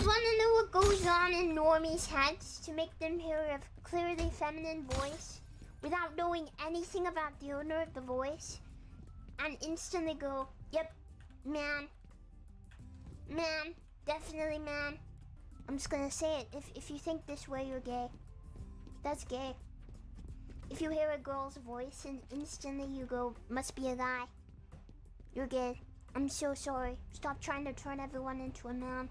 guys want to know what goes on in normies' heads to make them hear a clearly feminine voice without knowing anything about the owner of the voice and instantly go, yep, man, definitely man. I'm just gonna say it. If you think this way, you're gay. That's gay. If you hear a girl's voice and instantly you go, must be a guy, you're gay. I'm so sorry. Stop trying to turn everyone into a man.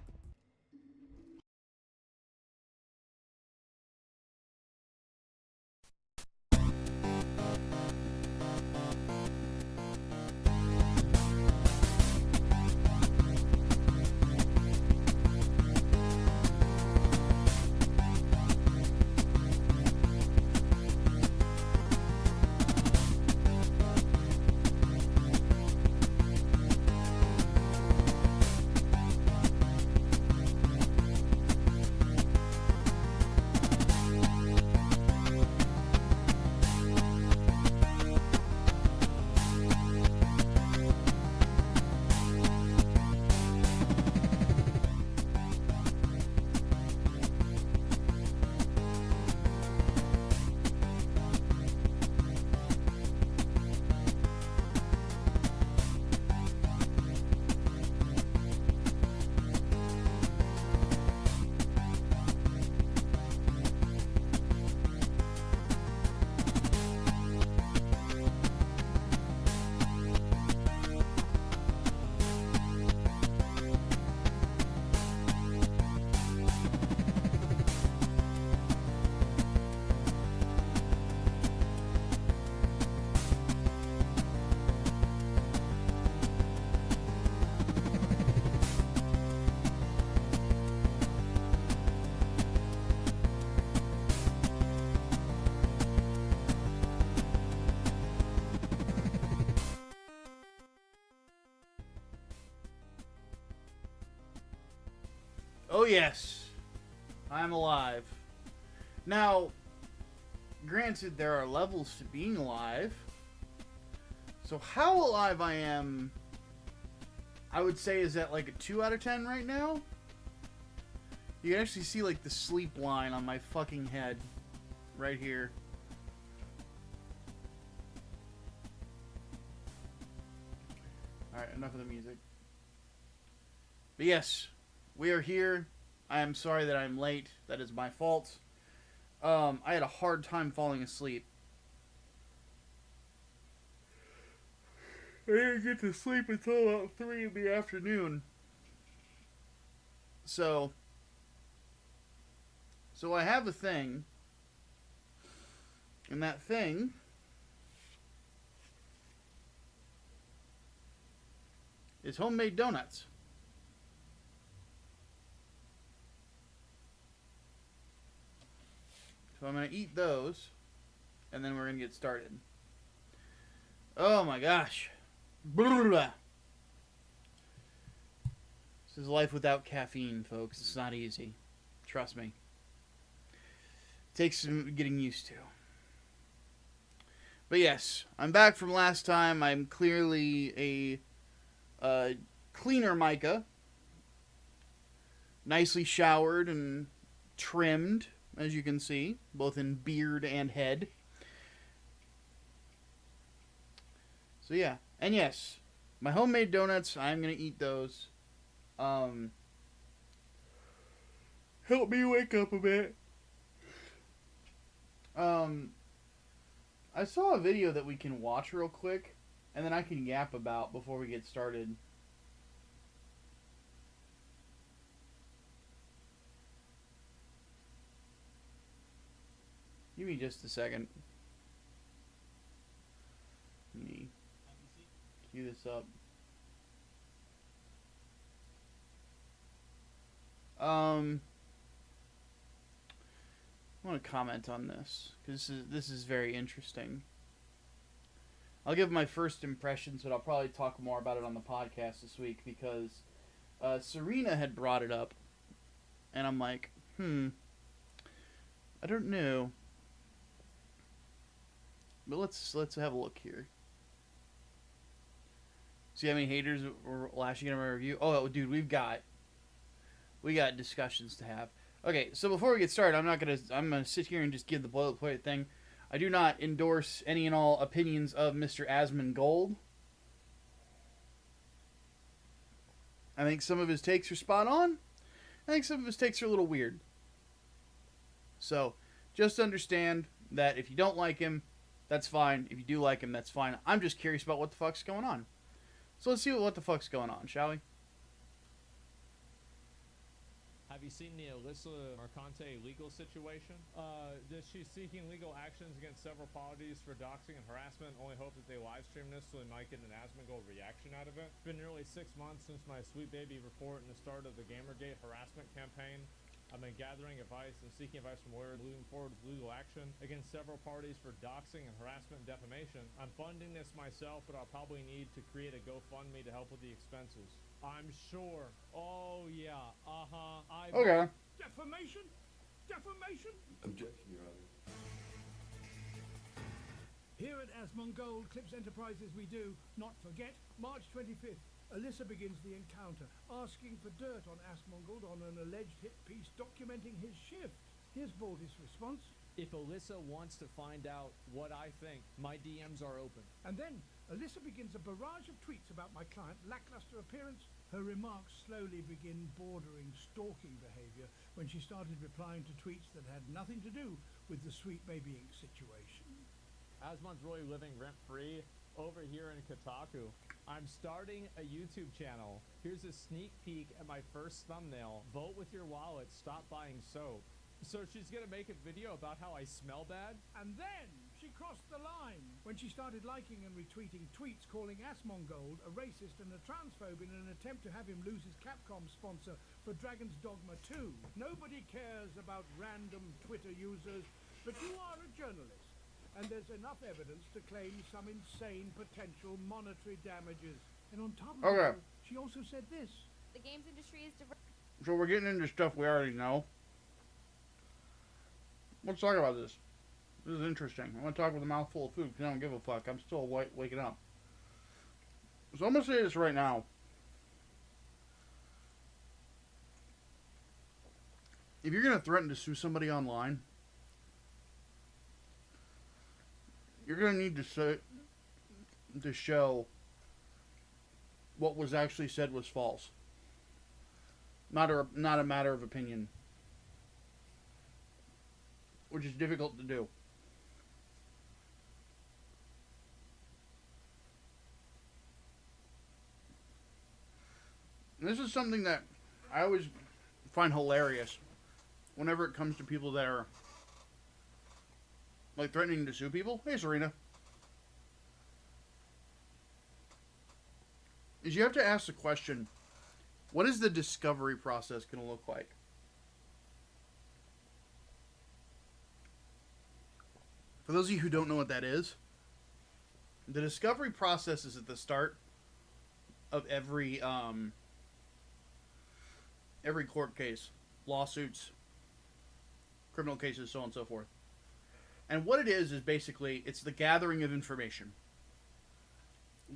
Oh yes, I'm alive. Now, granted, there are levels to being alive. So how alive I am, I would say is at like a 2 out of 10 right now. You can actually see like the sleep line on my fucking head right here. Alright, enough of the music. But yes, we are here. I am sorry that I'm late. That is my fault. I had a hard time falling asleep. I didn't get to sleep until about 3 in the afternoon. So I have a thing. And that thing is homemade donuts. So I'm going to eat those, and then we're going to get started. Oh my gosh. Blah. This is life without caffeine, folks. It's not easy. Trust me. It takes some getting used to. But yes, I'm back from last time. I'm clearly a cleaner Micah. Nicely showered and trimmed, as you can see, both in beard and head. So yeah, and yes, my homemade donuts, I'm going to eat those. Help me wake up a bit. I saw a video that we can watch real quick, and then I can yap about before we get started. Give me just a second. Let me cue this up. I want to comment on this because this is very interesting. I'll give my first impressions, but I'll probably talk more about it on the podcast this week because Serena had brought it up, and I'm like, I don't know. But let's have a look here. See how many haters were lashing at my review? Oh, dude, we've got We got discussions to have. Okay, so before we get started, I'm gonna sit here and just give the boilerplate thing. I do not endorse any and all opinions of Mr. Asmongold. I think some of his takes are spot on. I think some of his takes are a little weird. So, just understand that if you don't like him, that's fine. If you do like him, that's fine. I'm just curious about what the fuck's going on. So let's see what the fuck's going on, shall we? Have you seen the Alyssa Mercante legal situation? She's seeking legal actions against several parties for doxing and harassment. Only hope that they live stream this so they might get an Asmongold reaction out of it. It's been nearly 6 months since my Sweet Baby report and the start of the Gamergate harassment campaign. I've been gathering advice and seeking advice from lawyers moving forward with legal action against several parties for doxing and harassment and defamation. I'm funding this myself, but I'll probably need to create a GoFundMe to help with the expenses. I'm sure. Oh, yeah. Okay. Defamation? Defamation? Objection, Your Honor. Here at Asmongold Clips Enterprises we do not forget. March 25th, Alyssa begins the encounter, asking for dirt on Asmongold on an alleged hit piece documenting his shift. Here's Baldy's response. If Alyssa wants to find out what I think, my DMs are open. And then Alyssa begins a barrage of tweets about my client's lackluster appearance. Her remarks slowly begin bordering stalking behavior when she started replying to tweets that had nothing to do with the Sweet Baby Inc. situation. Asmon's really living rent-free over here in Kotaku. I'm starting a YouTube channel. Here's a sneak peek at my first thumbnail. Vote with your wallet, stop buying soap. So she's gonna make a video about how I smell bad? And then she crossed the line when she started liking and retweeting tweets calling Asmongold a racist and a transphobe in an attempt to have him lose his Capcom sponsor for Dragon's Dogma 2. Nobody cares about random Twitter users, but you are a journalist, and there's enough evidence to claim some insane potential monetary damages. And on top of Okay. it, she also said this. The games industry is diverse. So we're getting into stuff we already know. Let's talk about this. This is interesting. I want to talk with a mouthful of food because I don't give a fuck. I'm still waking up. So I'm going to say this right now. If you're going to threaten to sue somebody online, you're going to need to show what was actually said was false. Not a matter of opinion. Which is difficult to do. And this is something that I always find hilarious whenever it comes to people that are like threatening to sue people. Hey, Serena. Is you have to ask the question, what is the discovery process going to look like? For those of you who don't know what that is, the discovery process is at the start of every court case, lawsuits, criminal cases, so on and so forth. And what it is basically, it's the gathering of information.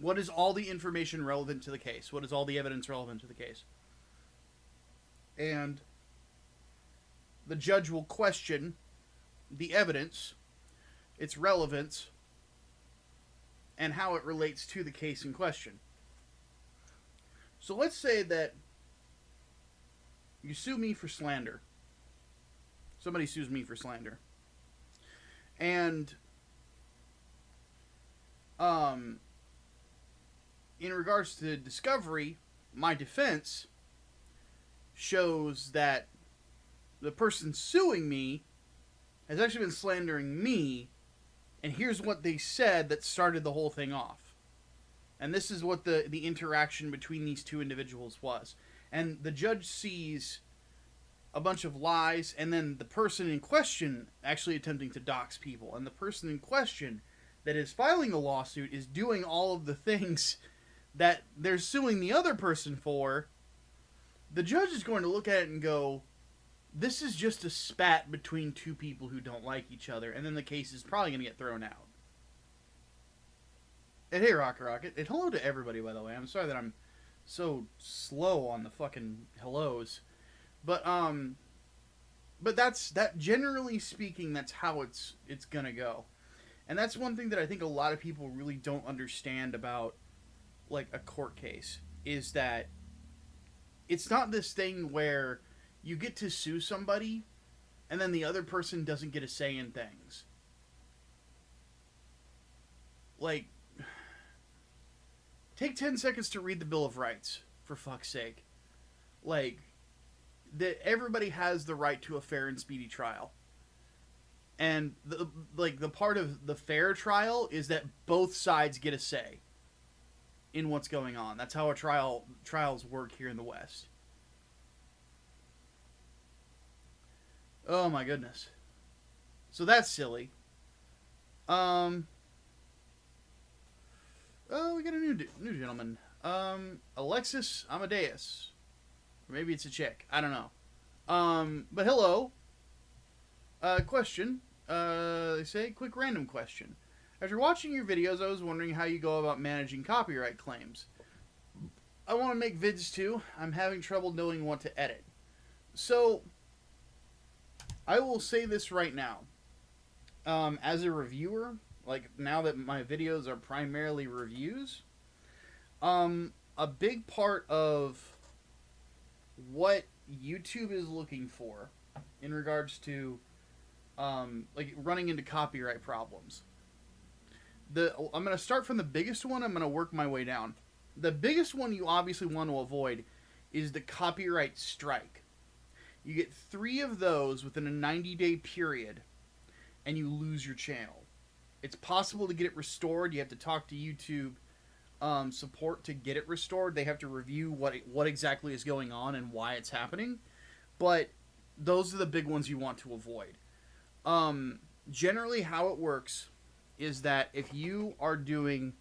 What is all the information relevant to the case? What is all the evidence relevant to the case? And the judge will question the evidence, its relevance, and how it relates to the case in question. So let's say that you sue me for slander. Somebody sues me for slander. And in regards to discovery, my defense shows that the person suing me has actually been slandering me. And here's what they said that started the whole thing off. And this is what the interaction between these two individuals was. And the judge sees a bunch of lies, and then the person in question actually attempting to dox people. And the person in question that is filing the lawsuit is doing all of the things that they're suing the other person for. The judge is going to look at it and go, this is just a spat between two people who don't like each other, and then the case is probably going to get thrown out. And hey, Rocket, and hello to everybody, by the way. I'm sorry that I'm so slow on the fucking hellos. But that generally speaking, that's how it's gonna go. And that's one thing that I think a lot of people really don't understand about, like, a court case, is that it's not this thing where you get to sue somebody and then the other person doesn't get a say in things. Like, take 10 seconds to read the Bill of Rights, for fuck's sake. Like, that everybody has the right to a fair and speedy trial. And the part of the fair trial is that both sides get a say in what's going on. That's how trials work here in the West. Oh my goodness. So that's silly. Oh, we got a new gentleman. Alexis Amadeus. Or maybe it's a chick. I don't know. But hello. Question. They say, quick random question. After watching your videos, I was wondering how you go about managing copyright claims. I want to make vids too. I'm having trouble knowing what to edit. So, I will say this right now. As a reviewer, like now that my videos are primarily reviews, a big part of what YouTube is looking for in regards to like running into copyright problems. I'm going to start from the biggest one. I'm going to work my way down. The biggest one you obviously want to avoid is the copyright strike. You get 3 of those within a 90-day period, and you lose your channel. It's possible to get it restored. You have to talk to YouTube support to get it restored. They have to review what exactly is going on and why it's happening. But those are the big ones you want to avoid. Generally, how it works is that if you are doing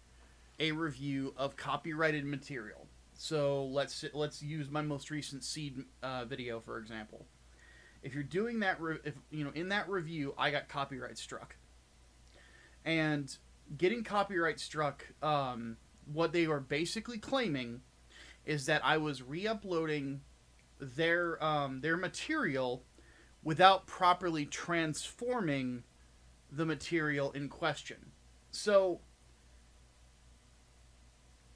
a review of copyrighted material, so let's use my most recent Seed video for example. If you're doing that, in that review, I got copyright struck, and getting copyright struck, what they are basically claiming is that I was re-uploading their material without properly transforming the material in question. So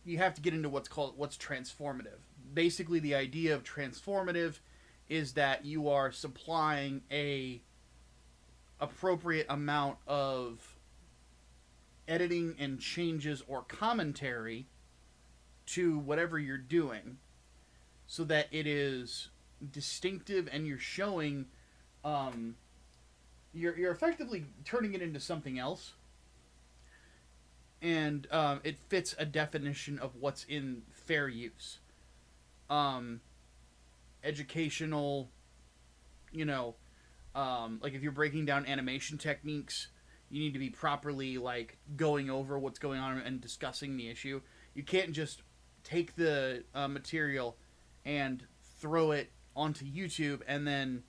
you have to get into what's transformative. Basically, the idea of transformative is that you are supplying a appropriate amount of editing and changes or commentary to whatever you're doing so that it is distinctive and you're showing you're effectively turning it into something else, and it fits a definition of what's in fair use. Educational, like if you're breaking down animation techniques, you need to be properly like going over what's going on and discussing the issue. You can't just take the material and throw it onto YouTube and then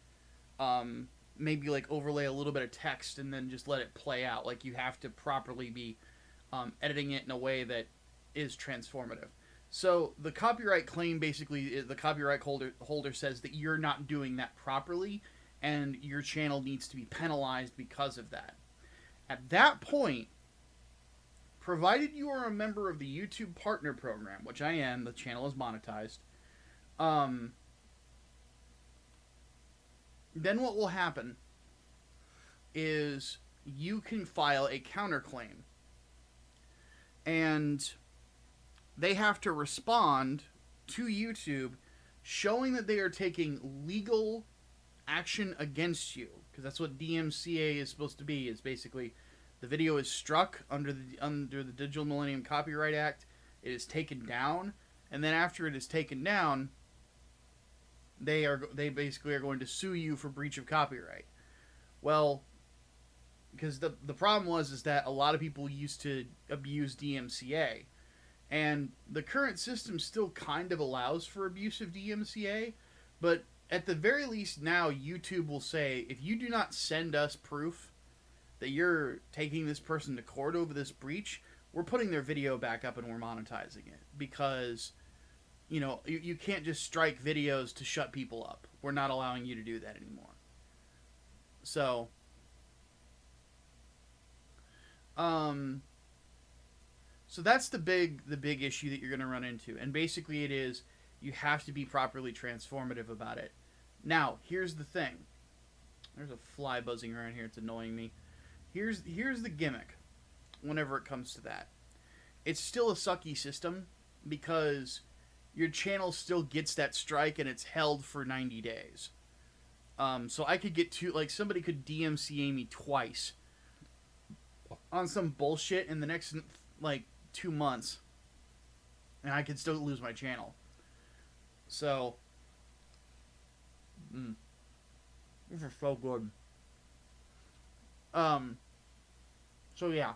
maybe like overlay a little bit of text and then just let it play out. Like you have to properly be editing it in a way that is transformative. So the copyright claim basically, the copyright holder says that you're not doing that properly and your channel needs to be penalized because of that. At that point, provided you are a member of the YouTube Partner Program, which I am, the channel is monetized, then what will happen is you can file a counterclaim. And they have to respond to YouTube showing that they are taking legal action against you. Because that's what DMCA is supposed to be, is basically the video is struck under the Digital Millennium Copyright Act. It is taken down. And then after it is taken down, they basically are going to sue you for breach of copyright. Well, because the problem is that a lot of people used to abuse DMCA, and the current system still kind of allows for abuse of DMCA, but at the very least now YouTube will say, if you do not send us proof that you're taking this person to court over this breach, we're putting their video back up and we're monetizing it, because you can't just strike videos to shut people up. We're not allowing you to do that anymore. So, so that's the big issue that you're going to run into. And basically it is, you have to be properly transformative about it. Now, here's the thing. There's a fly buzzing around here. It's annoying me. Here's the gimmick whenever it comes to that. It's still a sucky system because your channel still gets that strike and it's held for 90 days. So I could get somebody could DMCA me twice on some bullshit in the next, 2 months. And I could still lose my channel. So, this is so good. So yeah.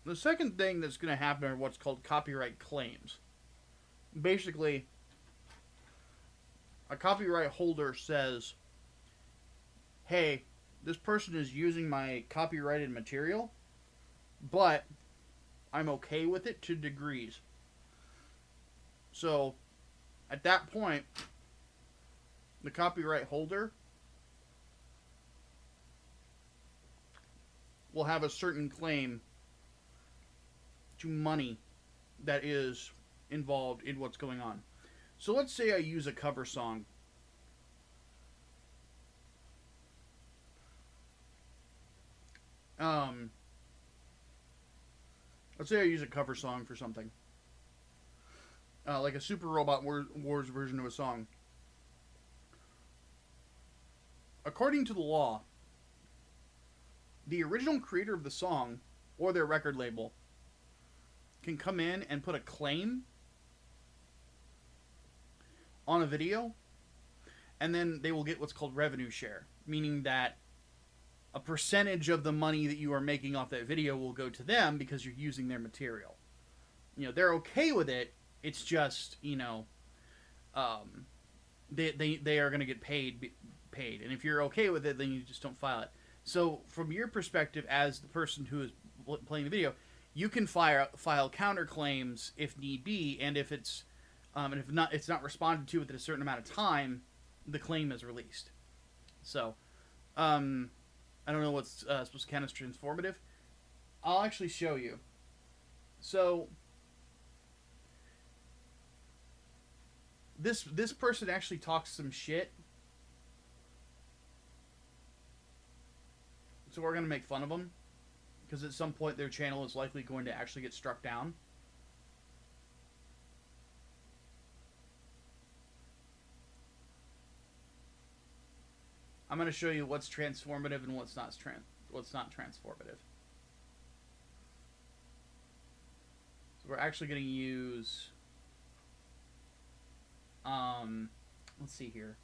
The second thing that's going to happen are what's called copyright claims. Basically, a copyright holder says, hey, this person is using my copyrighted material, but I'm okay with it to degrees. So, at that point, the copyright holder will have a certain claim to money that is involved in what's going on. So let's say I use a cover song. Let's say I use a cover song for something. Like a Super Robot Wars version of a song. According to the law, the original creator of the song or their record label can come in and put a claim on a video, and then they will get what's called revenue share, meaning that a percentage of the money that you are making off that video will go to them because you're using their material. They're okay with it. It's just, they are going to get paid, and if you're okay with it, then you just don't file it. So from your perspective as the person who is playing the video, you can file counterclaims if need be, and if it's not responded to within a certain amount of time, the claim is released. So, I don't know what's supposed to count as transformative. I'll actually show you. So, this person actually talks some shit. So we're going to make fun of them, because at some point their channel is likely going to actually get struck down. I'm going to show you what's transformative and what's not transformative. So we're actually going to use, let's see here.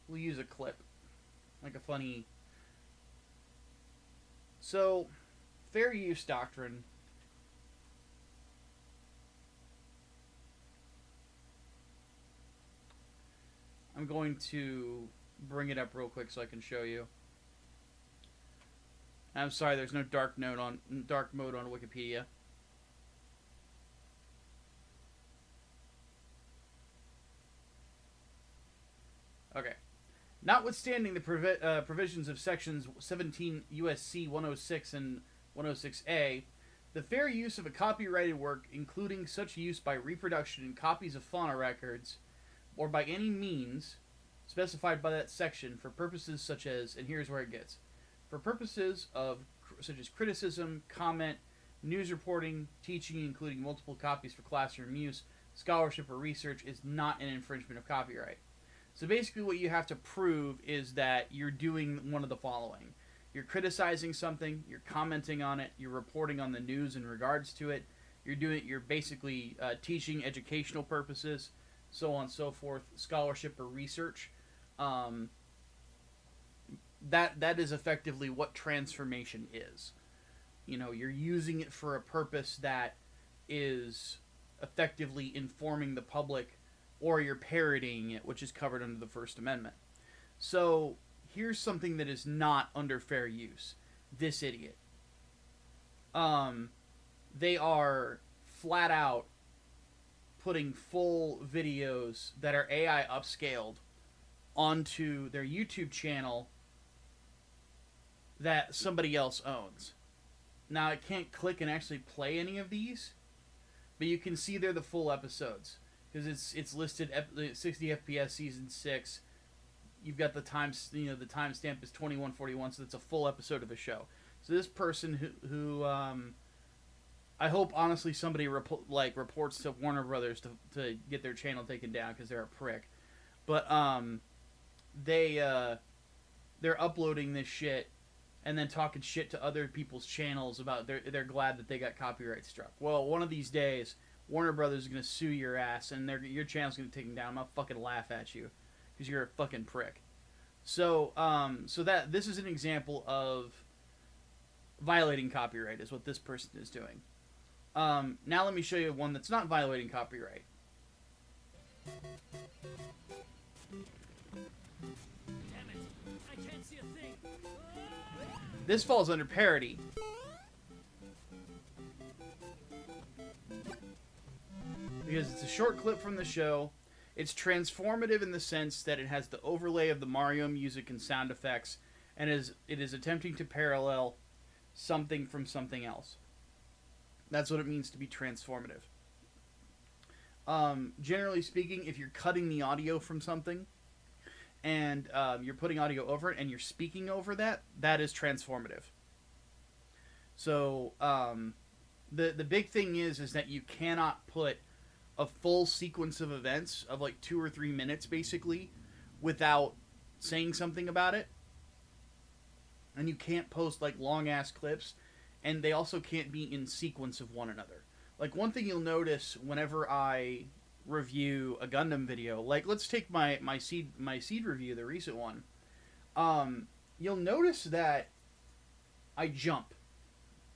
We'll use a clip, like a funny. So, fair use doctrine. I'm going to bring it up real quick so I can show you. I'm sorry, there's no dark mode on Wikipedia. Okay. Notwithstanding the provisions of sections 17 USC 106 and 106A, the fair use of a copyrighted work, including such use by reproduction in copies of fauna records, or by any means specified by that section for purposes such as, and here's where it gets, for purposes of such as criticism, comment, news reporting, teaching, including multiple copies for classroom use, scholarship, or research, is not an infringement of copyright. So basically what you have to prove is that you're doing one of the following. You're criticizing something, you're commenting on it, you're reporting on the news in regards to it, you're basically teaching educational purposes, so on and so forth, scholarship or research. That is effectively what transformation is. You're using it for a purpose that is effectively informing the public, or you're parodying it, which is covered under the First Amendment. So here's something that is not under fair use. This idiot. They are flat out putting full videos that are AI upscaled onto their YouTube channel that somebody else owns. Now, I can't click and actually play any of these, but you can see they're the full episodes because it's listed 60 FPS season 6. You've got the time, the timestamp is 21:41, so it's a full episode of a show. So this person who I hope honestly somebody reports to Warner Brothers to get their channel taken down because they're a prick. But they're uploading this shit and then talking shit to other people's channels about they're glad that they got copyright struck. Well, one of these days, Warner Brothers is gonna sue your ass and your channel's gonna take them down. I'm gonna fucking laugh at you because you're a fucking prick. So that this is an example of violating copyright is what this person is doing. Now let me show you one that's not violating copyright. Damn it! I can't see a thing. This falls under parody. Because it's a short clip from the show. It's transformative in the sense that it has the overlay of the Mario music and sound effects, and it is attempting to parallel something from something else. That's what it means to be transformative. Generally speaking, if you're cutting the audio from something, and you're putting audio over it, and you're speaking over that, that is transformative. So, the big thing is that you cannot put a full sequence of events of like 2 or 3 minutes, basically, without saying something about it. And you can't post like long-ass clips, and they also can't be in sequence of one another. Like, one thing you'll notice whenever I review a Gundam video, like, let's take my seed review, the recent one. You'll notice that I jump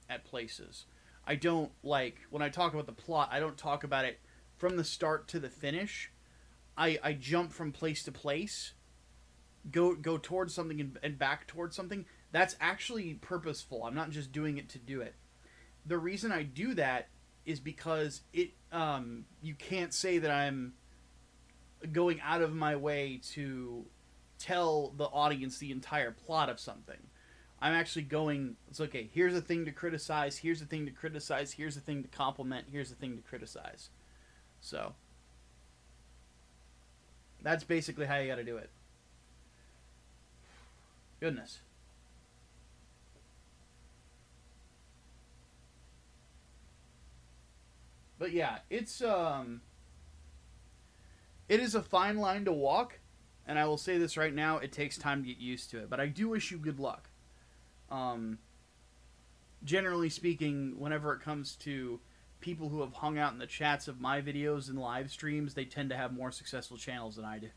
at places. I don't, like, when I talk about the plot, I don't talk about it from the start to the finish. I jump from place to place, go towards something and back towards something. That's actually purposeful. I'm not just doing it to do it. The reason I do that is because you can't say that I'm going out of my way to tell the audience the entire plot of something. I'm actually going, it's okay, here's a thing to criticize, here's a thing to criticize, here's a thing to compliment, here's a thing to criticize. So, that's basically how you gotta do it. Goodness. But yeah, it is a fine line to walk, and I will say this right now, it takes time to get used to it, but I do wish you good luck. Generally speaking, whenever it comes to people who have hung out in the chats of my videos and live streams, they tend to have more successful channels than I do.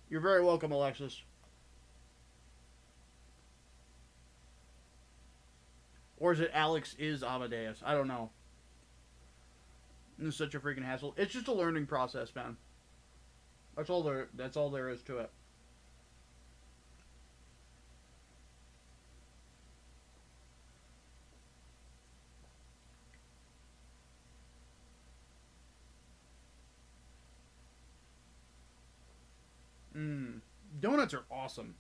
You're very welcome, Alexis. Or is it Alex is Amadeus? I don't know. It's such a freaking hassle. It's just a learning process, man. That's all there is to it. Donuts are awesome.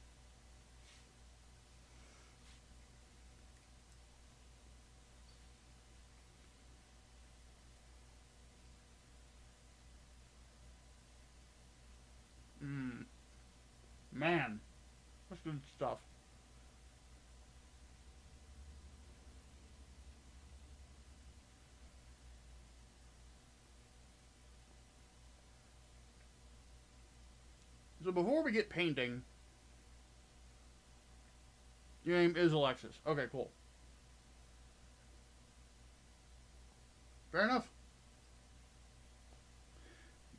Man, that's good stuff. So before we get painting, your name is Alexis. Okay, cool. Fair enough.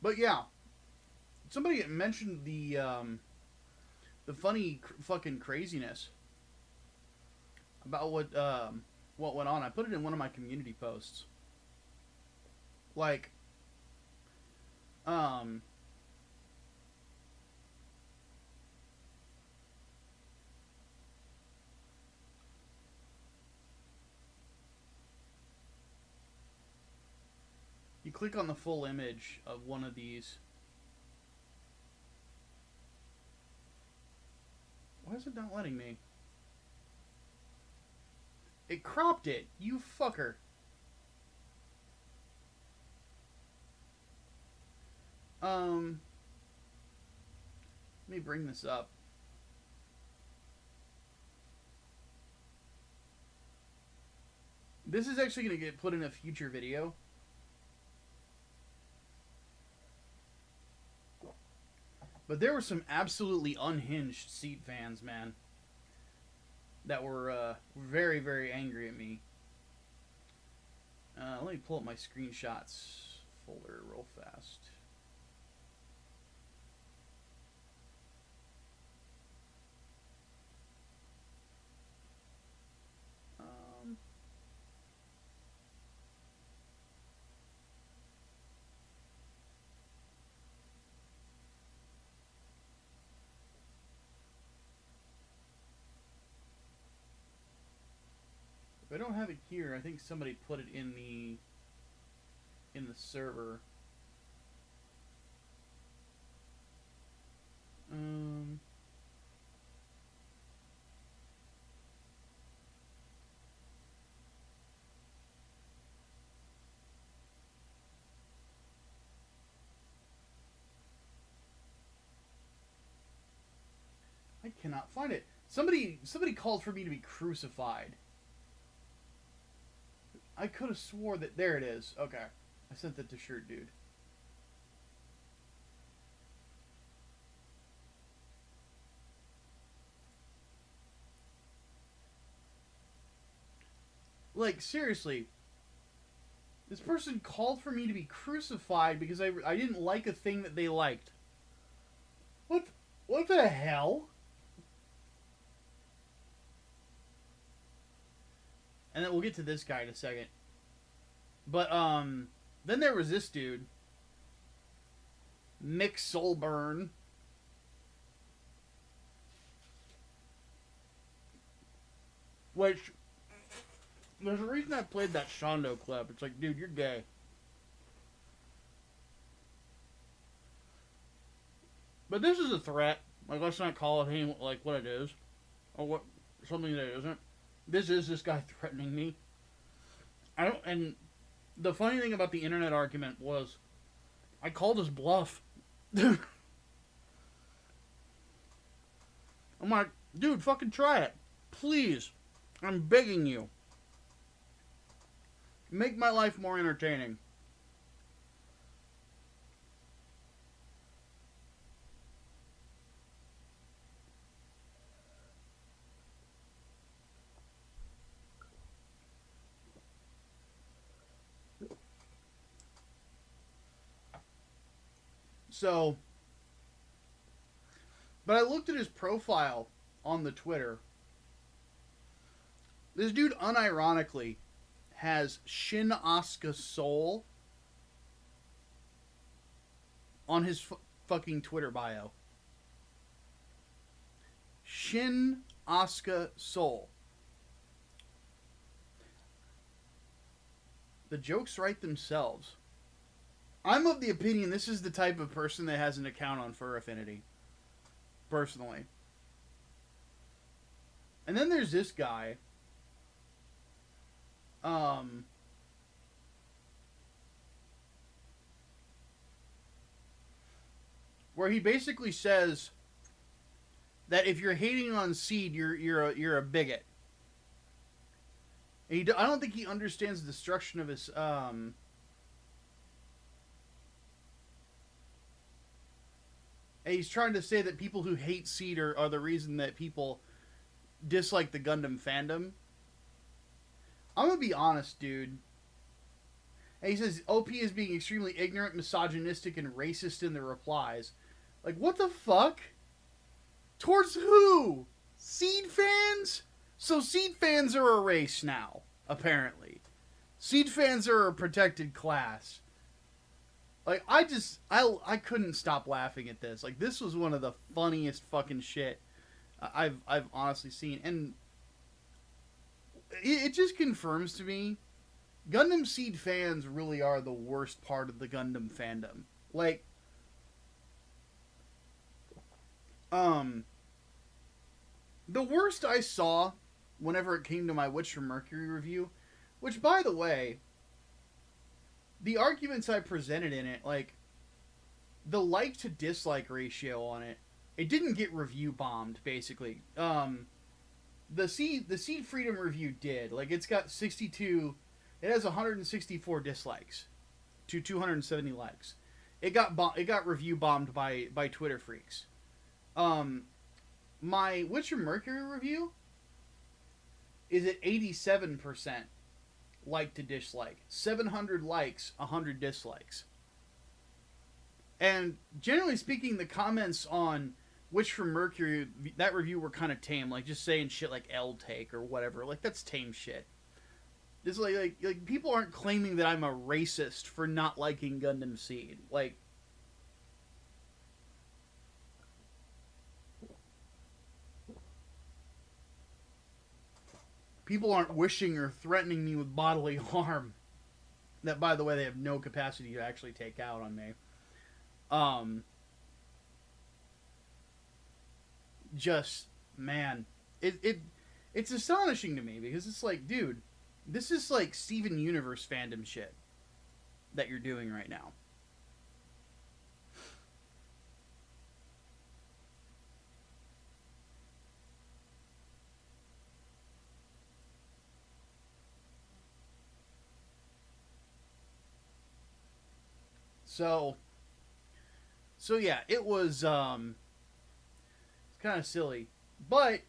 But yeah, somebody mentioned the funny fucking craziness about what went on. I put it in one of my community posts. Like, Um, you click on the full image of one of these. Why is it not letting me? It cropped it, you fucker. Let me bring this up. This is actually going to get put in a future video. But there were some absolutely unhinged Seed fans, man, that were very, very angry at me. Let me pull up my screenshots folder real fast. If I don't have it here, I think somebody put it in the server. I cannot find it. Somebody called for me to be crucified. I could have swore that... There it is. Okay. I sent that to Shirt Dude. Like, seriously. This person called for me to be crucified because I didn't like a thing that they liked. What the hell? And then we'll get to this guy in a second. But, then there was this dude. Mick Solburn. Which, there's a reason I played that Shondo clip. It's like, dude, you're gay. But this is a threat. Like, let's not call it like what it is. Or what, something that it isn't. This is this guy threatening me. And the funny thing about the internet argument was, I called his bluff. I'm like, dude, fucking try it. Please. I'm begging you. Make my life more entertaining. So, but I looked at his profile on the Twitter. This dude unironically has Shin Asuka Soul on his fucking Twitter bio. Shin Asuka Soul. The jokes write themselves. I'm of the opinion this is the type of person that has an account on Fur Affinity. Personally. And then there's this guy. Where he basically says that if you're hating on Seed, you're a bigot. And I don't think he understands the destruction of his And he's trying to say that people who hate Seed are the reason that people dislike the Gundam fandom. I'm gonna be honest, dude. And he says OP is being extremely ignorant, misogynistic, and racist in the replies. Like, what the fuck? Towards who? Seed fans? So Seed fans are a race now, apparently. Seed fans are a protected class. Like, I couldn't stop laughing at this. Like, this was one of the funniest fucking shit I've honestly seen. And it just confirms to me, Gundam Seed fans really are the worst part of the Gundam fandom. Like, the worst I saw whenever it came to my Witch from Mercury review, which, by the way, the arguments I presented in it, like, the like to dislike ratio on it, it didn't get review bombed, basically. The Seed Freedom review did. Like, it's got 62, it has 164 dislikes to 270 likes. It got review bombed by Twitter freaks. My Witcher Mercury review is at 87% like to dislike. 700 likes, 100 dislikes. And generally speaking, the comments on Witch from Mercury, that review, were kind of tame. Like, just saying shit like L take or whatever. Like, that's tame shit. It's like people aren't claiming that I'm a racist for not liking Gundam Seed. Like, people aren't wishing or threatening me with bodily harm. That, by the way, they have no capacity to actually take out on me. Just, man, it's astonishing to me, because it's like, dude, this is like Steven Universe fandom shit that you're doing right now. So yeah, it was, it's kind of silly. But,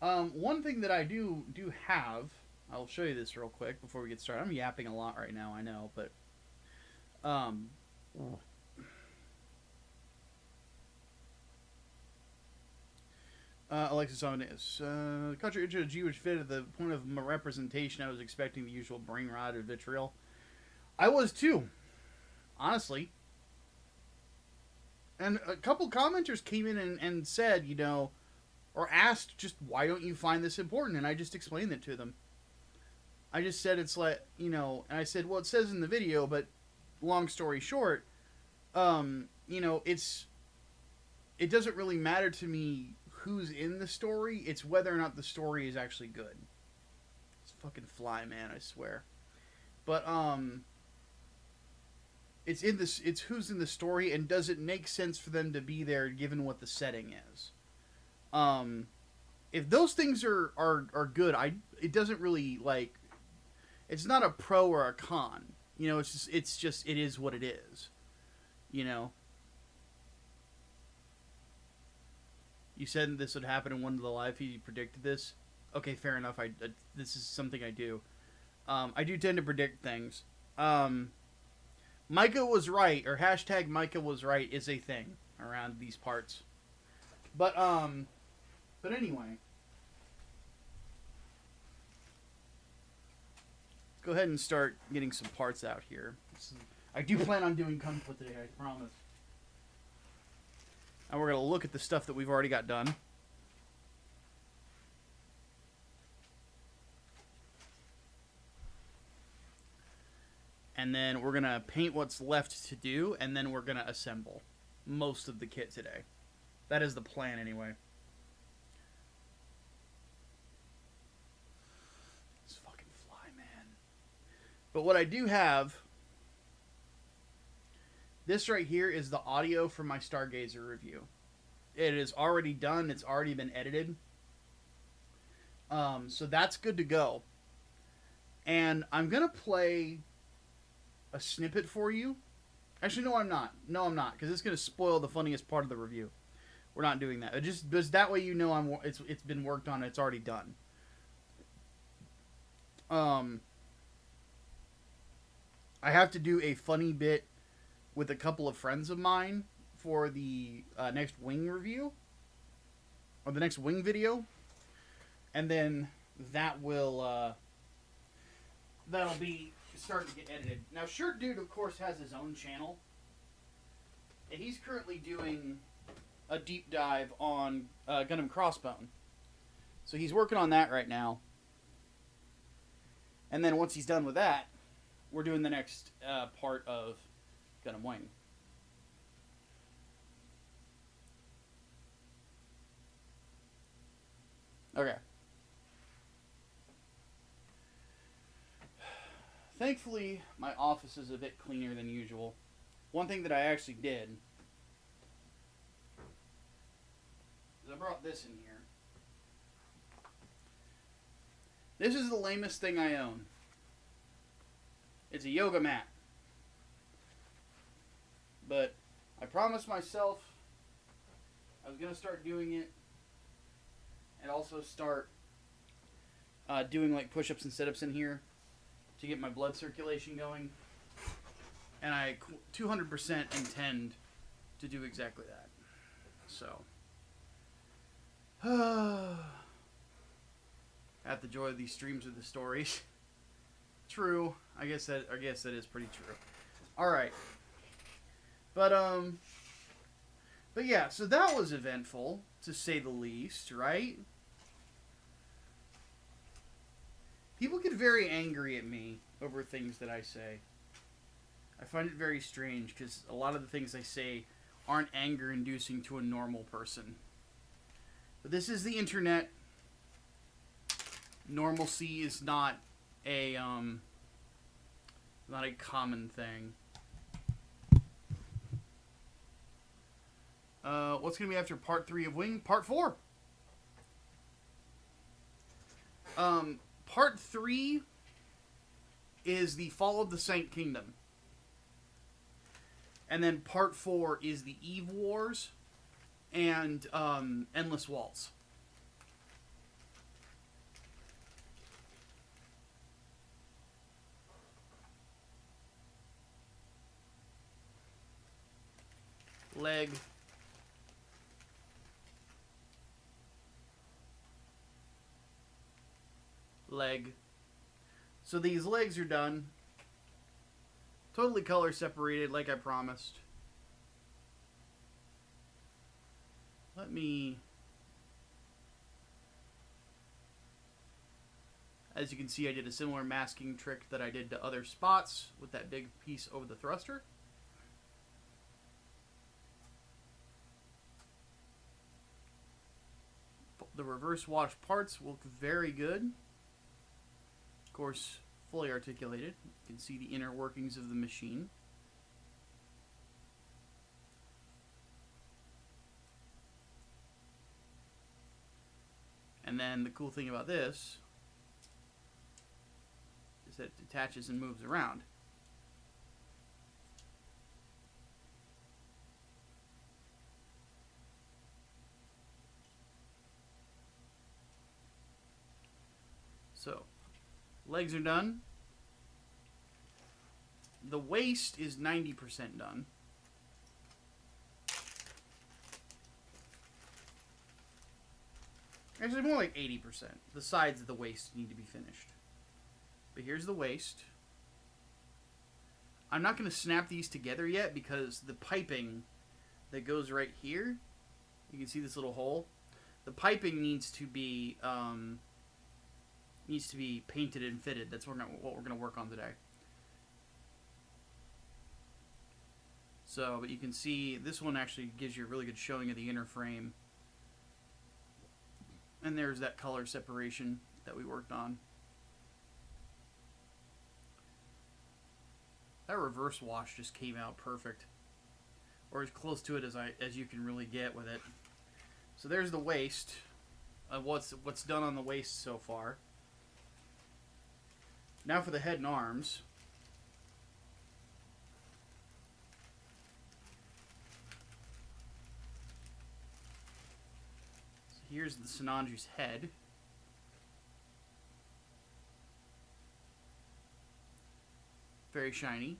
one thing that I do have, I'll show you this real quick before we get started. I'm yapping a lot right now, I know, but, Alexis on is, Contra Intro G, which fit at the point of my representation, I was expecting the usual brain rot or vitriol. I was too, honestly. And a couple commenters came in and said, you know, or asked just, why don't you find this important? And I just explained it to them. I just said, it's like, you know, and I said, well, it says in the video, but long story short, you know, it doesn't really matter to me who's in the story. It's whether or not the story is actually good. It's a fucking fly, man, I swear. But, it's who's in the story, and does it make sense for them to be there given what the setting is. If those things are good, it doesn't really, like, it's not a pro or a con. You know, it's just it is what it is. You know. You said this would happen in one of the live feeds. You predicted this. Okay, fair enough. This is something I do. I do tend to predict things. Micah was right, or hashtag Micah was right is a thing around these parts. But anyway. Let's go ahead and start getting some parts out here. I do plan on doing Kung Fu today, I promise. And we're going to look at the stuff that we've already got done. And then we're going to paint what's left to do, and then we're going to assemble most of the kit today. That is the plan, anyway. This fucking fly, man. But what I do have, this right here is the audio from my Stargazer review. It is already done. It's already been edited. So that's good to go. And I'm going to play a snippet for you. Actually, no, I'm not. No, I'm not, because it's going to spoil the funniest part of the review. We're not doing that. Just that way you know it's been worked on. It's already done. I have to do a funny bit with a couple of friends of mine for the next Wing review, or the next Wing video, and then that will that'll be starting to get edited. Now, Shirt Dude, of course, has his own channel. And he's currently doing a deep dive on Gundam Crossbone. So he's working on that right now. And then once he's done with that, we're doing the next part of Gundam Wing. Okay. Thankfully, my office is a bit cleaner than usual. One thing that I actually did is I brought this in here. This is the lamest thing I own. It's a yoga mat. But I promised myself I was going to start doing it and also start doing like push-ups and sit-ups in here to get my blood circulation going. And I 200% intend to do exactly that. So, at the joy of these streams of the stories. True. I guess that is pretty true. All right. But yeah, so that was eventful, to say the least, right? People get very angry at me over things that I say. I find it very strange, because a lot of the things I say aren't anger-inducing to a normal person. But this is the internet. Normalcy is not a common thing. What's going to be after part 3 of Wing? Part 4. Part 3 is the Fall of the Saint Kingdom. And then part 4 is the Eve Wars and Endless Waltz. Leg. Leg. So these legs are done. Totally color separated like I promised. Let me... As you can see, I did a similar masking trick that I did to other spots with that big piece over the thruster. The reverse wash parts look very good. Of course, fully articulated. You can see the inner workings of the machine. And then the cool thing about this is that it detaches and moves around. So, legs are done. The waist is 90% done. Actually, more like 80%. The sides of the waist need to be finished. But here's the waist. I'm not going to snap these together yet because the piping that goes right here, you can see this little hole. The piping needs to be painted and fitted. That's what we're going to work on today. So, but you can see this one actually gives you a really good showing of the inner frame. And there's that color separation that we worked on. That reverse wash just came out perfect. Or as close to it as you can really get with it. So there's the waist. What's done on the waist so far. Now for the head and arms. So here's the Sinanju's head. Very shiny.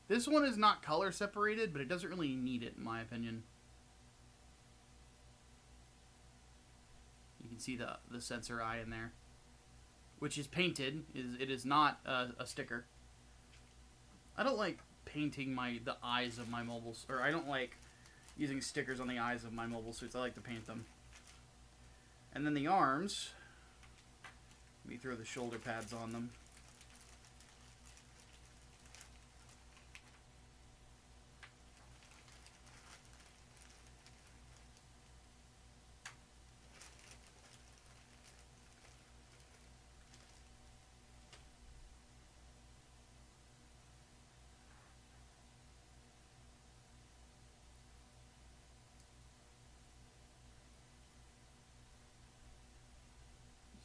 This one is not color separated, but it doesn't really need it in my opinion. You can see the sensor eye in there. which is painted. It is not a sticker. I don't like painting the eyes of my mobile, or I don't like using stickers on the eyes of my mobile suits. I like to paint them. And then the arms, let me throw the shoulder pads on them.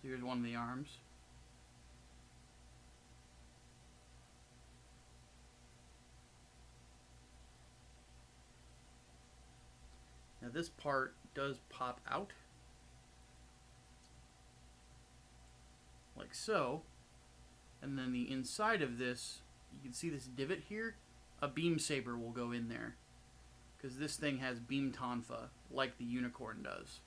So here's one of the arms. Now this part does pop out. Like so. And then the inside of this, you can see this divot here. A beam saber will go in there. Because this thing has beam tonfa, like the unicorn does.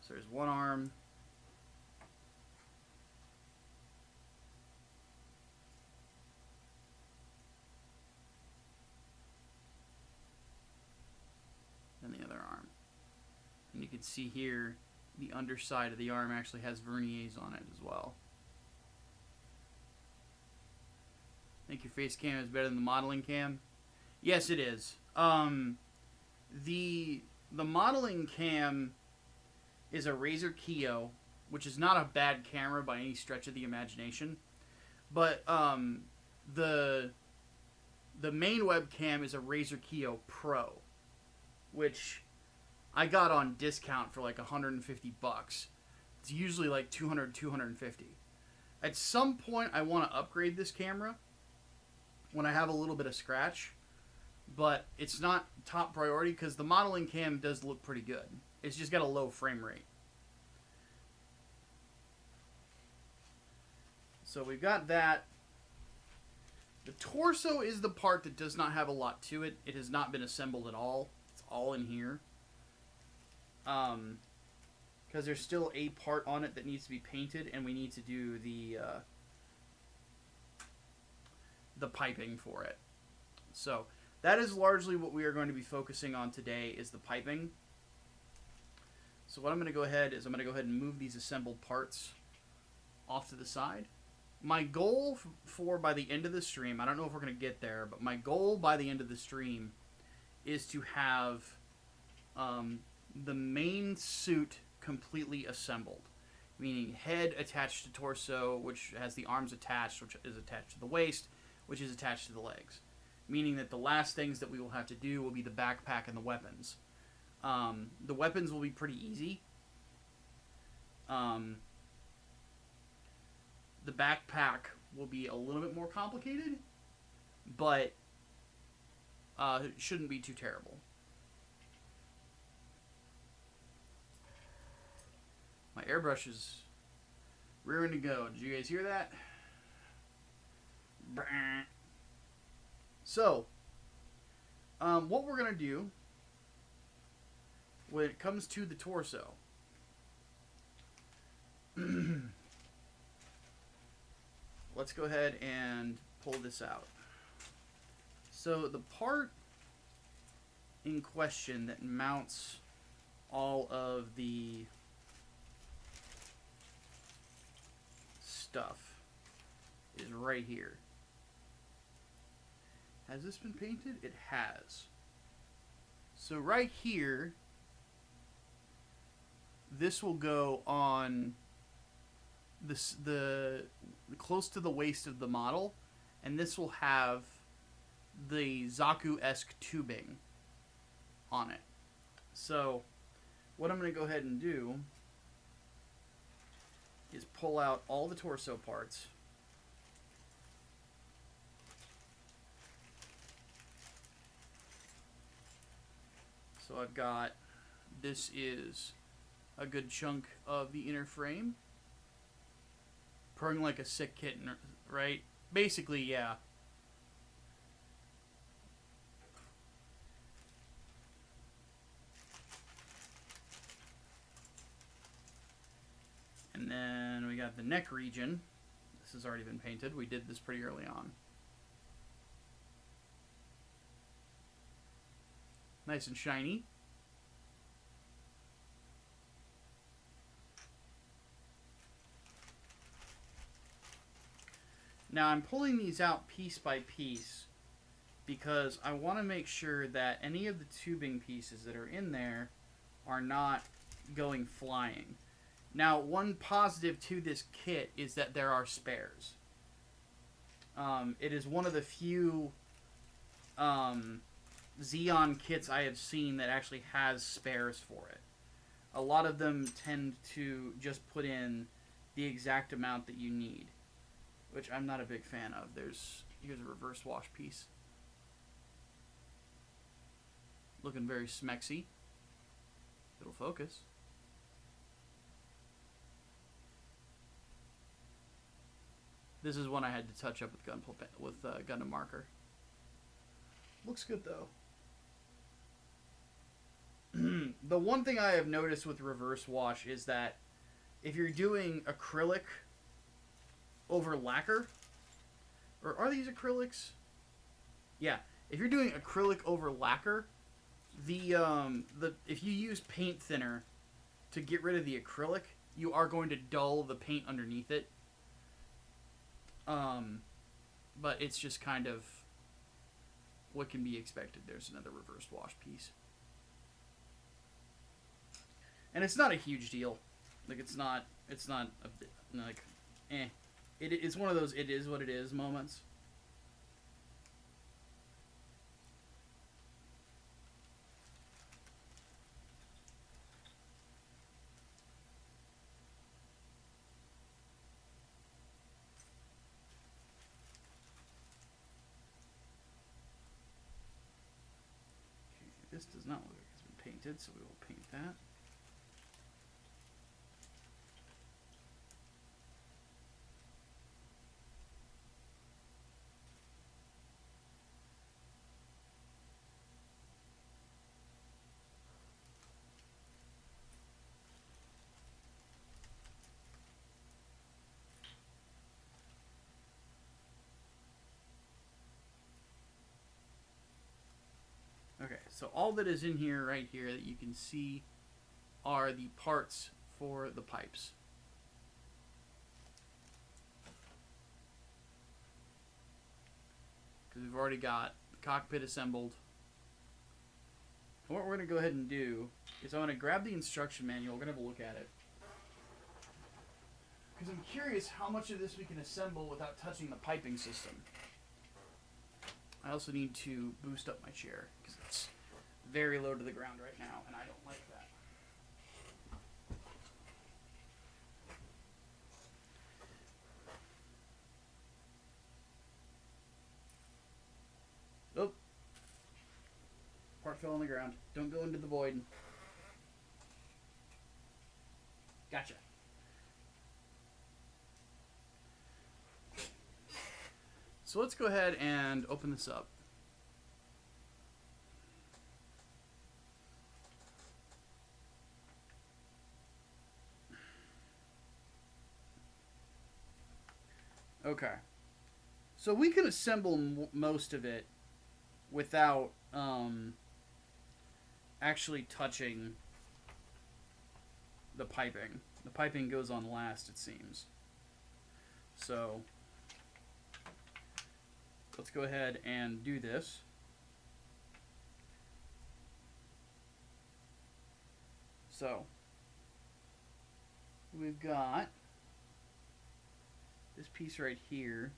So there's one arm. And the other arm. And you can see here, the underside of the arm actually has verniers on it as well. Think your face cam is better than the modeling cam? Yes, it is. The modeling cam is a Razer Kio, which is not a bad camera by any stretch of the imagination. But the main webcam is a Razer Kio Pro, which I got on discount for like $150. It's usually like $200, $250. At some point, I want to upgrade this camera when I have a little bit of scratch, but it's not top priority because the modeling cam does look pretty good. It's just got a low frame rate. So we've got that. The torso is the part that does not have a lot to it. It has not been assembled at all. It's all in here. Because there's still a part on it that needs to be painted, and we need to do the piping for it. So that is largely what we are going to be focusing on today, is the piping. So what I'm going to go ahead and move these assembled parts off to the side. My goal for by the end of the stream, I don't know if we're going to get there, but my goal by the end of the stream is to have the main suit completely assembled. Meaning head attached to torso, which has the arms attached, which is attached to the waist, which is attached to the legs. Meaning that the last things that we will have to do will be the backpack and the weapons. The weapons will be pretty easy. The backpack will be a little bit more complicated, but it shouldn't be too terrible. My airbrush is rearing to go. Did you guys hear that? So, what we're going to do when it comes to the torso, let's go ahead and pull this out. So the part in question that mounts all of the stuff is right here. Has this been painted? It has. So right here, this will go on the close to the waist of the model, and this will have the Zaku-esque tubing on it. So what I'm going to go ahead and do is pull out all the torso parts. So I've got, this is a good chunk of the inner frame. Purring like a sick kitten, right? Basically, yeah. got the neck region. This has already been painted. We did this pretty early on. Nice and shiny. Now I'm pulling these out piece by piece because I want to make sure that any of the tubing pieces that are in there are not going flying. Now, one positive to this kit is that there are spares. It is one of the few Xeon kits I have seen that actually has spares for it. A lot of them tend to just put in the exact amount that you need, which I'm not a big fan of. Here's a reverse wash piece. Looking very smexy. It'll focus. This is one I had to touch up with Gundam marker. Looks good though. The one thing I have noticed with reverse wash is that if you're doing acrylic over lacquer, or are these acrylics? Yeah, if you're doing acrylic over lacquer, if you use paint thinner to get rid of the acrylic, you are going to dull the paint underneath it. But it's just kind of what can be expected. There's another reversed wash piece. And it's not a huge deal. Like, it's not like, eh. It's one of those it is what it is moments. This does not look like it's been painted, so we will paint that. Okay, so all that is in here right here that you can see are the parts for the pipes. Because we've already got the cockpit assembled. And what we're going to go ahead and do is I'm going to grab the instruction manual. We're going to have a look at it. Because I'm curious how much of this we can assemble without touching the piping system. I also need to boost up my chair because it's very low to the ground right now, and I don't like that. Oh. Part fell on the ground. Don't go into the void. Gotcha. So let's go ahead and open this up. Okay. So we can assemble most of it without actually touching the piping. The piping goes on last, it seems. So let's go ahead and do this. So we've got this piece right here.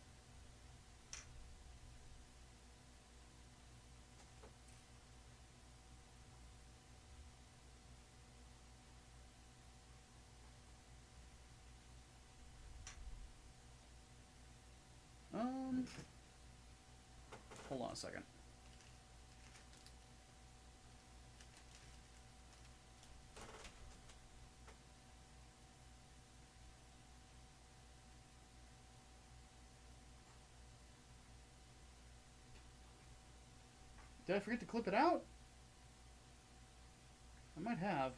Hold on a second. Did I forget to clip it out? I might have.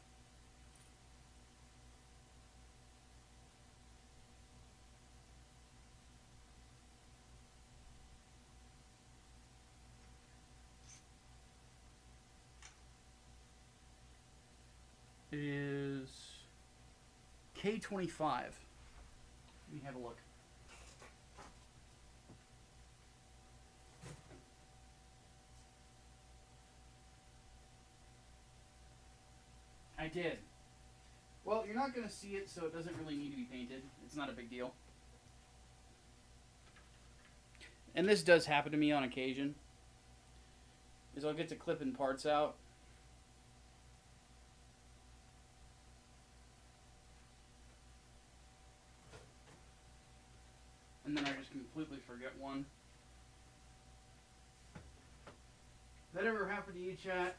K25. Let me have a look. I did. Well, you're not going to see it, so it doesn't really need to be painted. It's not a big deal. And this does happen to me on occasion. Is I'll get to clipping parts out. And then I just completely forget one. That ever happened to you, chat?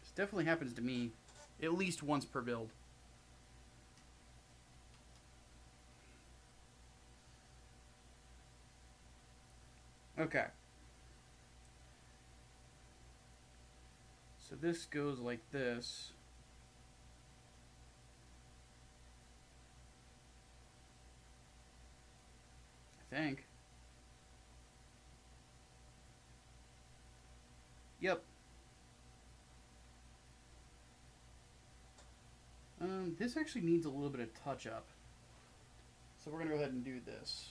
This definitely happens to me at least once per build. Okay. So this goes like this. I think. Yep. This actually needs a little bit of touch up. So we're going to go ahead and do this.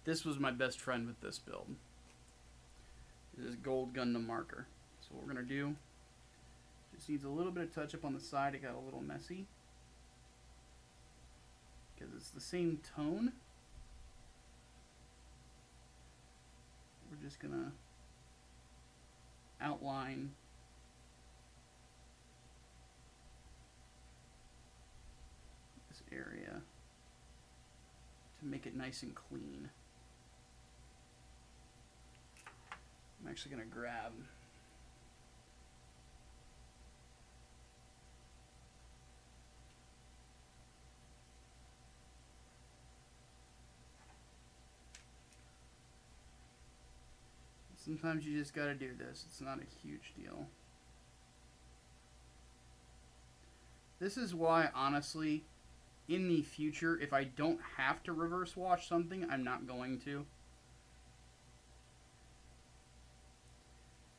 This was my best friend with this build. This is gold Gundam marker. So what we're going to do, just needs a little bit of touch up on the side. It got a little messy. Because it's the same tone. We're just going to outline this area to make it nice and clean. I'm actually going to grab sometimes you just got to do this. It's not a huge deal. This is why, honestly, in the future, if I don't have to reverse wash something, I'm not going to.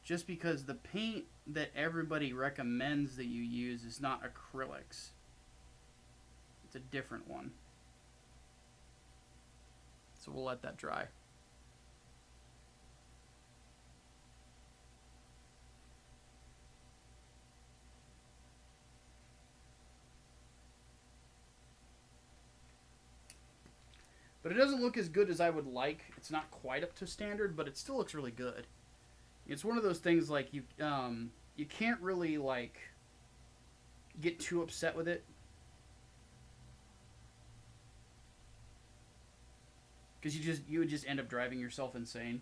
Just because the paint that everybody recommends that you use is not acrylics. It's a different one. So we'll let that dry. But it doesn't look as good as I would like. It's not quite up to standard, but it still looks really good. It's one of those things like you can't really like get too upset with it, because you would just end up driving yourself insane.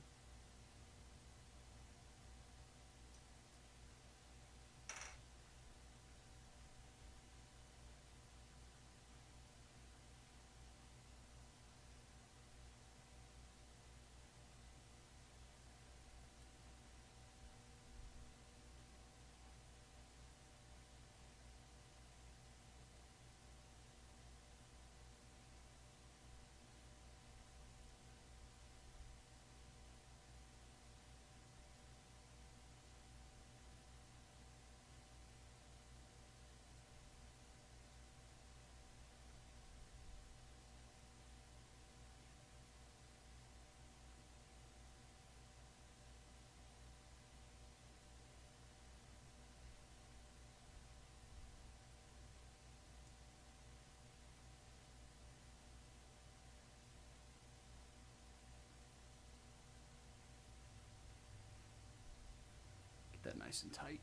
That nice and tight.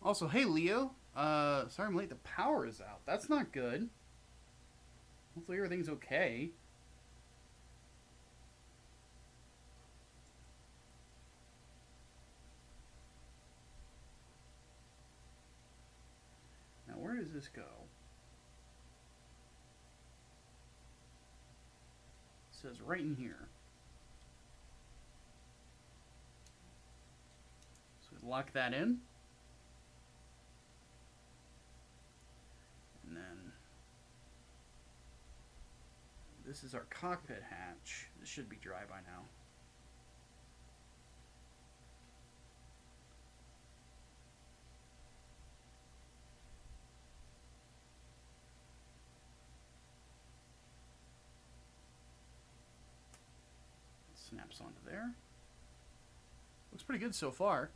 Also, hey Leo, sorry I'm late. The power is out. That's not good. Hopefully everything's okay. Now where does this go? It says right in here. lock that in. And then this is our cockpit hatch. This should be dry by now. Snaps onto there. Looks pretty good so far.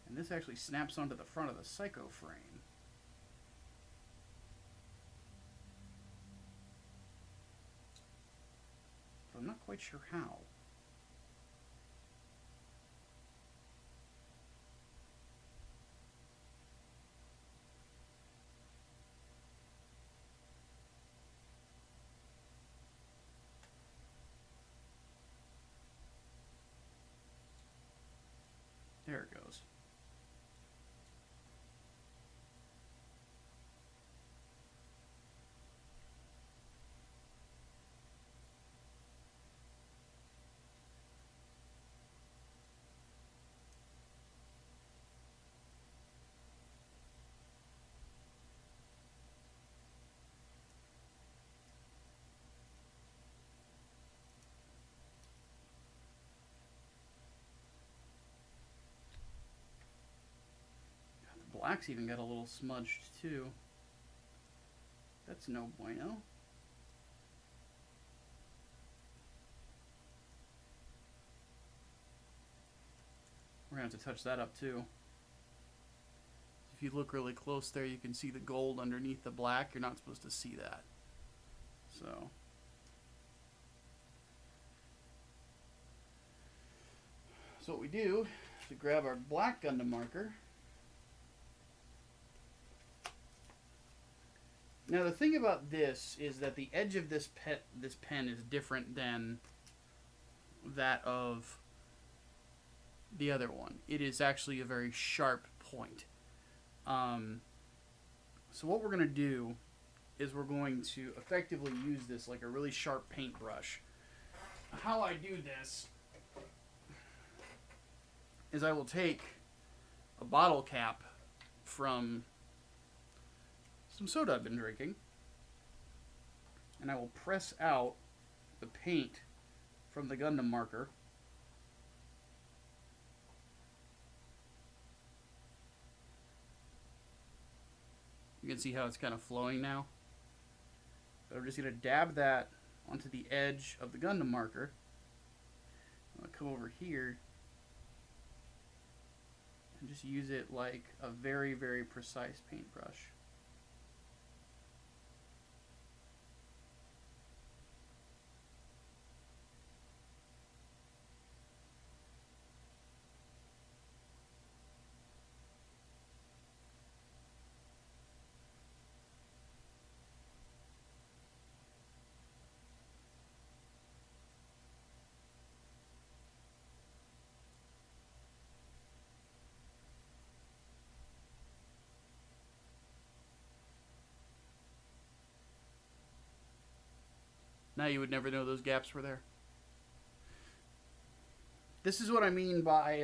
And this actually snaps onto the front of the Psycho frame. But I'm not quite sure how. There it goes. Black's even got a little smudged too. That's no bueno. We're gonna have to touch that up too. If you look really close there, you can see the gold underneath the black. You're not supposed to see that. So what we do is we grab our black Gundam marker. Now the thing about this is that the edge of this pen is different than that of the other one. It is actually a very sharp point. So what we're going to do is we're going to effectively use this like a really sharp paintbrush. How I do this is I will take a bottle cap from some soda I've been drinking, and I will press out the paint from the Gundam marker. You can see how it's kind of flowing now. So I'm just going to dab that onto the edge of the Gundam marker. I'm going to come over here and just use it like a very, very precise paintbrush. Now you would never know those gaps were there. This is what I mean by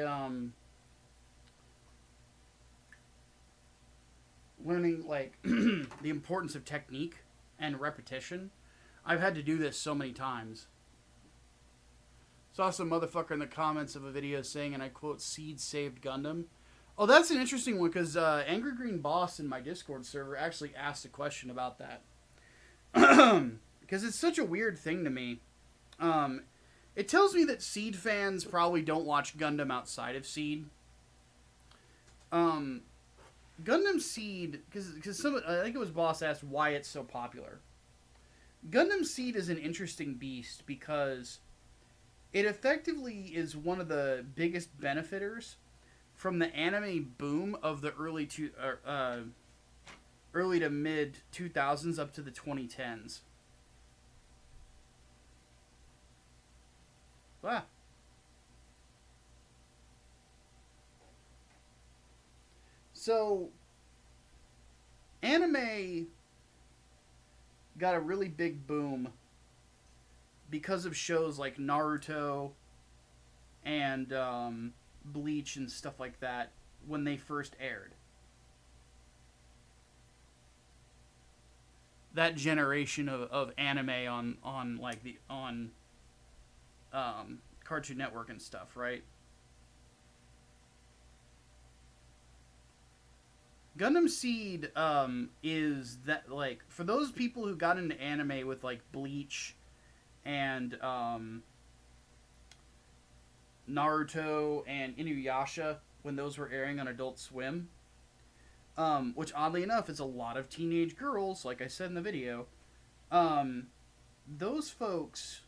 learning like the importance of technique and repetition. I've had to do this so many times. Saw some motherfucker in the comments of a video saying, and I quote, "Seed saved Gundam." Oh, that's an interesting one because Angry Green Boss in my Discord server actually asked a question about that. Because it's such a weird thing to me. It tells me that Seed fans probably don't watch Gundam outside of Seed. Gundam Seed, because I think it was Boss asked why it's so popular. Gundam Seed is an interesting beast because it effectively is one of the biggest benefiters from the anime boom of the early to mid 2000s up to the 2010s. Ah. So, anime got a really big boom because of shows like Naruto and Bleach and stuff like that when they first aired. That generation of anime on Cartoon Network and stuff, right? Gundam Seed is that, like, for those people who got into anime with like Bleach and Naruto and Inuyasha when those were airing on Adult Swim, which oddly enough is a lot of teenage girls, like I said in the video. Those folks,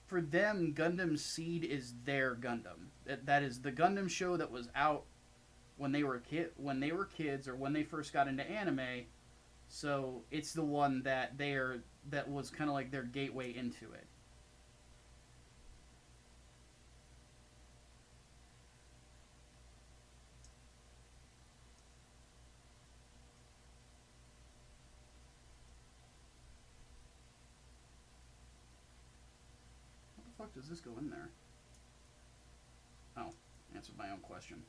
for them, Gundam Seed is their Gundam. That is the Gundam show that was out when they were kids, or when they first got into anime. So it's the one that was kind of like their gateway into it. How the fuck does this go in there? Oh, answered my own question.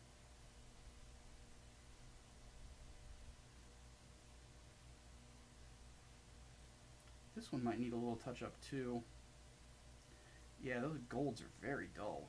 This one might need a little touch up too. Yeah, those golds are very dull.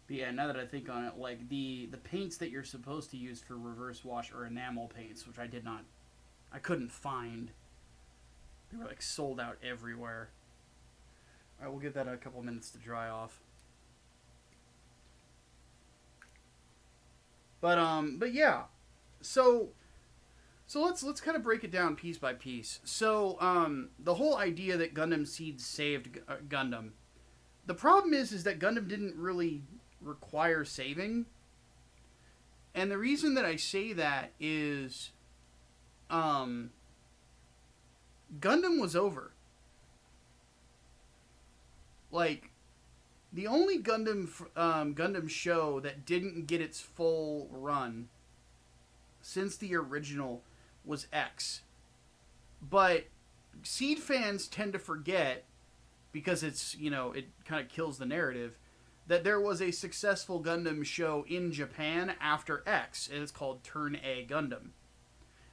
But yeah, now that I think on it, like the paints that you're supposed to use for reverse wash are enamel paints, which I couldn't find. They were like sold out everywhere. Alright, we'll give that a couple minutes to dry off. But yeah. So let's kind of break it down piece by piece. So, the whole idea that Gundam Seed saved Gundam. The problem is that Gundam didn't really require saving. And the reason that I say that is Gundam was over. Like, the only Gundam show that didn't get its full run since the original was X. But Seed fans tend to forget, because it's, it kind of kills the narrative, that there was a successful Gundam show in Japan after X, and it's called Turn A Gundam.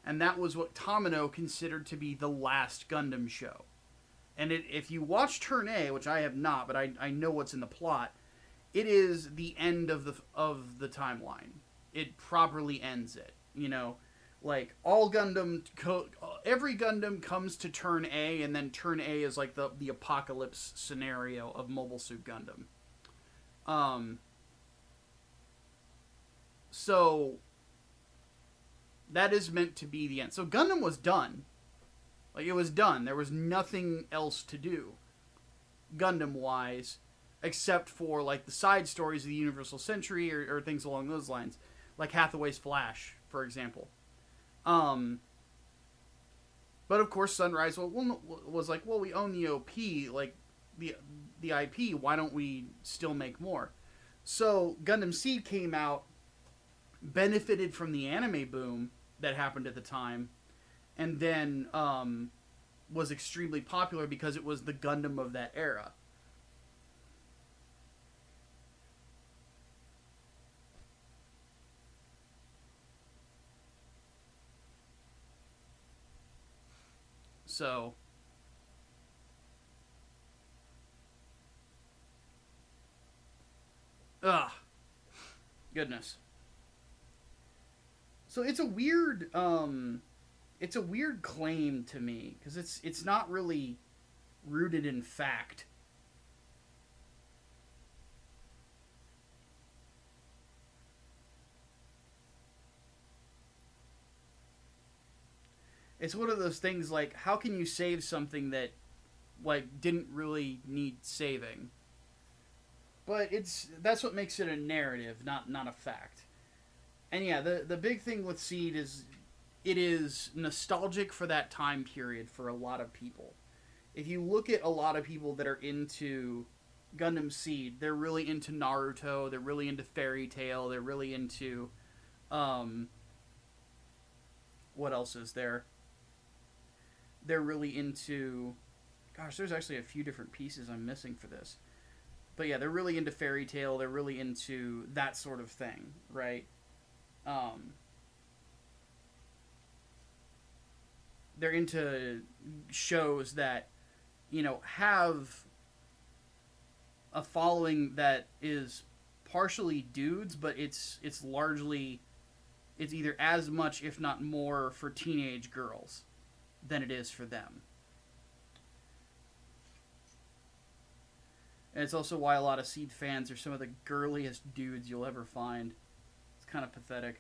And that was what Tamino considered to be the last Gundam show. And if you watch Turn A, which I have not, but I know what's in the plot, it is the end of the timeline. It properly ends it. Like, every Gundam comes to Turn A, and then Turn A is like the apocalypse scenario of Mobile Suit Gundam. So that is meant to be the end. So Gundam was done. Like, it was done. There was nothing else to do, Gundam-wise, except for, like, the side stories of the Universal Century or things along those lines. Like Hathaway's Flash, for example. But, of course, Sunrise was like, well, we own the OP, like, the IP, why don't we still make more? So, Gundam Seed came out, benefited from the anime boom that happened at the time, and then was extremely popular because it was the Gundam of that era. So, goodness. So it's a weird claim to me because it's not really rooted in fact. It's one of those things like, how can you save something that like didn't really need saving? But that's what makes it a narrative, not a fact. And yeah, the big thing with Seed is it is nostalgic for that time period for a lot of people. If you look at a lot of people that are into Gundam Seed, they're really into Naruto, they're really into Fairy Tail, they're really into what else is there? They're really into, gosh, there's actually a few different pieces I'm missing for this. But yeah, they're really into Fairy Tail, they're really into that sort of thing, right? They're into shows that, you know, have a following that is partially dudes, but it's largely, it's either as much, if not more, for teenage girls than it is for them. And it's also why a lot of Seed fans are some of the girliest dudes you'll ever find. It's kind of pathetic.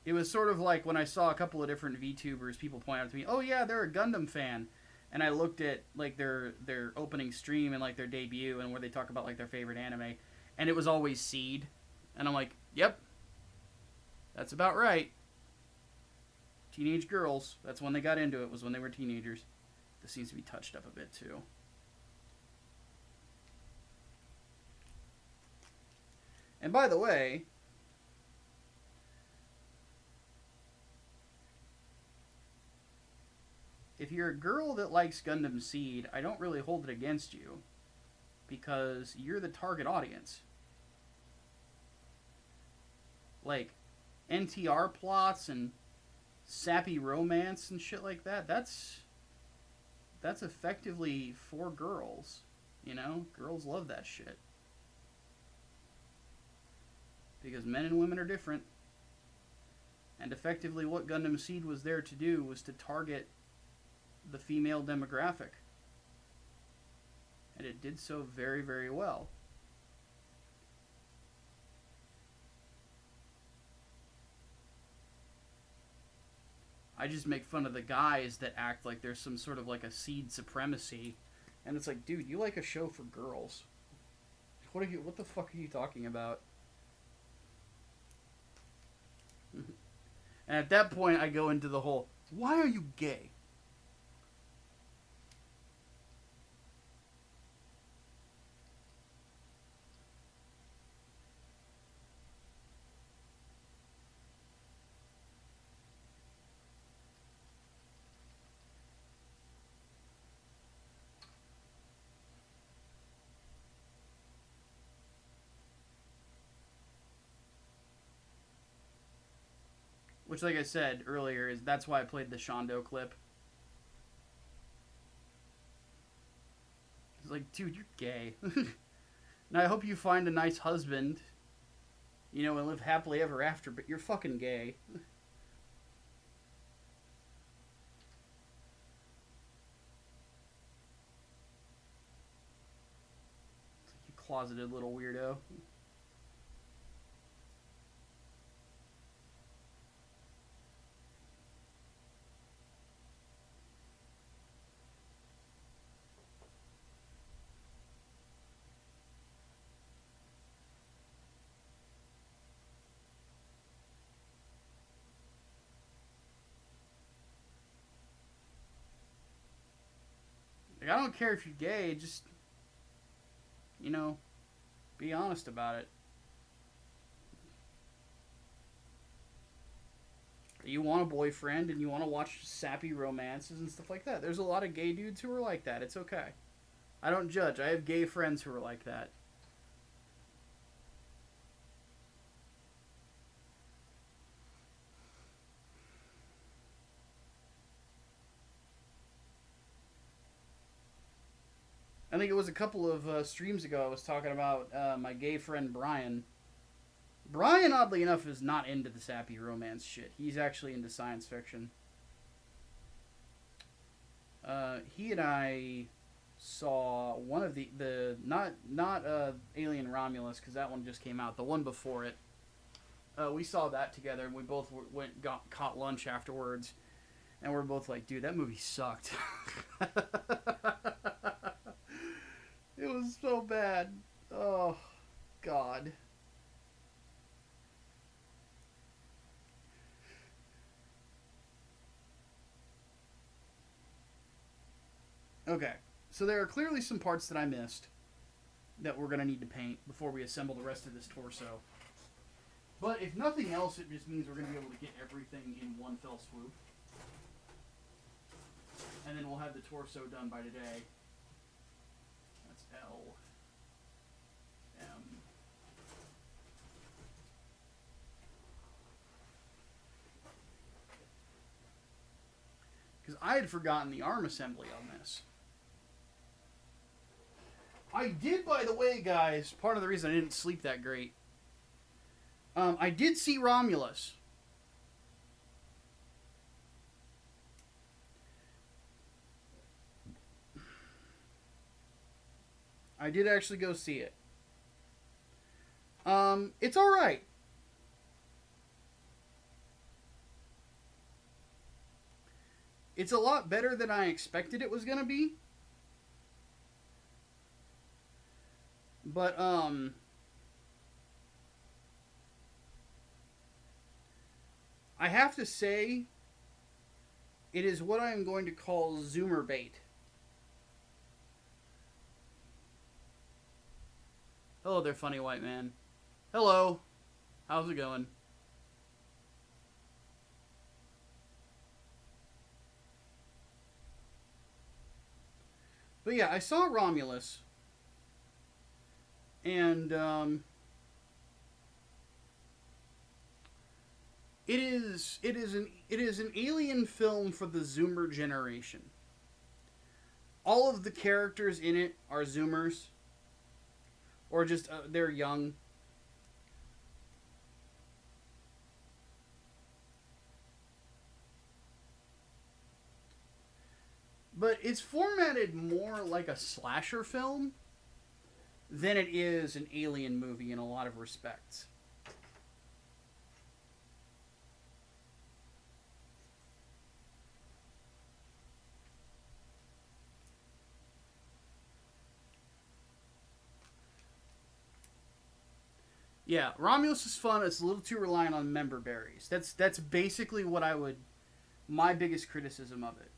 It was sort of like when I saw a couple of different VTubers, people point out to me, oh yeah, they're a Gundam fan. And I looked at like their opening stream and like their debut and where they talk about like their favorite anime. And it was always Seed. And I'm like, yep, that's about right. Teenage girls, that's when they got into it, was when they were teenagers. This seems to be touched up a bit too. And by the way, if you're a girl that likes Gundam Seed, I don't really hold it against you, because you're the target audience. Like, NTR plots and sappy romance and shit like that, that's effectively for girls, you know? Girls love that shit. Because men and women are different. And effectively what Gundam Seed was there to do was to target the female demographic. And it did so very, very well. I just make fun of the guys that act like there's some sort of like a Seed supremacy. And it's like, dude, you like a show for girls. What the fuck are you talking about? And at that point I go into the whole, why are you gay? Which, like I said earlier, that's why I played the Shondo clip. It's like, dude, you're gay. And I hope you find a nice husband, you know, and live happily ever after, but you're fucking gay. It's like, you closeted little weirdo. Like, I don't care if you're gay, just, you know, Be honest about it. You want a boyfriend and you want to watch sappy romances and stuff like that. There's a lot of gay dudes who are like that. It's okay. I don't judge. I have gay friends who are like that. I think it was a couple of streams ago I was talking about my gay friend Brian. Brian, oddly enough, is not into the sappy romance shit. He's actually into science fiction. He and I saw one of the not Alien Romulus, because that one just came out. The one before it. We saw that together, and we both caught lunch afterwards, and we're both like, dude, that movie sucked. It was so bad. Oh, God. Okay, so there are clearly some parts that I missed that we're going to need to paint before we assemble the rest of this torso. But if nothing else, it just means we're going to be able to get everything in one fell swoop. And then we'll have the torso done by today. That's L. M. Because I had forgotten the arm assembly on this. I did, by the way, guys, part of the reason I didn't sleep that great. I did see Romulus. I did actually go see it. It's alright. It's a lot better than I expected it was gonna be. But, I have to say, it is what I am going to call Zoomer bait. Hello there, funny white man. Hello. How's it going? But yeah, I saw Romulus. And, it is an alien film for the Zoomer generation. All of the characters in it are Zoomers. Or just, they're young. But it's formatted more like a slasher film than it is an alien movie in a lot of respects. Yeah, Romulus is fun. It's a little too reliant on member berries. That's basically what my biggest criticism of it.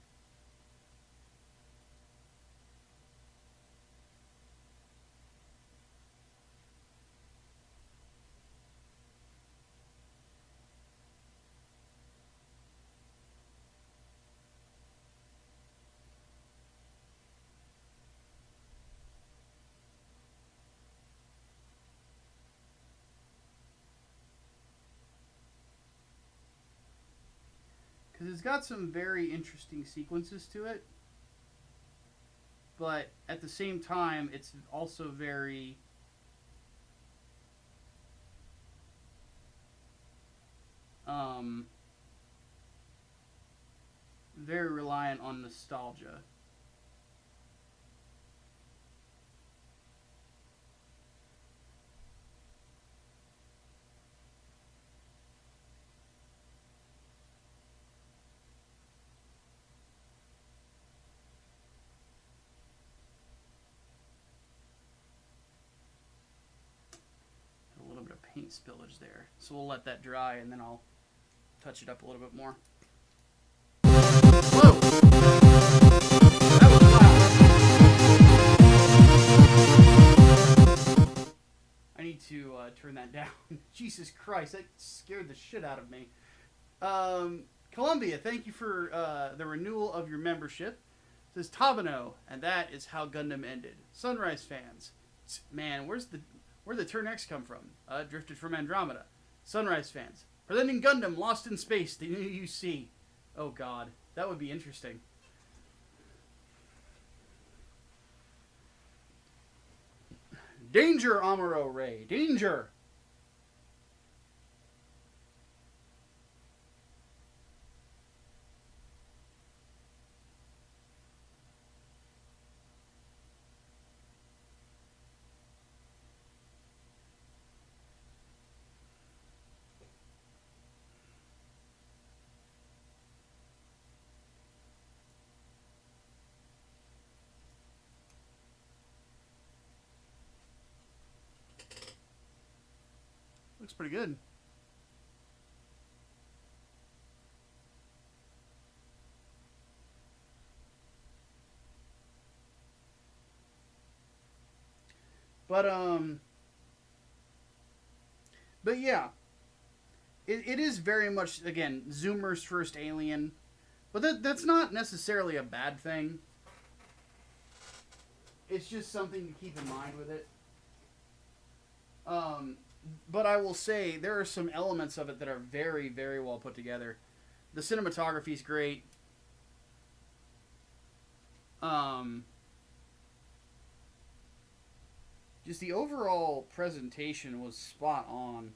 Because it's got some very interesting sequences to it. But at the same time, it's also very... very reliant on nostalgia. Paint spillage there, so we'll let that dry and then I'll touch it up a little bit more. Whoa! That was loud. to turn that down. Jesus Christ, that scared the shit out of me. Columbia, thank you for the renewal of your membership. It says Tabano, and that is how Gundam ended. Sunrise fans, man, where'd the Turn X come from? Drifted from Andromeda. Sunrise fans, presenting Gundam Lost in Space, the new UC. Oh God, that would be interesting. Danger, Amuro Ray. Danger! Looks pretty good. But yeah, it is very much, again, Zoomer's first Alien, but that's not necessarily a bad thing. It's just something to keep in mind with it. But I will say there are some elements of it that are very, very well put together. The cinematography is great. Just the overall presentation was spot on.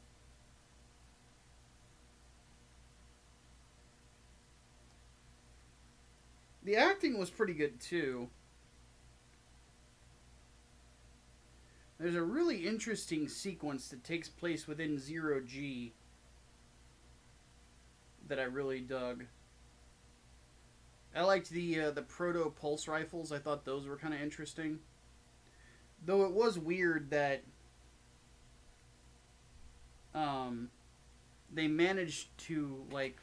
The acting was pretty good too. There's a really interesting sequence that takes place within 0G that I really dug. I liked the proto pulse rifles. I thought those were kind of interesting. Though it was weird that they managed to like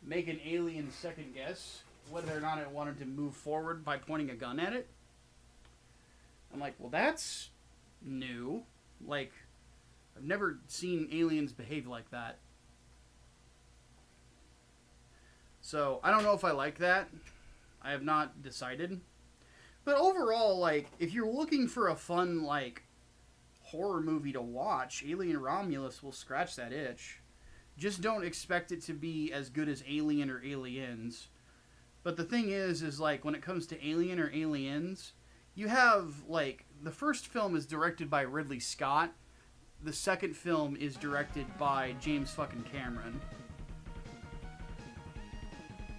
make an alien second guess whether or not it wanted to move forward by pointing a gun at it. I'm like, well, that's new. Like, I've never seen aliens behave like that. So, I don't know if I like that. I have not decided. But overall, like, if you're looking for a fun, like, horror movie to watch, Alien Romulus will scratch that itch. Just don't expect it to be as good as Alien or Aliens. But the thing is like, when it comes to Alien or Aliens, you have, like, the first film is directed by Ridley Scott. The second film is directed by James fucking Cameron.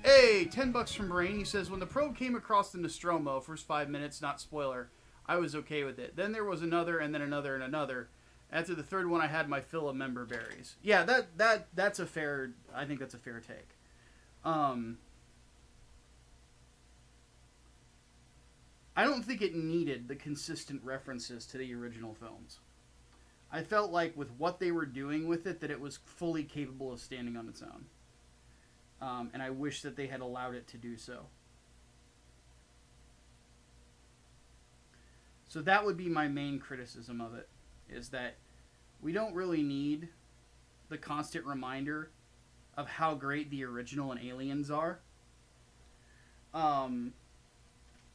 Hey, $10 from Brain. He says, when the probe came across the Nostromo, first 5 minutes, not spoiler, I was okay with it. Then there was another, and then another, and another. After the third one, I had my fill of member berries. Yeah, that's a fair, I think that's a fair take. I don't think it needed the consistent references to the original films. I felt like with what they were doing with it, that it was fully capable of standing on its own. And I wish that they had allowed it to do so. So that would be my main criticism of it, is that we don't really need the constant reminder of how great the original and Aliens are.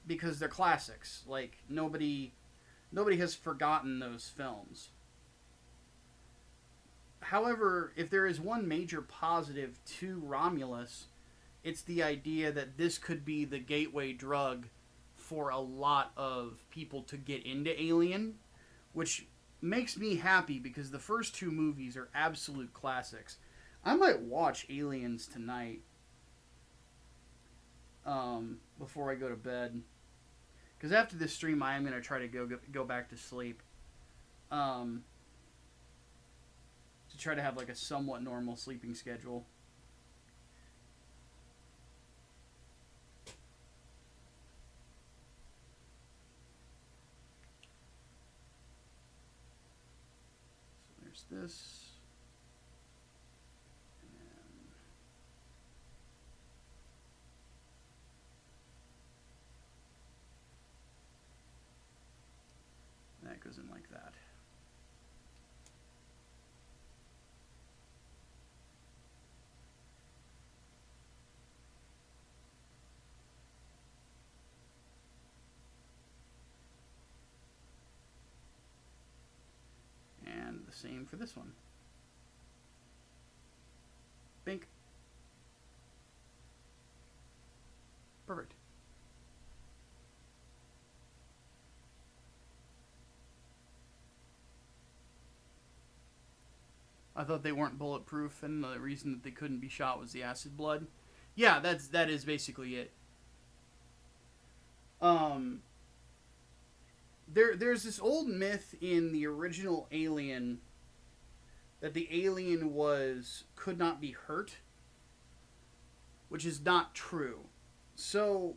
Because they're classics. Like, nobody has forgotten those films. However, if there is one major positive to Romulus, it's the idea that this could be the gateway drug for a lot of people to get into Alien, which makes me happy because the first two movies are absolute classics. I might watch Aliens tonight before I go to bed. Because after this stream, I am going to try to go back to sleep. To try to have like a somewhat normal sleeping schedule. So there's this. And that goes in like that. same for this one. Bink. Perfect. I thought they weren't bulletproof, and the reason that they couldn't be shot was the acid blood. Yeah, that is basically it. There's this old myth in the original Alien that the alien could not be hurt, which is not true. So,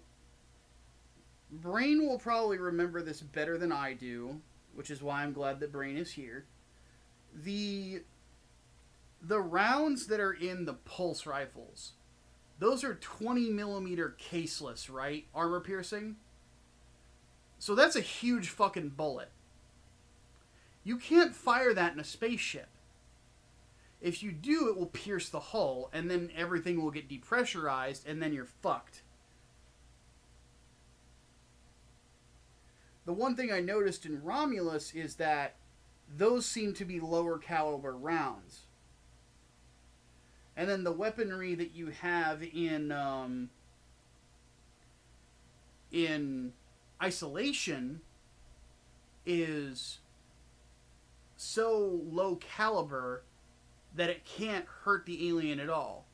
Brain will probably remember this better than I do, which is why I'm glad that Brain is here. The rounds that are in the pulse rifles, those are 20 millimeter caseless, right? Armor piercing. So that's a huge fucking bullet. You can't fire that in a spaceship. If you do, it will pierce the hull, and then everything will get depressurized, and then you're fucked. The one thing I noticed in Romulus is that those seem to be lower caliber rounds. And then the weaponry that you have in Isolation is so low caliber that it can't hurt the alien at all.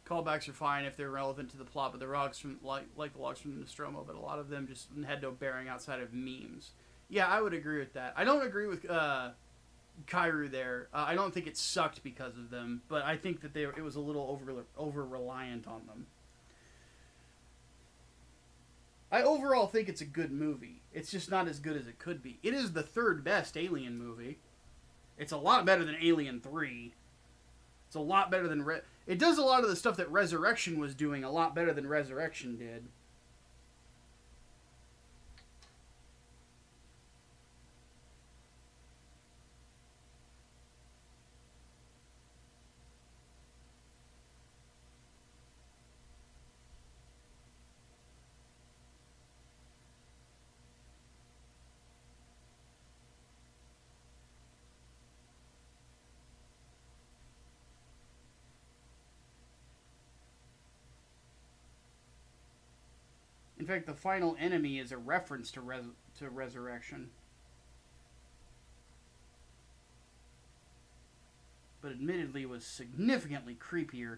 Callbacks are fine if they're relevant to the plot, but the logs from like the logs from Nostromo, but a lot of them just had no bearing outside of memes. Yeah, I would agree with that. I don't agree with Kairu there. I don't think it sucked because of them, but I think that it was a little over reliant on them. I overall think it's a good movie. It's just not as good as it could be. It is the third best Alien movie. It's a lot better than Alien 3. It's a lot better than... It does a lot of the stuff that Resurrection was doing a lot better than Resurrection did. In fact, the final enemy is a reference to Resurrection. But admittedly was significantly creepier.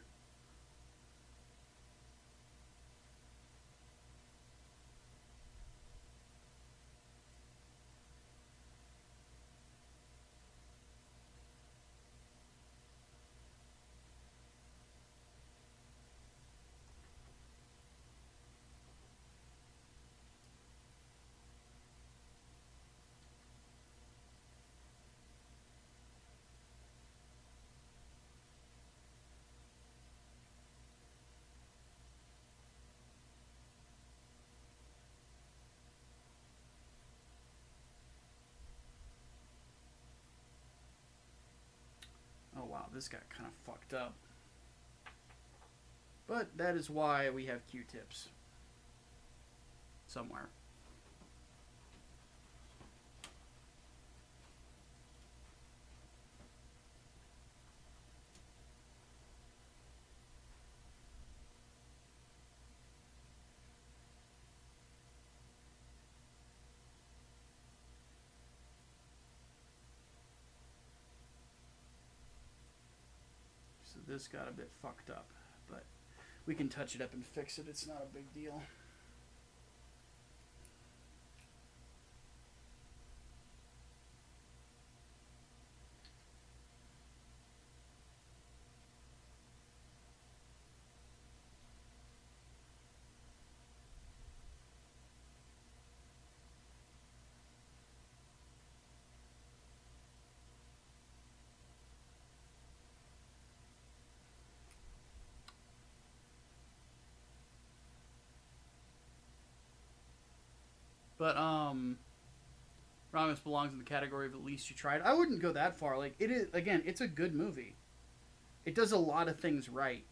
Oh wow, this got kind of fucked up. But that is why we have Q-tips. Somewhere. So this got a bit fucked up, but we can touch it up and fix it. It's not a big deal. But, Rhombus belongs in the category of at least you tried. I wouldn't go that far. Like, it is, again, it's a good movie. It does a lot of things right.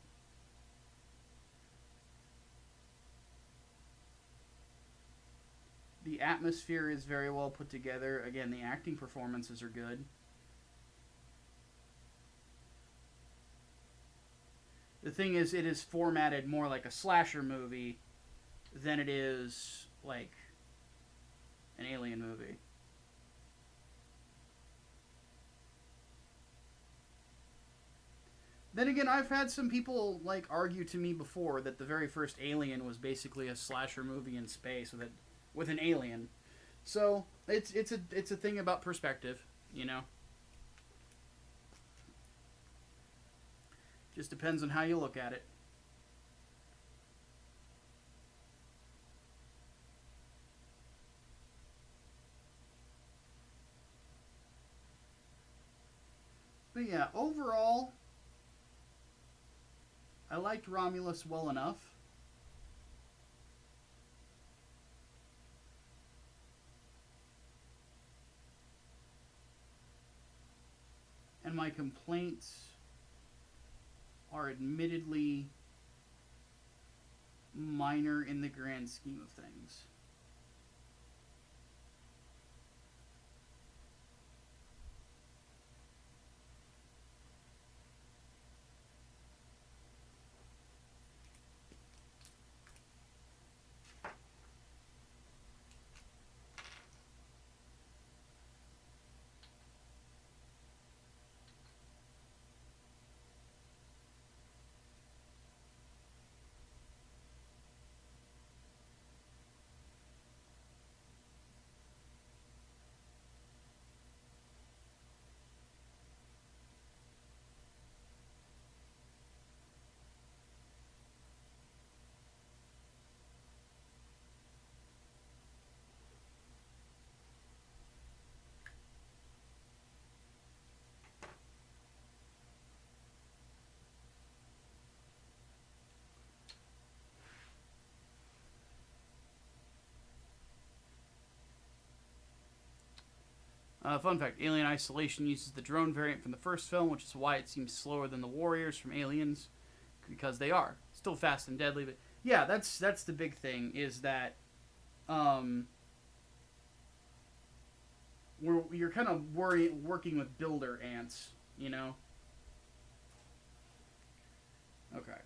The atmosphere is very well put together. Again, the acting performances are good. The thing is, it is formatted more like a slasher movie than it is like an alien movie. Then again, I've had some people like argue to me before that the very first Alien was basically a slasher movie in space with an alien. So it's a thing about perspective, you know. Just depends on how you look at it. But yeah, overall, I liked Romulus well enough. And my complaints are admittedly minor in the grand scheme of things. Fun fact, Alien Isolation uses the drone variant from the first film, which is why it seems slower than the Warriors from Aliens, because they are. Still fast and deadly, but yeah, that's the big thing, is that you're kind of working with builder ants, you know? Okay.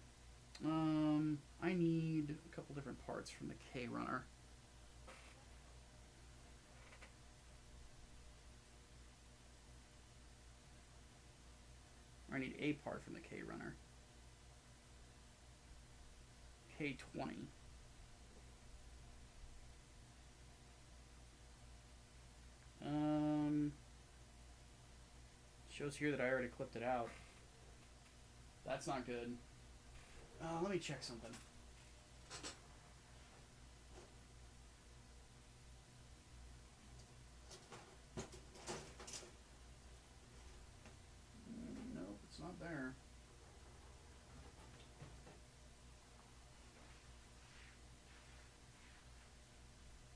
I need a couple different parts from the K-Runner. I need a part from the K-Runner. K20. Shows here that I already clipped it out. That's not good. Let me check something. Nope, it's not there.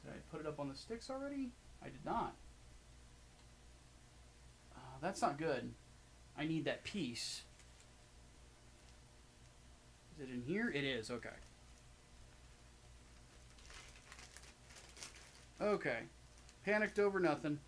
Did I put it up on the sticks already? I did not. That's not good. I need that piece. Is it in here? It is, okay. Okay. Panicked over nothing.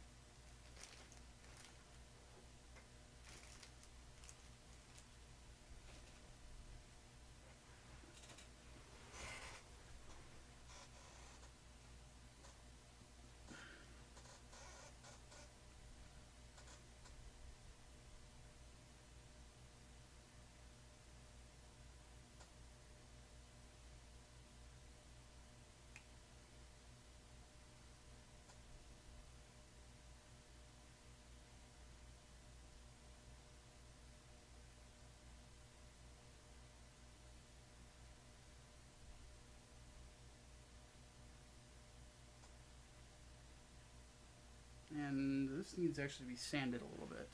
And this needs to actually be sanded a little bit.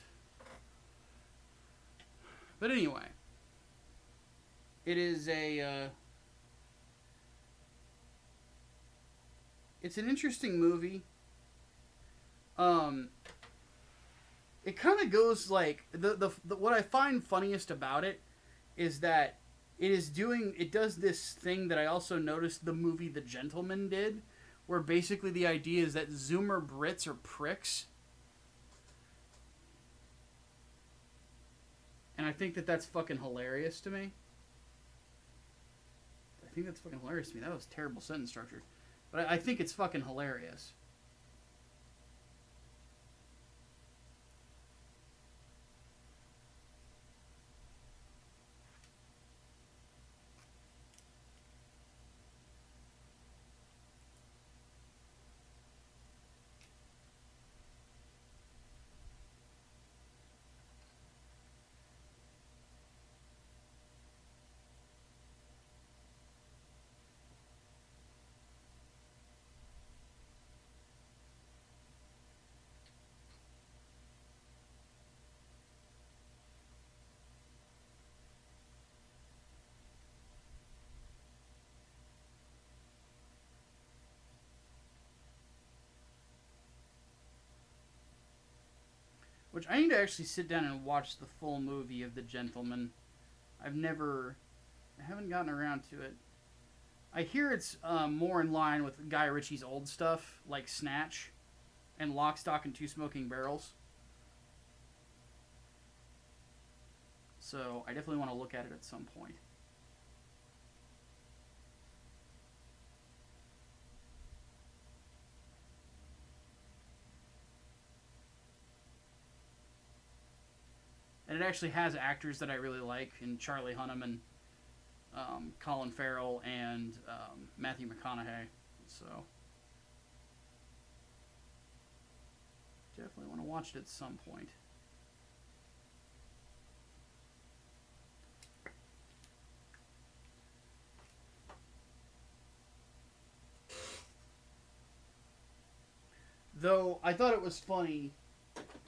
But anyway, it is a it's an interesting movie. it kind of goes like the what I find funniest about it is that it does this thing that I also noticed the movie The Gentleman did, where basically the idea is that Zoomer Brits are pricks. And I think that that's fucking hilarious to me. I think that's fucking hilarious to me. That was terrible sentence structure. But I think it's fucking hilarious. Which I need to actually sit down and watch the full movie of The Gentleman. I haven't gotten around to it. I hear it's more in line with Guy Ritchie's old stuff, like Snatch and Lock, Stock, and Two Smoking Barrels. So I definitely want to look at it at some point. And it actually has actors that I really like in Charlie Hunnam and Colin Farrell and Matthew McConaughey. So definitely want to watch it at some point. Though I thought it was funny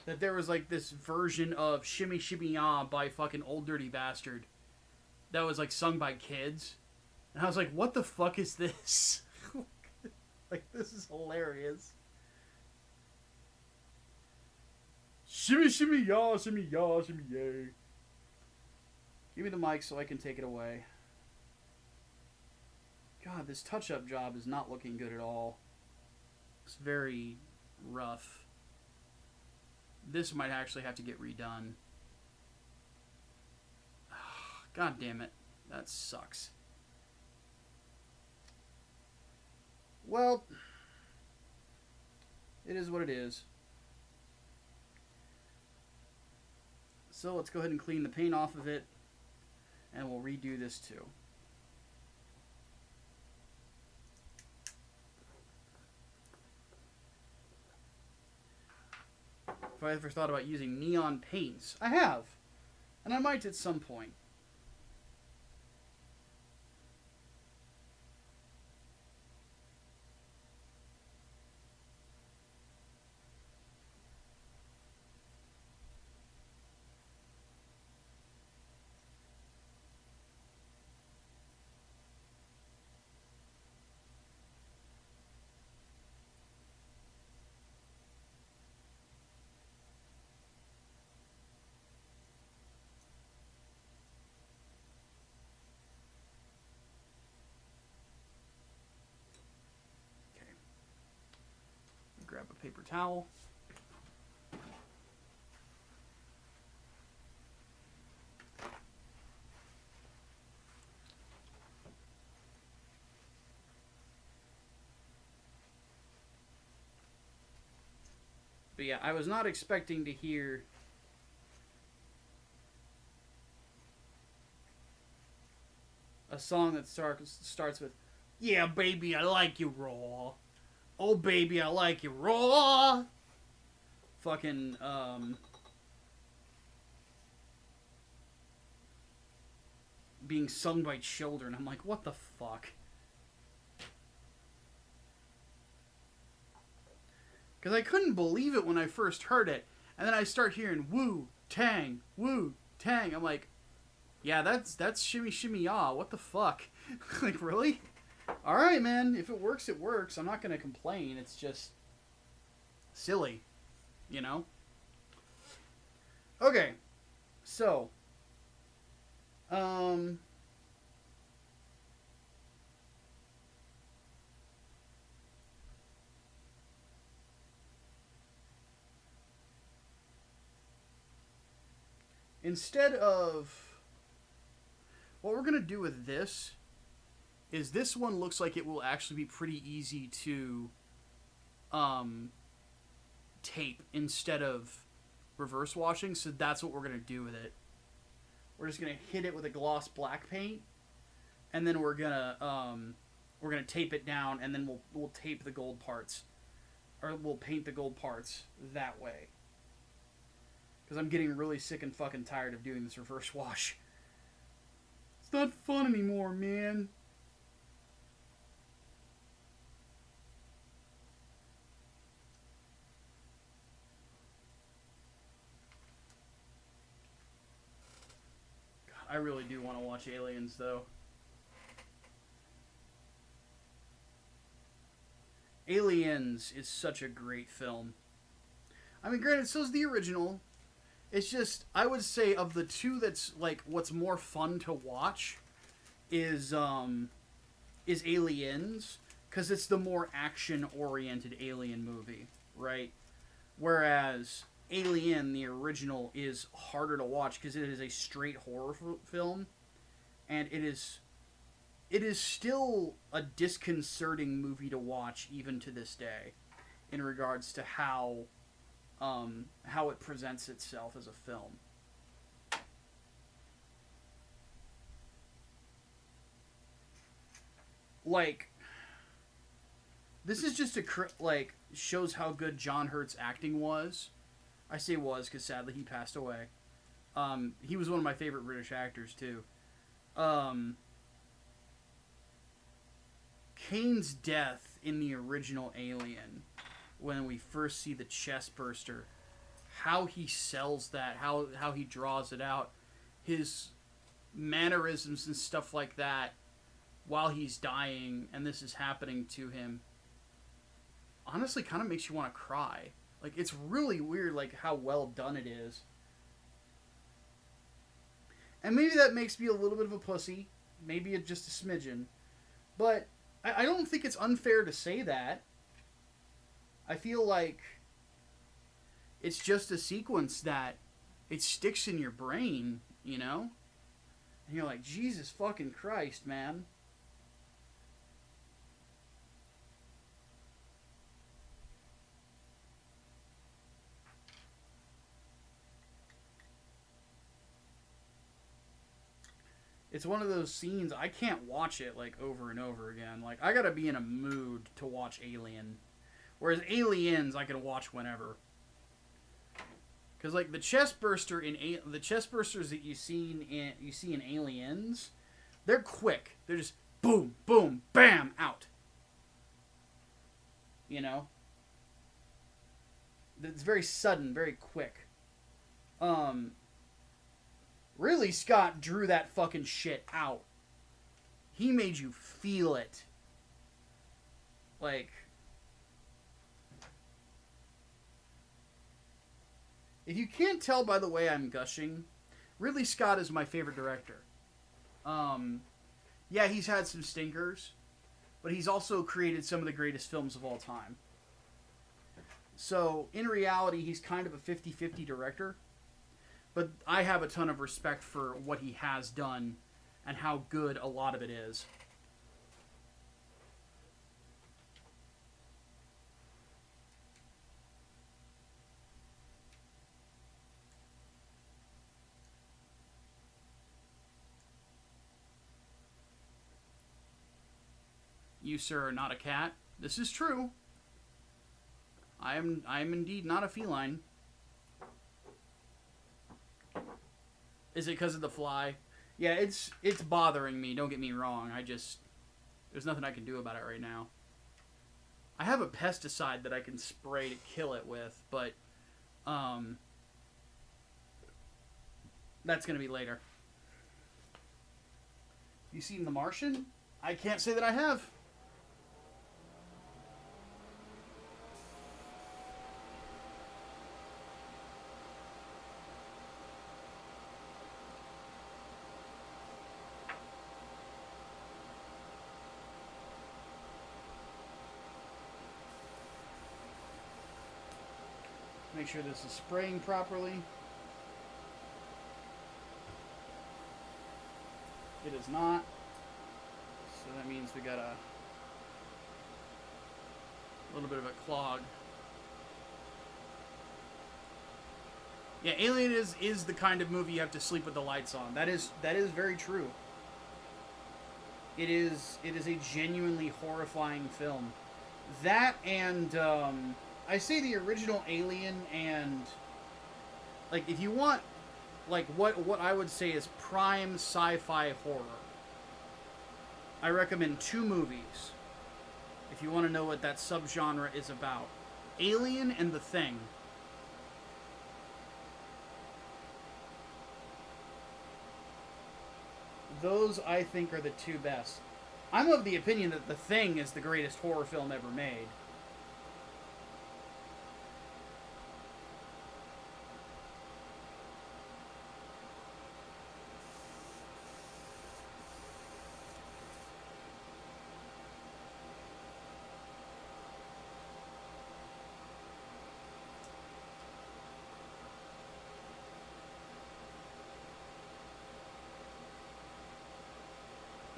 that there was like this version of Shimmy Shimmy Ya by fucking Old Dirty Bastard that was like sung by kids. And I was like, what the fuck is this? Like, this is hilarious. Shimmy Shimmy Ya, Shimmy Ya, Shimmy Yay. Give me the mic so I can take it away. God, this touch-up job is not looking good at all. It's very rough. This might actually have to get redone. God damn it. That sucks. Well, it is what it is. So let's go ahead and clean the paint off of it, and we'll redo this too. If I ever thought about using neon paints, I have, and I might at some point. Grab a paper towel. But yeah, I was not expecting to hear a song that starts with, "Yeah, baby, I like you raw. Oh, baby, I like you raw." Fucking, being sung by children. I'm like, what the fuck? Because I couldn't believe it when I first heard it. And then I start hearing woo, tang, woo, tang. I'm like, yeah, that's Shimmy Shimmy Ya. What the fuck? Like, really? Alright, man. If it works, it works. I'm not going to complain. It's just silly. You know? Okay. So. Instead of... What we're going to do with this is this one looks like it will actually be pretty easy to tape instead of reverse washing, so that's what we're going to do with it. We're just going to hit it with a gloss black paint, and then we're going to tape it down, and then we'll tape the gold parts, or we'll paint the gold parts that way. Because I'm getting really sick and fucking tired of doing this reverse wash. It's not fun anymore, man. God, I really do want to watch Aliens, though. Aliens is such a great film. I mean, granted, so's the original. It's just, I would say of the two that's, like, what's more fun to watch is Aliens, because it's the more action-oriented Alien movie, right? Whereas Alien, the original, is harder to watch because it is a straight horror film, and it is still a disconcerting movie to watch even to this day in regards to how it presents itself as a film. Like, this is just shows how good John Hurt's acting was. I say was because sadly he passed away. He was one of my favorite British actors too. Kane's death in the original Alien, when we first see the chest burster, how he sells that, how he draws it out, his mannerisms and stuff like that while he's dying and this is happening to him, honestly kind of makes you want to cry. Like, it's really weird, like, how well done it is. And maybe that makes me a little bit of a pussy, maybe just a smidgen, but I don't think it's unfair to say that. I feel like it's just a sequence that it sticks in your brain, you know? And you're like, Jesus fucking Christ, man. It's one of those scenes, I can't watch it, like, over and over again. Like, I gotta be in a mood to watch Alien. Whereas Aliens, I can watch whenever. Because, like, the chest bursters that you see in Aliens, they're quick. They're just boom, boom, bam, out. You know? It's very sudden, very quick. Really, Scott drew that fucking shit out. He made you feel it. Like, if you can't tell by the way I'm gushing, Ridley Scott is my favorite director. Yeah, he's had some stinkers, but he's also created some of the greatest films of all time. So, in reality, he's kind of a 50-50 director. But I have a ton of respect for what he has done and how good a lot of it is. You, sir, are not a cat. This is true. I am indeed not a feline. Is it because of the fly? Yeah, it's bothering me, don't get me wrong. There's nothing I can do about it right now. I have a pesticide that I can spray to kill it with, but that's going to be later. You seen The Martian? I can't say that I have. Make sure this is spraying properly. It is not. So that means we got a little bit of a clog. Yeah, Alien is the kind of movie you have to sleep with the lights on. That is very true. It is a genuinely horrifying film. That and I say the original Alien, and like if you want like what I would say is prime sci-fi horror, I recommend two movies if you want to know what that subgenre is about. Alien and The Thing. Those, I think, are the two best. I'm of the opinion that The Thing is the greatest horror film ever made.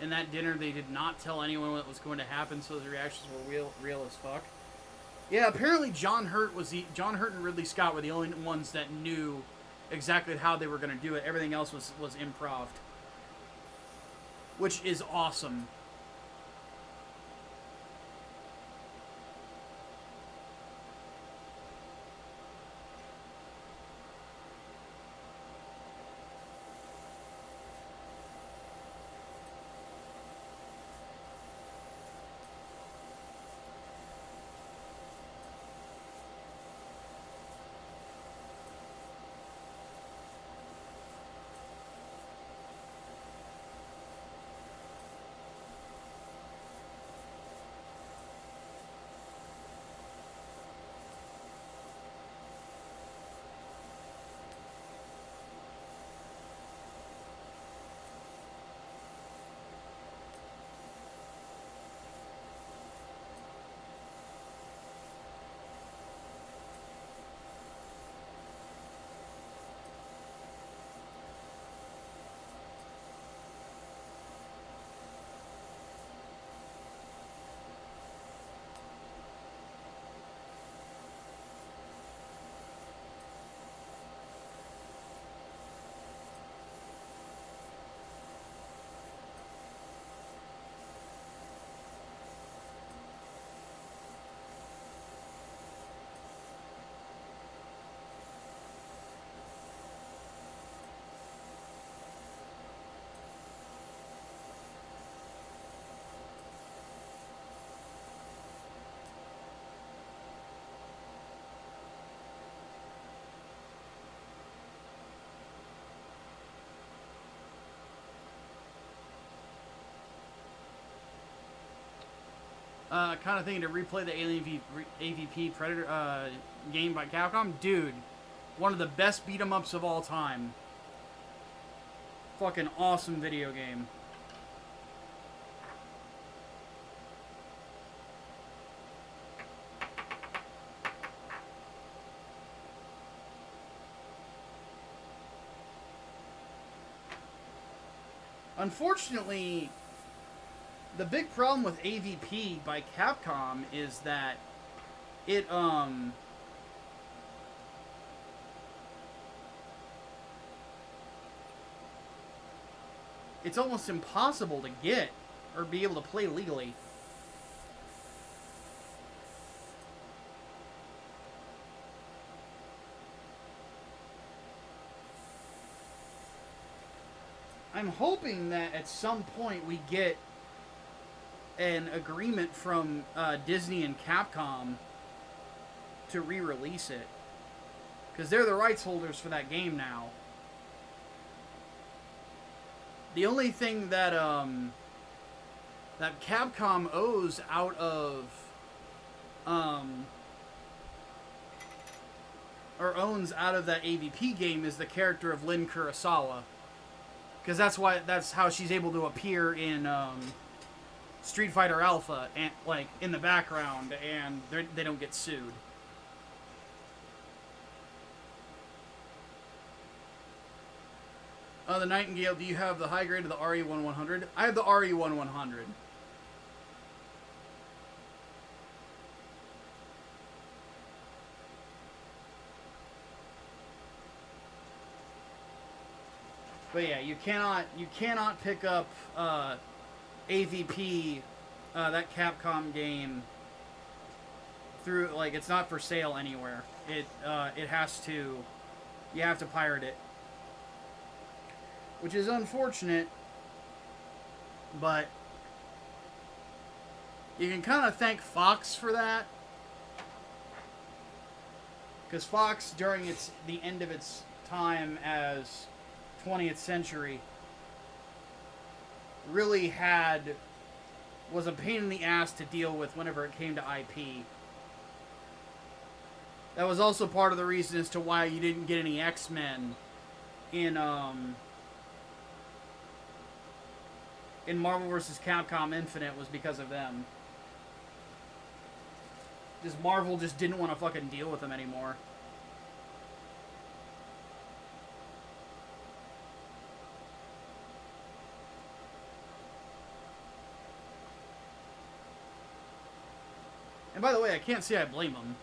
In that dinner, they did not tell anyone what was going to happen, so the reactions were real as fuck. Yeah, apparently John Hurt and Ridley Scott were the only ones that knew exactly how they were going to do it. Everything else was improv, which is awesome. Kind of thinking to replay the Alien AVP Predator game by Capcom. Dude, one of the best beat-em-ups of all time. Fucking awesome video game. Unfortunately, the big problem with AVP by Capcom is that it, it's almost impossible to get or be able to play legally. I'm hoping that at some point we get an agreement from Disney and Capcom to re-release it, because they're the rights holders for that game now. The only thing that that Capcom owes out of or owns out of that AVP game is the character of Lin Kurosawa, because that's how she's able to appear in Street Fighter Alpha, and like in the background, and they don't get sued. The Nightingale, do you have the high grade of the RE1100? I have the RE1100. But yeah, you cannot pick up AVP, that Capcom game, through, like, it's not for sale anywhere. It has to, you have to pirate it, which is unfortunate, but you can kind of thank Fox for that, because Fox, during the end of its time as 20th Century, really was a pain in the ass to deal with whenever it came to IP. That was also part of the reason as to why you didn't get any X-Men in Marvel vs. Capcom Infinite, was because of them. Just Marvel just didn't want to fucking deal with them anymore. And by the way, I can't say I blame them.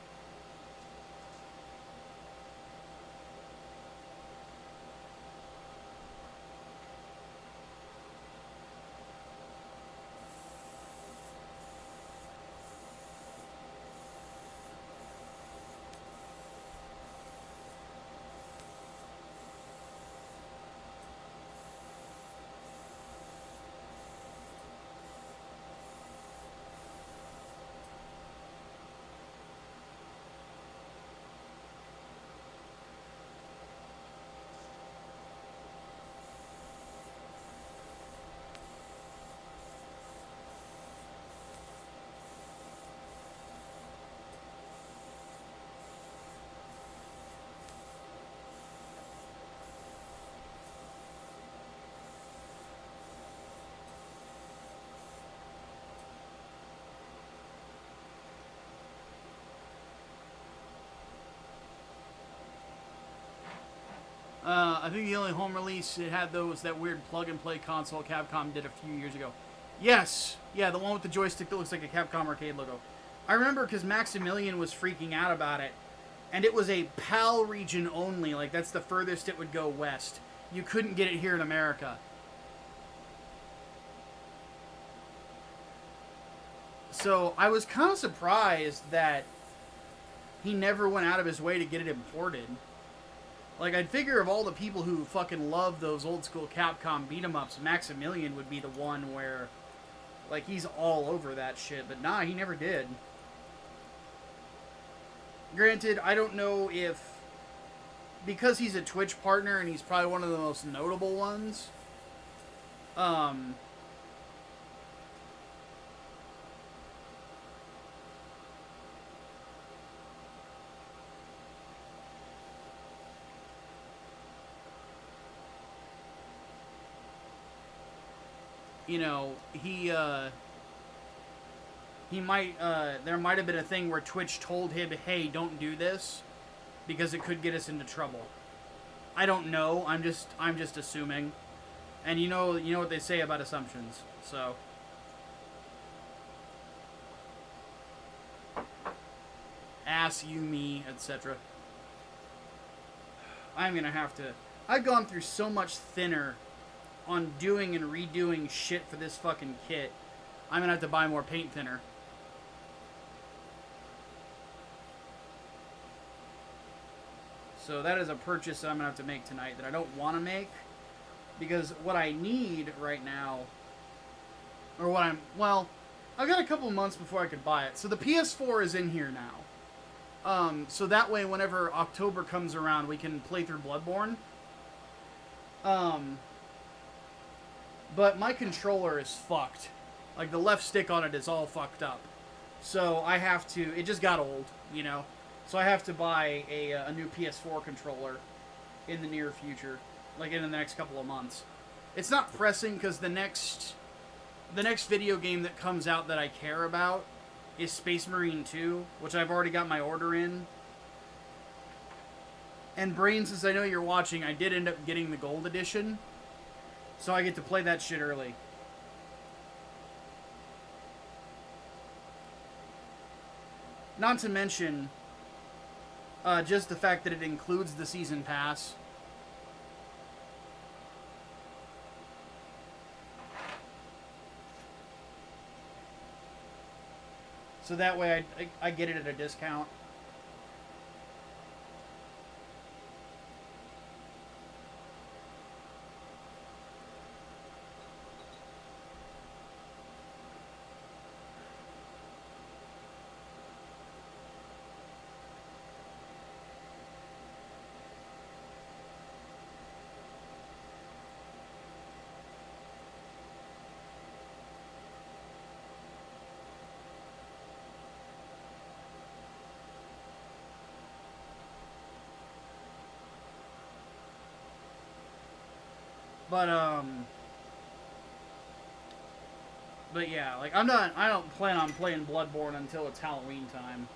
I think the only home release it had, though, was that weird plug-and-play console Capcom did a few years ago. Yes! Yeah, the one with the joystick that looks like a Capcom arcade logo. I remember because Maximilian was freaking out about it. And it was a PAL region only. Like, that's the furthest it would go west. You couldn't get it here in America. So, I was kind of surprised that he never went out of his way to get it imported. Like, I'd figure of all the people who fucking love those old-school Capcom beat-em-ups, Maximilian would be the one where, like, he's all over that shit. But nah, he never did. Granted, I don't know if, because he's a Twitch partner and he's probably one of the most notable ones, you know, he might, there might have been a thing where Twitch told him, hey, don't do this, because it could get us into trouble. I don't know, I'm just assuming. And you know what they say about assumptions, so. Ass you, me, etc. I'm gonna have to, I've gone through so much thinner on doing and redoing shit for this fucking kit. I'm gonna have to buy more paint thinner. So that is a purchase I'm gonna have to make tonight that I don't want to make, because what I need right now, or what well, I've got a couple months before I could buy it. So the PS4 is in here now. So that way whenever October comes around, we can play through Bloodborne. But my controller is fucked. Like, the left stick on it is all fucked up. So I have to, it just got old, you know? So I have to buy a new PS4 controller in the near future. Like, in the next couple of months. It's not pressing, because the next video game that comes out that I care about is Space Marine 2, which I've already got my order in. And Brain, since I know you're watching, I did end up getting the gold edition. So I get to play that shit early. Not to mention, just the fact that it includes the season pass. So that way I get it at a discount. But yeah, like I don't plan on playing Bloodborne until it's Halloween time.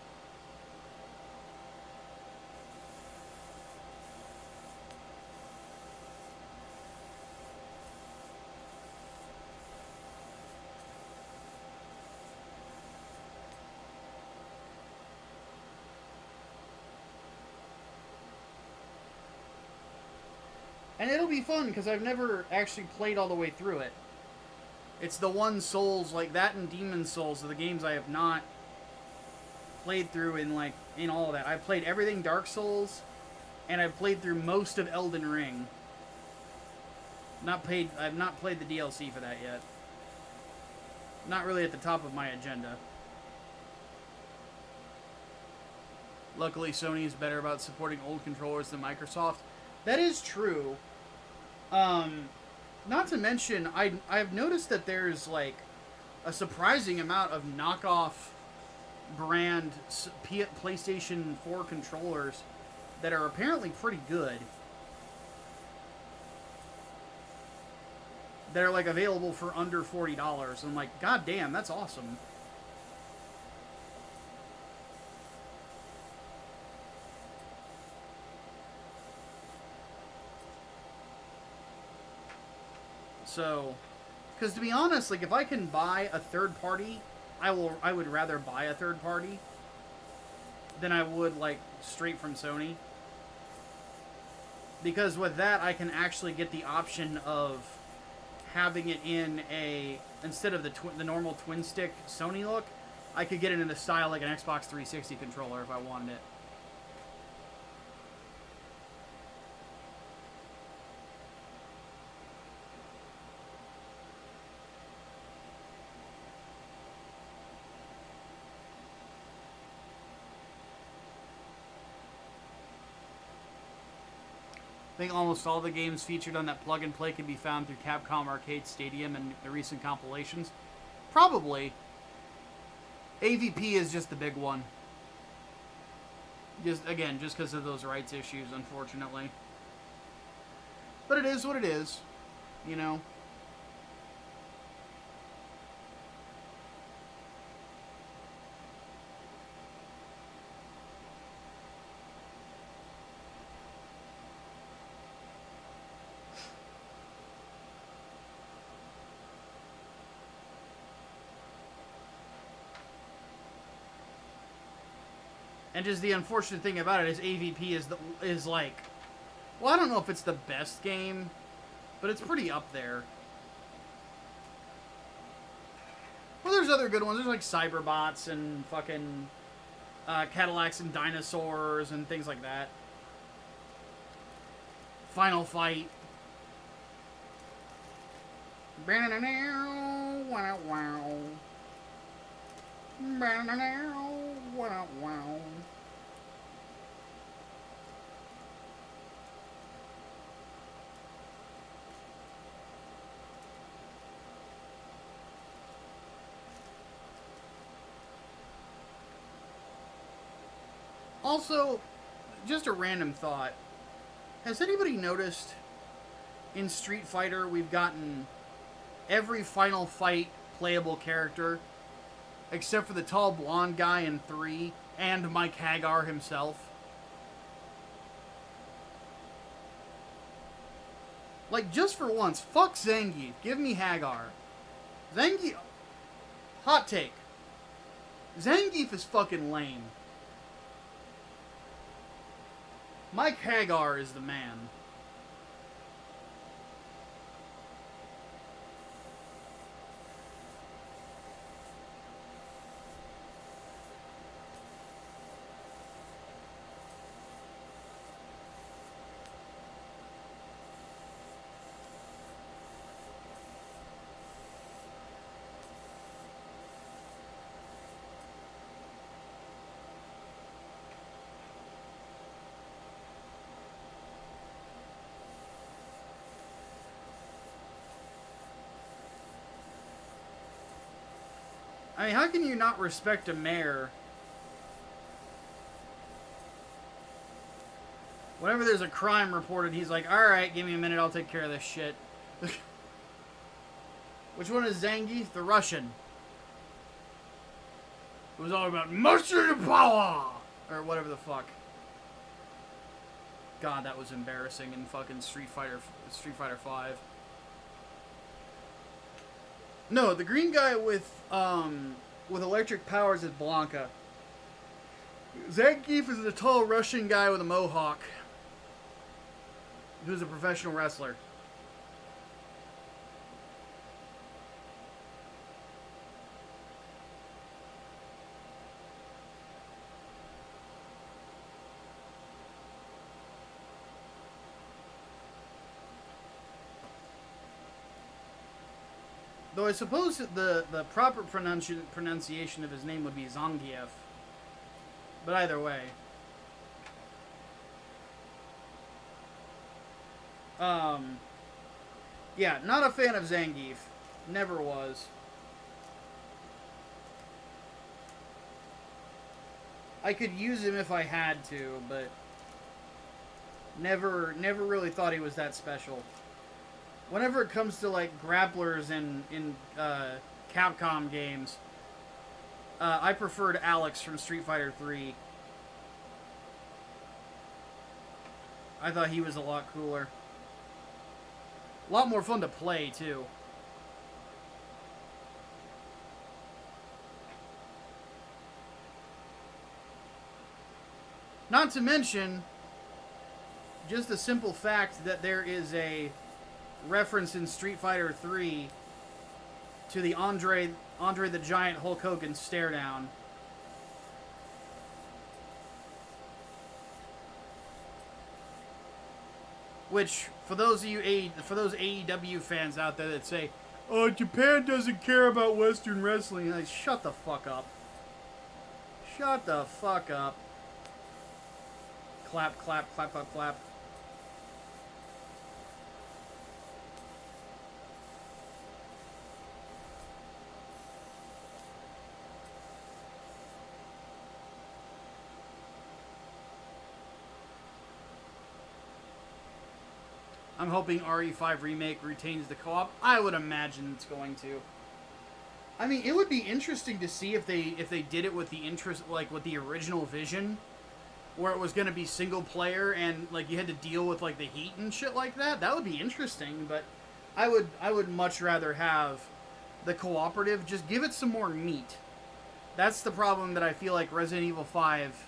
And it'll be fun, because I've never actually played all the way through it. It's the one Souls, like that and Demon Souls are the games I have not played through in all of that. I've played everything Dark Souls, and I've played through most of Elden Ring. I've not played the DLC for that yet. Not really at the top of my agenda. Luckily, Sony is better about supporting old controllers than Microsoft. That is true. Not to mention, I've noticed that there's, like, a surprising amount of knockoff brand PlayStation 4 controllers that are apparently pretty good. That are, like, available for under $40. I'm like, god damn, that's awesome. So, because to be honest, like, if I can buy a third party, I would rather buy a third party than I would, like, straight from Sony. Because with that, I can actually get the option of having it in instead of the normal twin stick Sony look, I could get it in the style like an Xbox 360 controller if I wanted it. I think almost all the games featured on that plug-and-play can be found through Capcom Arcade Stadium and the recent compilations. Probably. AVP is just the big one. Just because of those rights issues, unfortunately. But it is what it is, you know. And just the unfortunate thing about it is AVP is like, well, I don't know if it's the best game, but it's pretty up there. Well, there's other good ones. There's like Cyberbots and fucking Cadillacs and Dinosaurs and things like that. Final Fight. Also, just a random thought. Has anybody noticed in Street Fighter we've gotten every Final Fight playable character except for the tall blonde guy in 3 and Mike Hagar himself? Like, just for once, fuck Zangief. Give me Hagar. Zangief... Hot take. Zangief is fucking lame. Mike Hagar is the man. I mean, how can you not respect a mayor? Whenever there's a crime reported, he's like, alright, give me a minute, I'll take care of this shit. Which one is Zangief? The Russian. It was all about muster to power! Or whatever the fuck. God, that was embarrassing in fucking Street Fighter 5. No, the green guy with electric powers is Blanca. Zangief is the tall Russian guy with a mohawk, who's a professional wrestler. Though I suppose that the proper pronunciation of his name would be Zangief. But either way. Yeah, not a fan of Zangief. Never was. I could use him if I had to, but never really thought he was that special. Whenever it comes to, like, grapplers in Capcom games, I preferred Alex from Street Fighter 3. I thought he was a lot cooler. A lot more fun to play, too. Not to mention, just the simple fact that there is a reference in Street Fighter 3 to the Andre the Giant Hulk Hogan stare down. Which, for those AEW fans out there that say, "Oh, Japan doesn't care about Western wrestling," like, shut the fuck up. Shut the fuck up. Clap, clap, clap, clap, clap. I'm hoping RE5 Remake retains the co-op. I would imagine it's going to. I mean, it would be interesting to see if they did it with the with the original vision, where it was going to be single player and like you had to deal with like the heat and shit like that. That would be interesting, but I would much rather have the cooperative. Just give it some more meat. That's the problem that I feel like Resident Evil 5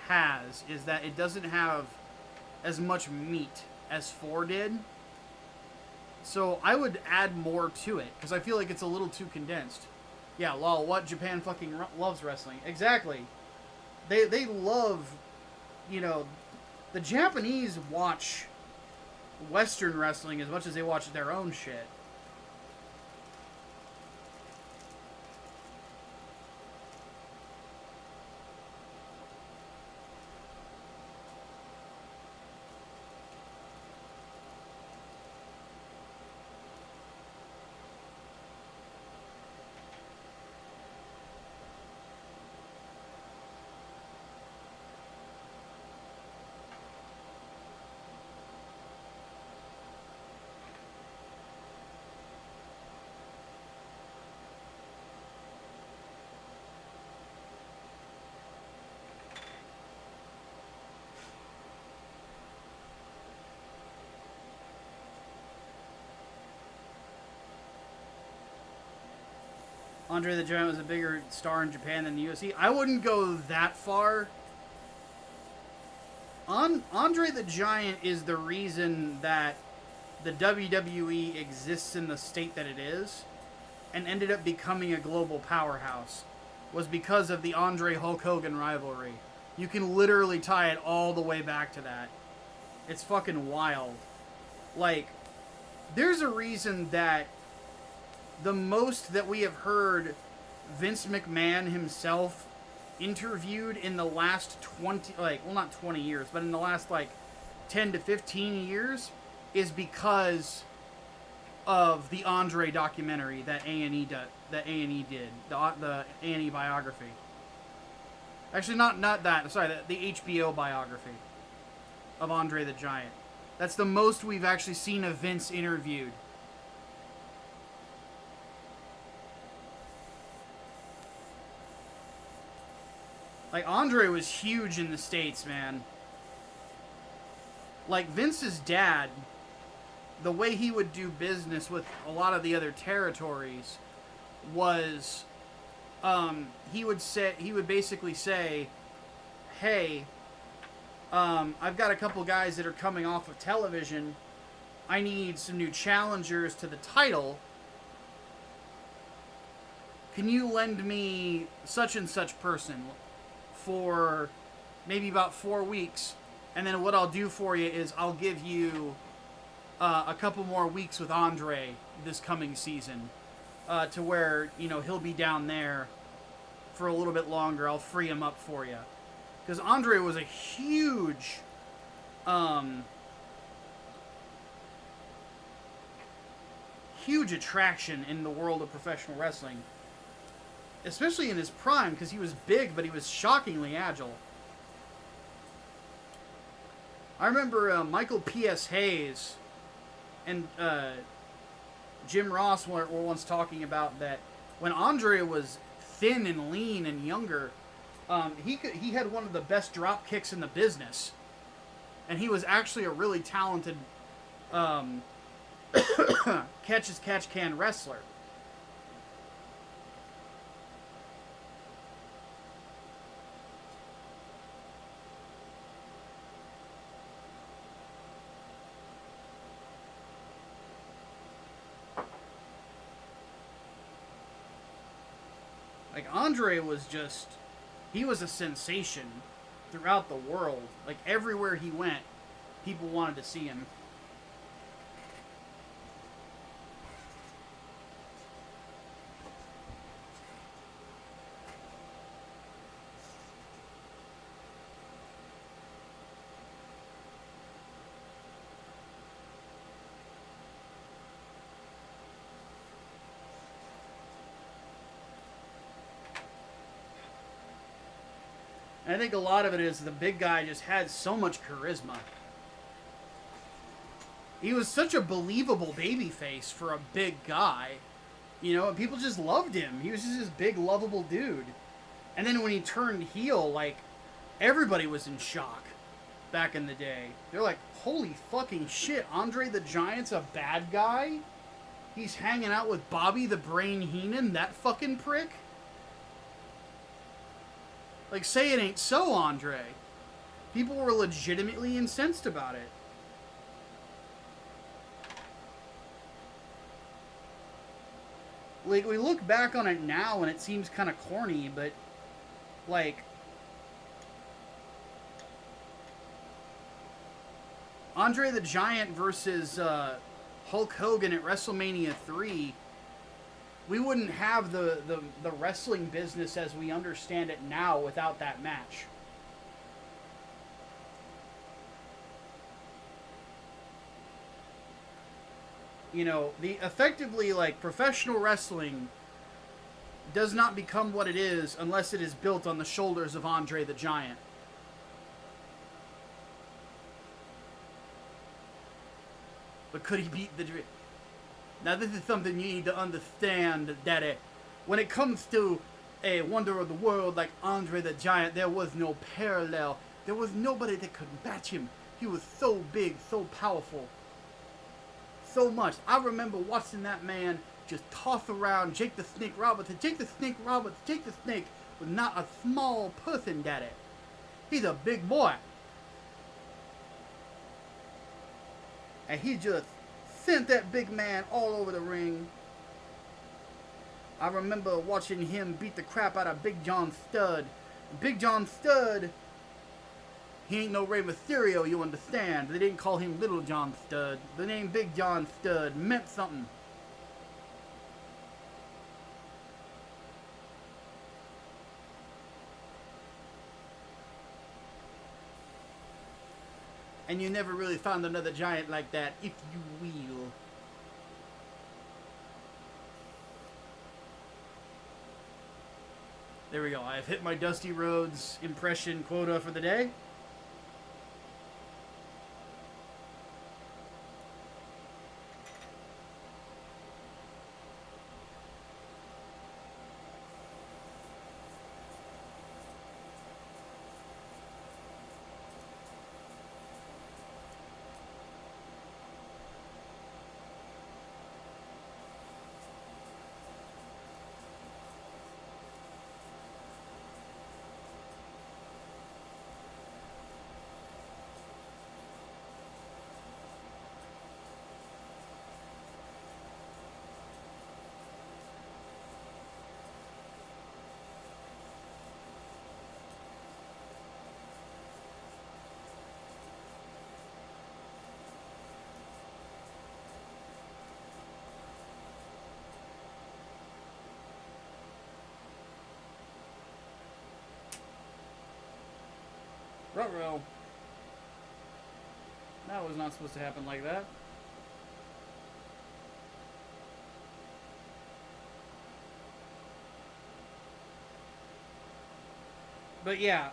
has, is that it doesn't have as much meat as 4 did. So I would add more to it, because I feel like it's a little too condensed. Yeah, lol, what? Japan fucking loves wrestling. Exactly. They love, you know, the Japanese watch Western wrestling as much as they watch their own shit. Andre the Giant was a bigger star in Japan than the UFC. I wouldn't go that far. Andre the Giant is the reason that the WWE exists in the state that it is and ended up becoming a global powerhouse, was because of the Andre Hulk Hogan rivalry. You can literally tie it all the way back to that. It's fucking wild. Like, there's a reason that the most that we have heard Vince McMahon himself interviewed in the last 20, like, well, not 20 years, but in the last, like, 10 to 15 years is because of the Andre documentary that A&E did, the A&E biography. Actually, not that, sorry, the HBO biography of Andre the Giant. That's the most we've actually seen of Vince interviewed. Like, Andre was huge in the States, man. Like, Vince's dad, the way he would do business with a lot of the other territories was, he would basically say, hey, I've got a couple guys that are coming off of television. I need some new challengers to the title. Can you lend me such and such person for maybe about 4 weeks? And then what I'll do for you is I'll give you a couple more weeks with Andre this coming season, to where, you know, he'll be down there for a little bit longer. I'll free him up for you. Because Andre was a huge, huge attraction in the world of professional wrestling. Especially in his prime, because he was big, but he was shockingly agile. I remember Michael P.S. Hayes and Jim Ross were once talking about that when Andre was thin and lean and younger, he had one of the best drop kicks in the business, and he was actually a really talented catch-as-catch-can wrestler. Like, Andre was just, he was a sensation throughout the world. Like, everywhere he went, people wanted to see him. And I think a lot of it is the big guy just had so much charisma. He was such a believable babyface for a big guy. You know, and people just loved him. He was just this big, lovable dude. And then when he turned heel, like, everybody was in shock back in the day. They're like, holy fucking shit, Andre the Giant's a bad guy? He's hanging out with Bobby the Brain Heenan, that fucking prick? Like, say it ain't so, Andre. People were legitimately incensed about it. Like, we look back on it now and it seems kind of corny, but, like, Andre the Giant versus Hulk Hogan at WrestleMania 3, we wouldn't have the wrestling business as we understand it now without that match. You know, effectively, like, professional wrestling does not become what it is unless it is built on the shoulders of Andre the Giant. But could he beat the Dream? Now, this is something you need to understand, Daddy. When it comes to a wonder of the world like Andre the Giant, there was no parallel. There was nobody that could match him. He was so big, so powerful. So much. I remember watching that man just toss around Jake the Snake Roberts, Jake the Snake Roberts, Jake the Snake was not a small person, daddy. He's a big boy. And he just sent that big man all over the ring. I remember watching him beat the crap out of Big John Studd. Big John Studd, he ain't no Rey Mysterio, you understand. They didn't call him Little John Studd. The name Big John Studd meant something. And you never really found another giant like that, if you will. There we go. I've hit my Dusty Rhodes impression quota for the day. Ruh-roh. That was not supposed to happen like that. But yeah,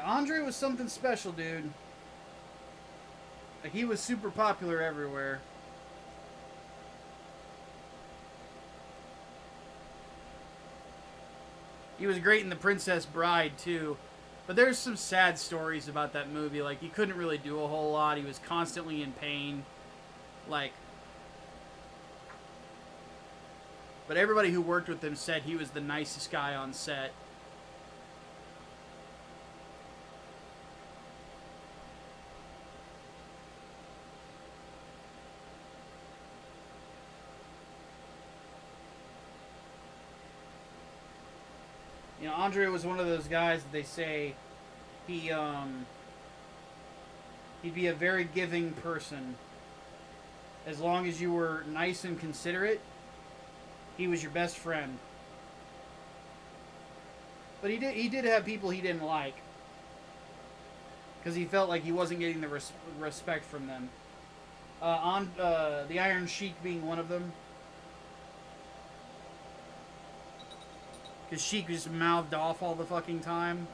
Andre was something special, dude. Like, he was super popular everywhere. He was great in The Princess Bride, too. But there's some sad stories about that movie. Like, he couldn't really do a whole lot. He was constantly in pain. Like... But everybody who worked with him said he was the nicest guy on set. You know, Andre was one of those guys that they say he'd be a very giving person. As long as you were nice and considerate, he was your best friend. But he did have people he didn't like. Because he felt like he wasn't getting the respect from them. The Iron Sheik being one of them. Because Sheik just mouthed off all the fucking time.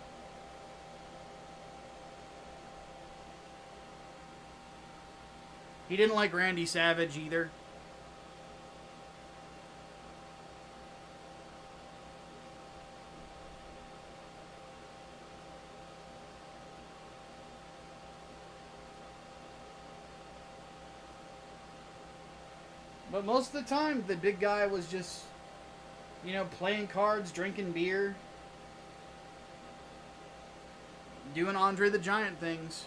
He didn't like Randy Savage either. But most of the time, the big guy was just, you know, playing cards, drinking beer, doing Andre the Giant things.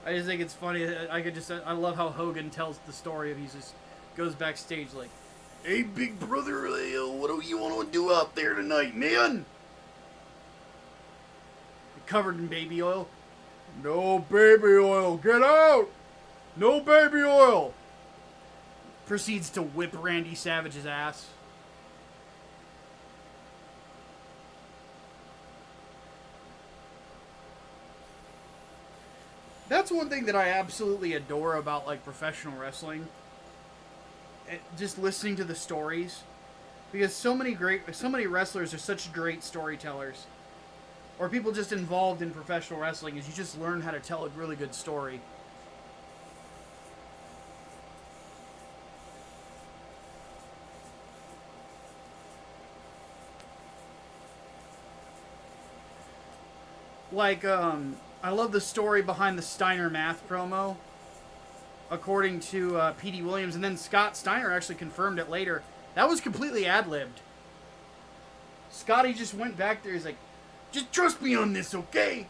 I just think it's funny. I love how Hogan tells the story of he just goes backstage like, "Hey, big brother, what do you want to do out there tonight, man?" Covered in baby oil. "No baby oil, get out! No baby oil!" Proceeds to whip Randy Savage's ass. That's one thing that I absolutely adore about, like, professional wrestling. Just listening to the stories. Because so many wrestlers are such great storytellers. Or people just involved in professional wrestling, is you just learn how to tell a really good story. Like, I love the story behind the Steiner math promo, according to P.D. Williams, and then Scott Steiner actually confirmed it later. That was completely ad-libbed. Scotty just went back there, he's like, just trust me on this, okay?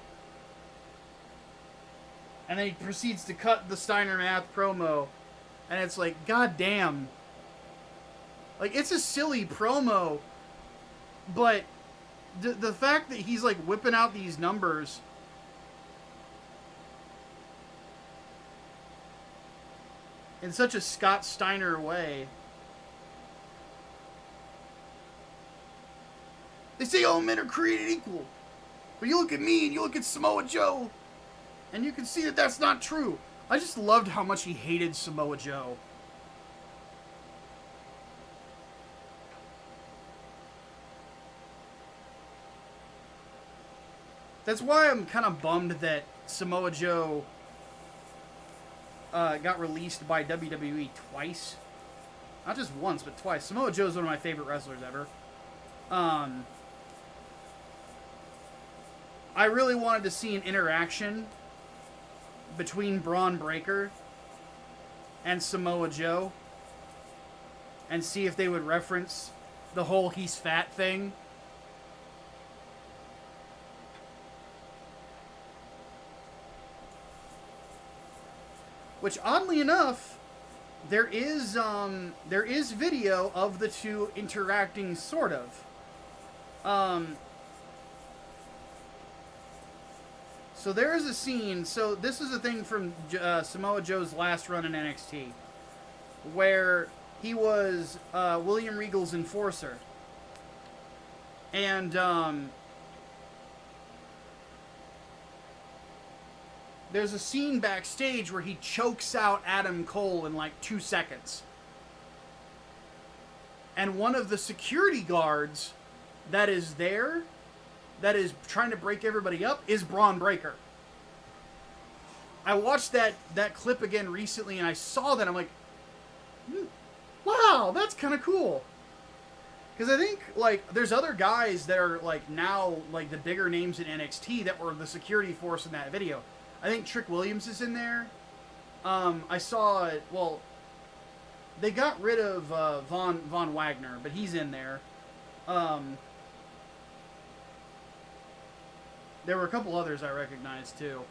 And then he proceeds to cut the Steiner math promo, and it's like, god damn. Like, it's a silly promo, but the fact that he's, like, whipping out these numbers in such a Scott Steiner way. They say all men are created equal. But you look at me and you look at Samoa Joe, and you can see that that's not true. I just loved how much he hated Samoa Joe. That's why I'm kind of bummed that Samoa Joe got released by WWE twice. Not just once, but twice. Samoa Joe is one of my favorite wrestlers ever. I really wanted to see an interaction between Braun Breaker and Samoa Joe and see if they would reference the whole he's fat thing. Which, oddly enough, there is video of the two interacting, sort of. So there is a scene. So this is a thing from Samoa Joe's last run in NXT, where he was William Regal's enforcer, and there's a scene backstage where he chokes out Adam Cole in like 2 seconds. And one of the security guards that is there, that is trying to break everybody up, is Braun Breaker. I watched that clip again recently and I saw that. I'm like, wow, that's kind of cool. Because I think, like, there's other guys that are, like, now, like, the bigger names in NXT that were the security force in that video. I think Trick Williams is in there. I saw, well, they got rid of Von Wagner, but he's in there. There were a couple others I recognized, too.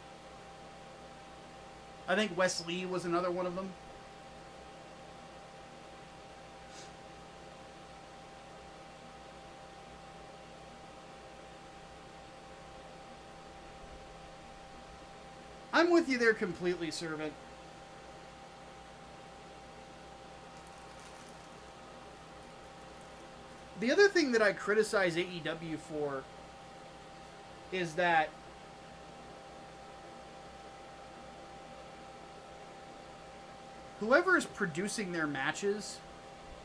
I think Wes Lee was another one of them. I'm with you there completely, Servant. The other thing that I criticize AEW for is that whoever is producing their matches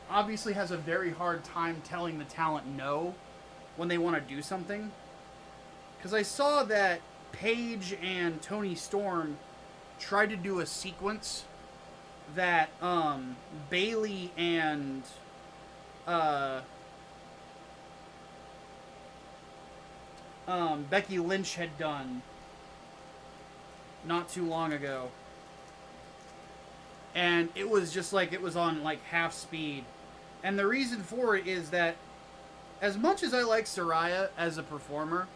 obviously has a very hard time telling the talent no when they want to do something. Because I saw that Paige and Tony Storm tried to do a sequence that Bayley and Becky Lynch had done not too long ago. And it was just like it was on like half speed. And the reason for it is that as much as I like Saraya as a performer,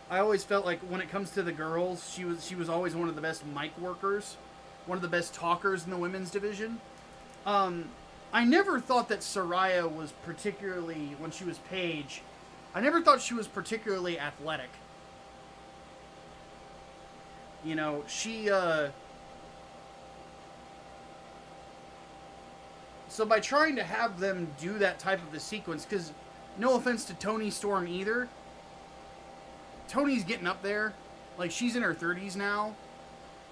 I always felt like when it comes to the girls, she was always one of the best mic workers, one of the best talkers in the women's division. I never thought that Saraya was particularly, when she was Paige, I never thought she was particularly athletic. You know, she, so by trying to have them do that type of a sequence, because no offense to Tony Storm either, Tony's getting up there. Like, she's in her 30s now.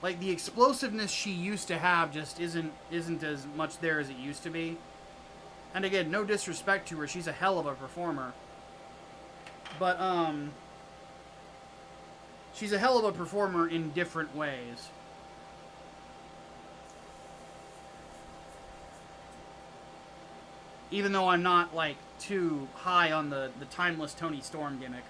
Like, the explosiveness she used to have just isn't as much there as it used to be. And again, no disrespect to her. She's a hell of a performer. But, she's a hell of a performer in different ways. Even though I'm not, like, too high on the timeless Tony Storm gimmick.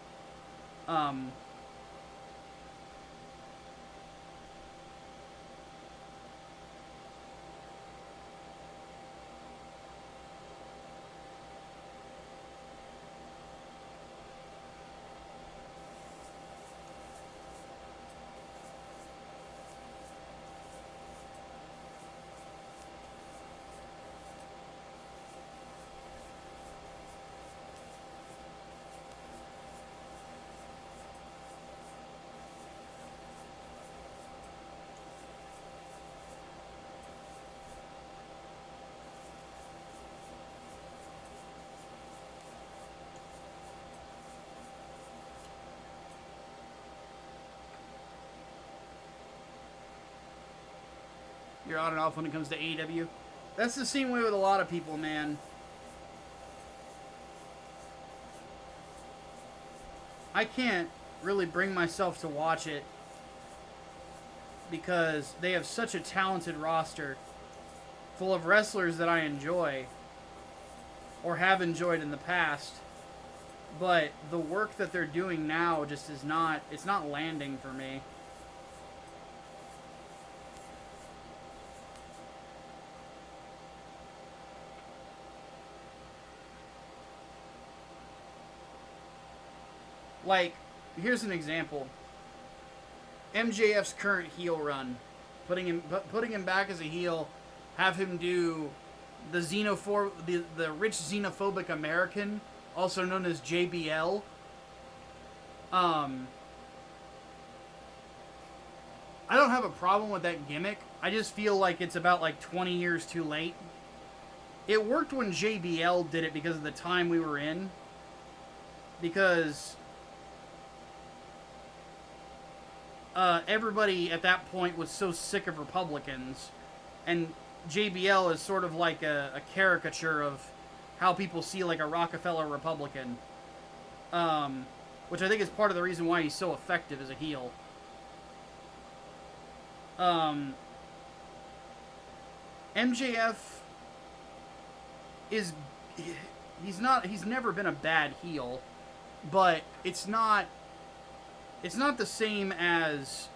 You're on and off when it comes to AEW. That's the same way with a lot of people, man. I can't really bring myself to watch it because they have such a talented roster full of wrestlers that I enjoy or have enjoyed in the past, but the work that they're doing now just is not, it's not landing for me. Like, here's an example. MJF's current heel run, putting him back as a heel, have him do the rich xenophobic American, also known as JBL. I don't have a problem with that gimmick. I just feel like it's about like 20 years too late. It worked when JBL did it because of the time we were in. Because everybody at that point was so sick of Republicans, and JBL is sort of like a caricature of how people see like a Rockefeller Republican, which I think is part of the reason why he's so effective as a heel. MJF is, he's never been a bad heel, but it's not the same as,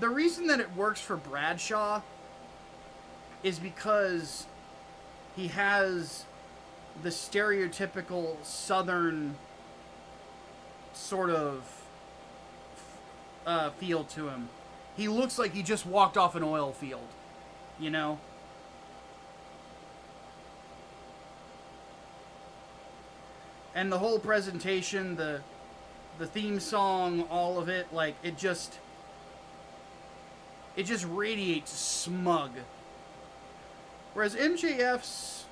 the reason that it works for Bradshaw is because he has the stereotypical Southern sort of feel to him. He looks like he just walked off an oil field, you know? And the whole presentation, the theme song, all of it, like, it just radiates smug. Whereas MJF's,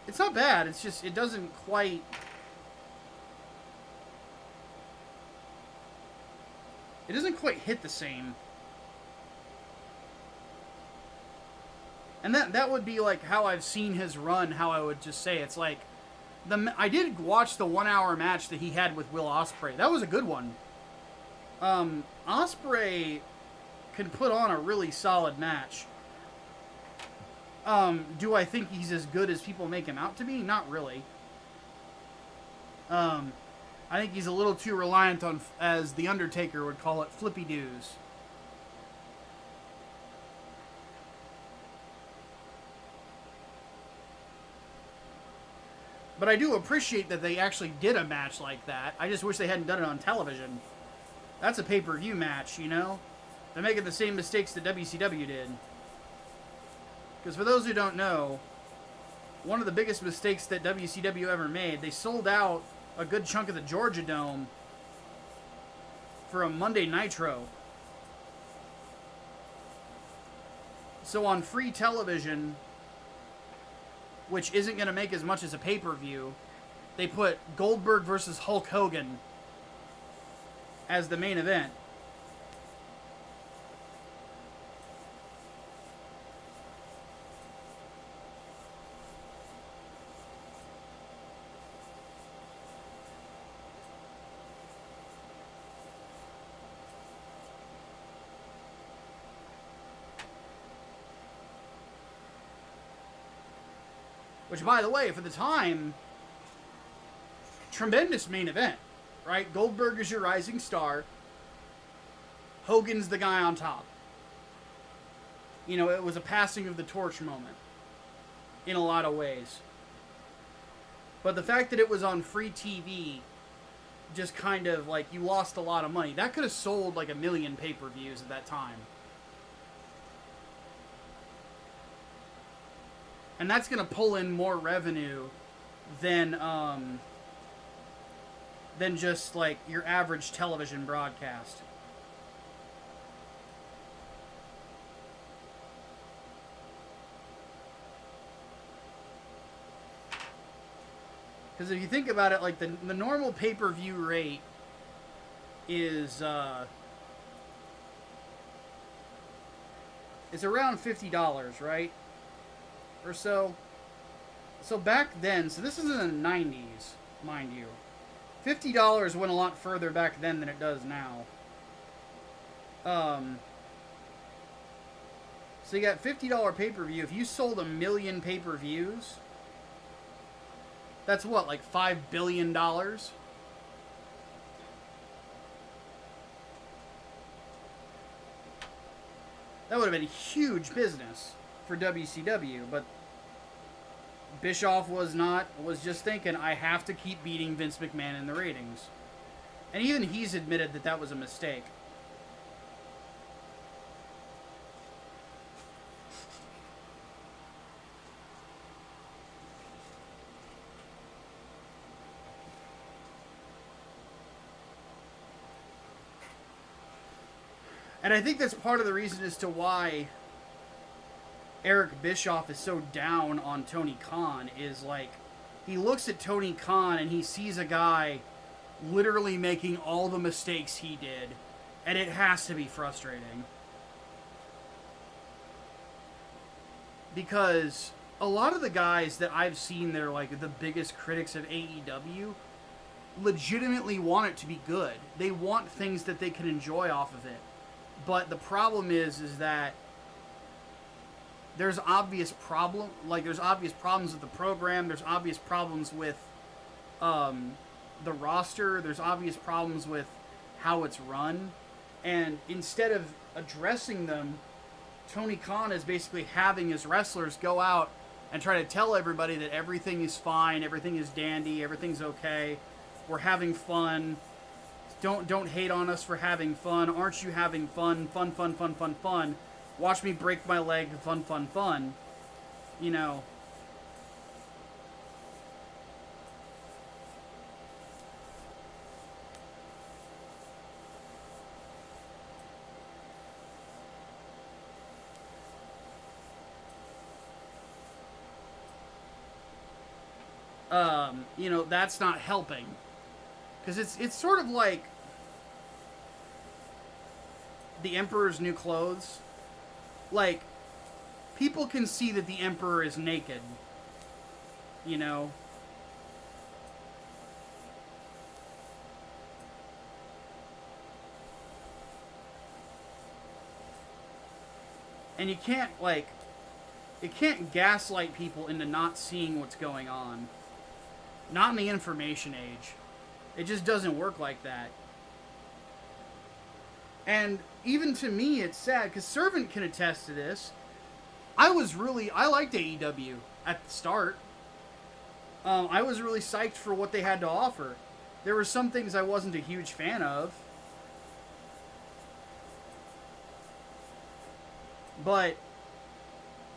it's not bad, it's just, it doesn't quite, hit the same. And that would be like how I've seen his run, how I would just say, it's like, I did watch the 1 hour match that he had with Will Ospreay. That was a good one. Ospreay can put on a really solid match. Do I think he's as good as people make him out to be? Not really. I think he's a little too reliant on, as The Undertaker would call it, flippy doos. But I do appreciate that they actually did a match like that. I just wish they hadn't done it on television. That's a pay-per-view match, you know? They're making the same mistakes that WCW did. Because for those who don't know, one of the biggest mistakes that WCW ever made, they sold out a good chunk of the Georgia Dome for a Monday Nitro. So on free television, which isn't going to make as much as a pay-per-view, they put Goldberg versus Hulk Hogan as the main event. Which, by the way, for the time, tremendous main event, right? Goldberg is your rising star. Hogan's the guy on top. You know, it was a passing of the torch moment in a lot of ways. But the fact that it was on free TV just kind of, like, you lost a lot of money. That could have sold, like, 1 million pay-per-views at that time. And that's going to pull in more revenue than just, like, your average television broadcast. Because if you think about it, like, the normal pay-per-view rate is, is around $50, right? Or so. So back then, so this is in the 90s, mind you. $50 went a lot further back then than it does now. So you got $50 pay-per-view. If you sold 1 million pay-per-views, that's what, like $5 billion? That would have been huge business for WCW, but Bischoff was just thinking, I have to keep beating Vince McMahon in the ratings. And even he's admitted that that was a mistake. And I think that's part of the reason as to why Eric Bischoff is so down on Tony Khan, is like, he looks at Tony Khan and he sees a guy literally making all the mistakes he did, and it has to be frustrating. Because a lot of the guys that I've seen that are like the biggest critics of AEW legitimately want it to be good. They want things that they can enjoy off of it. But the problem is that there's obvious problems with the program. There's obvious problems with the roster. There's obvious problems with how it's run. And instead of addressing them, Tony Khan is basically having his wrestlers go out and try to tell everybody that everything is fine, everything is dandy, everything's okay, we're having fun. Don't hate on us for having fun. Aren't you having fun? Fun, fun, fun, fun, fun. Watch me break my leg. Fun, fun, fun. You know. You know, that's not helping. Because it's sort of like the Emperor's New Clothes. Like, people can see that the Emperor is naked. You know? And you can't, like, it can't gaslight people into not seeing what's going on. Not in the information age. It just doesn't work like that. And even to me, it's sad, because Servant can attest to this. I liked AEW at the start. I was really psyched for what they had to offer. There were some things I wasn't a huge fan of. But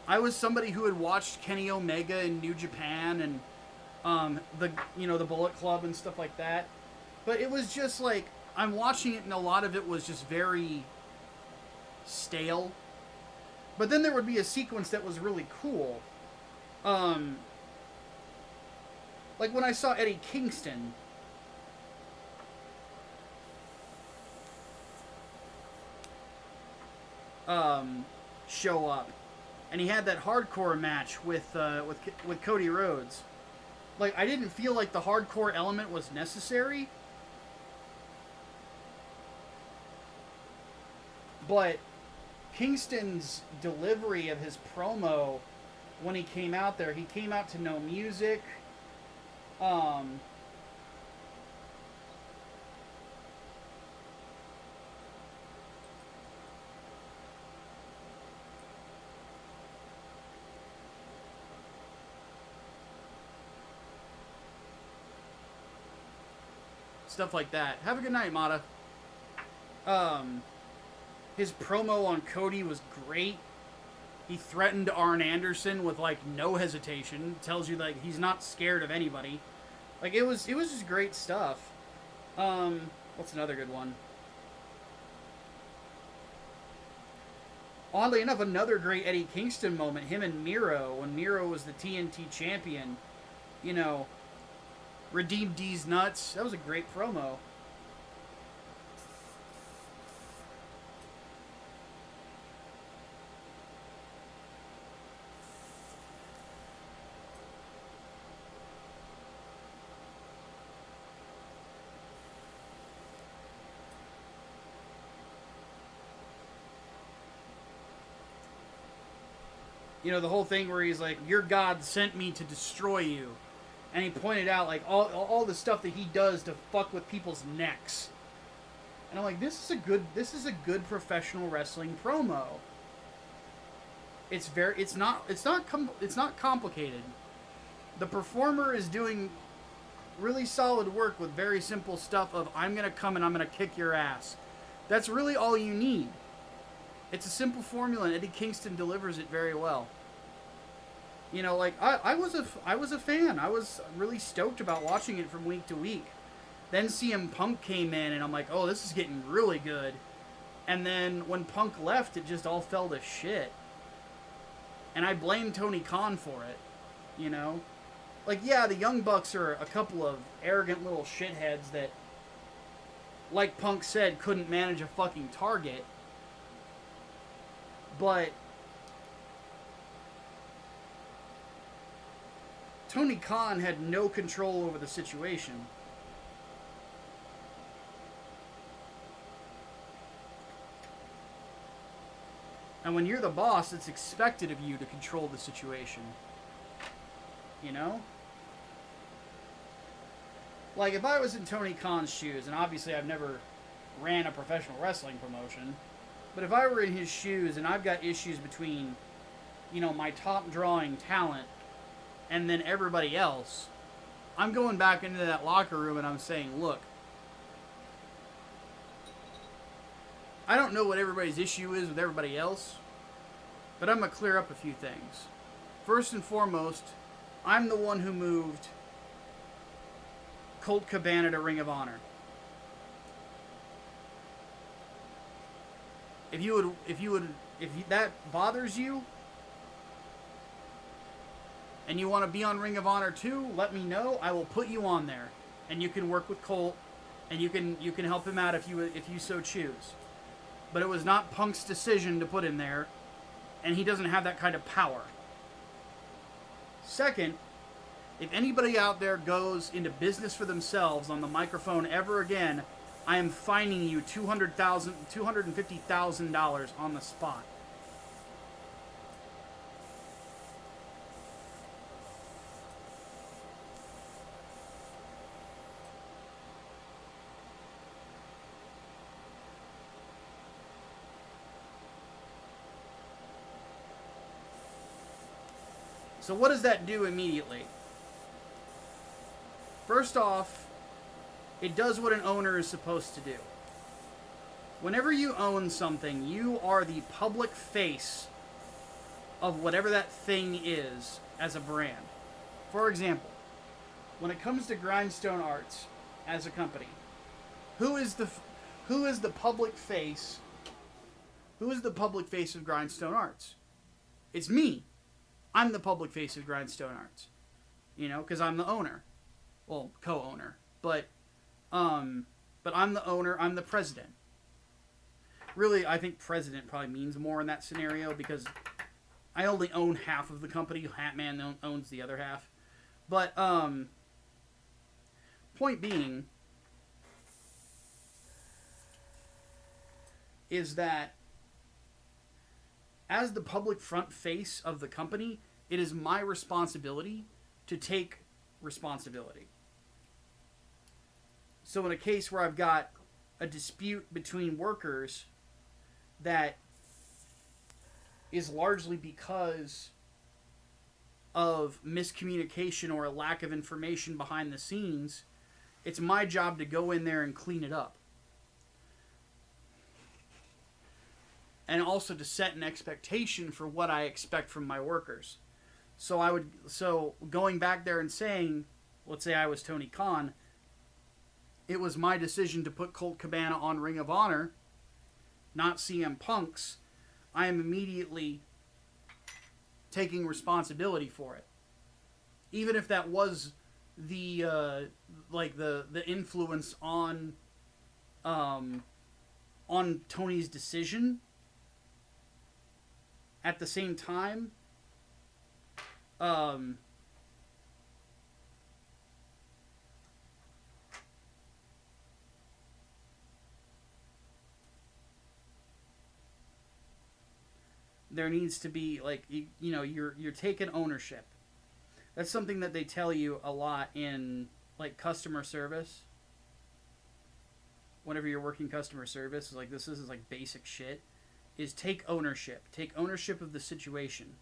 I was somebody who had watched Kenny Omega in New Japan and the Bullet Club and stuff like that. But it was just like, I'm watching it and a lot of it was just very stale. But then there would be a sequence that was really cool. Like when I saw Eddie Kingston. Show up. And he had that hardcore match with Cody Rhodes. Like, I didn't feel like the hardcore element was necessary. But Kingston's delivery of his promo when he came out there, he came out to no music. Stuff like that. Have a good night, Mata. His promo on Cody was great. He threatened Arn Anderson with, like, no hesitation. Tells you, like, he's not scared of anybody. Like, it was just great stuff. What's another good one? Oddly enough, another great Eddie Kingston moment. Him and Miro, when Miro was the TNT champion. You know, redeemed D's nuts. That was a great promo. You know, the whole thing where he's like, your God sent me to destroy you. And he pointed out, like, all the stuff that he does to fuck with people's necks. And I'm like, this is a good professional wrestling promo. It's not complicated. The performer is doing really solid work with very simple stuff of, I'm going to come and I'm going to kick your ass. That's really all you need. It's a simple formula, and Eddie Kingston delivers it very well. You know, like, I was a fan. I was really stoked about watching it from week to week. Then CM Punk came in, and I'm like, oh, this is getting really good. And then when Punk left, it just all fell to shit. And I blame Tony Khan for it, you know? Like, yeah, the Young Bucks are a couple of arrogant little shitheads that, like Punk said, couldn't manage a fucking target. But Tony Khan had no control over the situation. And when you're the boss, it's expected of you to control the situation. You know? Like, if I was in Tony Khan's shoes, and obviously I've never ran a professional wrestling promotion, but if I were in his shoes and I've got issues between, you know, my top drawing talent and then everybody else, I'm going back into that locker room and I'm saying, look, I don't know what everybody's issue is with everybody else, but I'm going to clear up a few things. First and foremost, I'm the one who moved Colt Cabana to Ring of Honor. If that bothers you, and you want to be on Ring of Honor too, let me know. I will put you on there, and you can work with Colt, and you can help him out if you so choose. But it was not Punk's decision to put him there, and he doesn't have that kind of power. Second, if anybody out there goes into business for themselves on the microphone ever again, I am fining you $250,000 on the spot. So what does that do immediately? First off, it does what an owner is supposed to do. Whenever you own something, you are the public face of whatever that thing is as a brand. For example, when it comes to Grindstone Arts as a company, who is the public face? Who is the public face of Grindstone Arts? It's me. I'm the public face of Grindstone Arts. You know, because I'm the owner. Well, co-owner. But I'm the owner. I'm the president. Really, I think president probably means more in that scenario because I only own half of the company. Hatman owns the other half. But, point being is that as the public front face of the company, it is my responsibility to take responsibility. So in a case where I've got a dispute between workers that is largely because of miscommunication or a lack of information behind the scenes, it's my job to go in there and clean it up. And also to set an expectation for what I expect from my workers. So going back there and saying, let's say I was Tony Khan, it was my decision to put Colt Cabana on Ring of Honor, not CM Punk's. I am immediately taking responsibility for it. Even if that was the influence on Tony's decision. At the same time, there needs to be like you're taking ownership. That's something that they tell you a lot in like customer service. Whenever you're working customer service, like this is like basic shit. Is take ownership. Take ownership of the situation.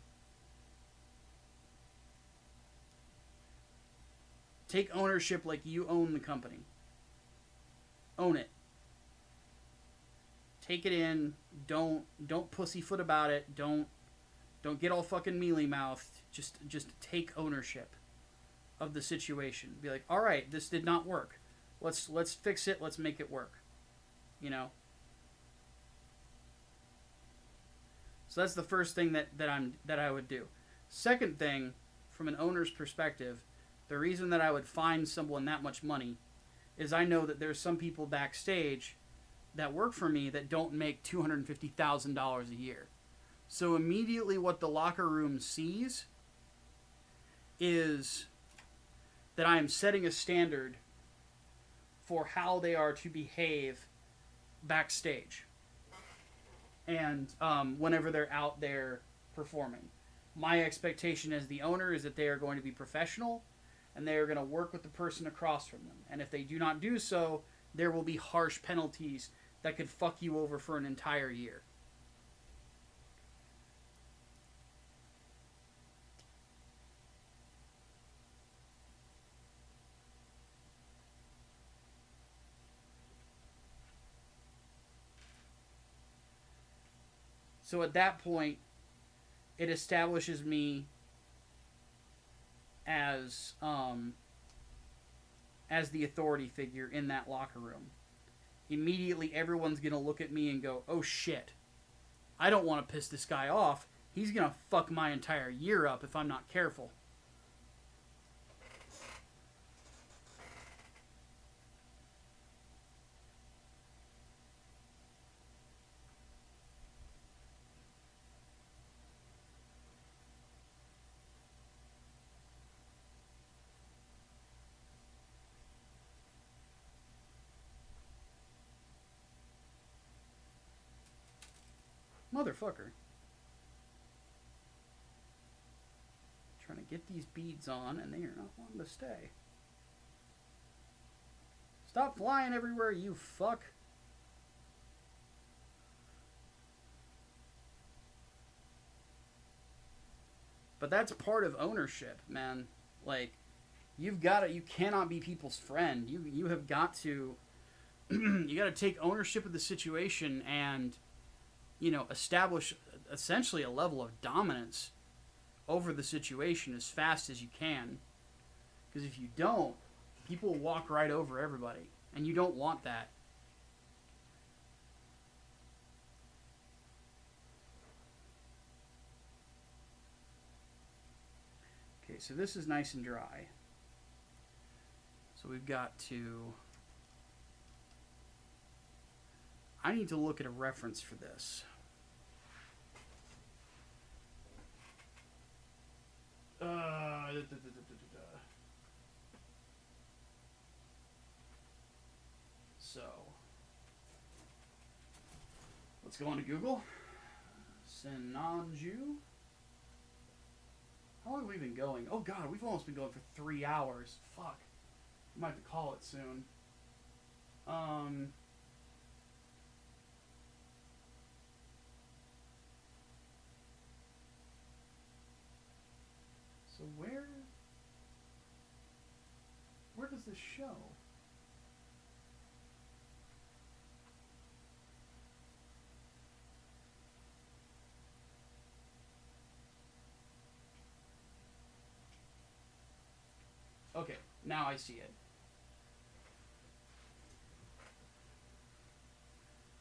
Take ownership like you own the company. Own it. Take it in. Don't pussyfoot about it. Don't get all fucking mealy mouthed. Just take ownership of the situation. Be like, all right, this did not work. Let's fix it. Let's make it work. You know. So that's the first thing that I would do. Second thing, from an owner's perspective, the reason that I would fine someone that much money is I know that there's some people backstage that work for me that don't make $250,000 a year. So immediately what the locker room sees is that I am setting a standard for how they are to behave backstage. And whenever they're out there performing. My expectation as the owner is that they are going to be professional and they are going to work with the person across from them. And if they do not do so, there will be harsh penalties that could fuck you over for an entire year. So at that point, it establishes me as the authority figure in that locker room. Immediately, everyone's going to look at me and go, oh shit, I don't want to piss this guy off. He's going to fuck my entire year up if I'm not careful. Motherfucker. Trying to get these beads on and they are not wanting to stay. Stop flying everywhere, you fuck. But that's part of ownership, man. Like, you cannot be people's friend. You have got to, you got to take ownership of the situation and, establish essentially a level of dominance over the situation as fast as you can. Because if you don't, people will walk right over everybody. And you don't want that. Okay, so this is nice and dry. So we've got to... I need to look at a reference for this. So, let's go on to Google. Sinanju. How long have we been going? Oh god, we've almost been going for 3 hours. Fuck. We might have to call it soon. So where does this show? Okay, now I see it.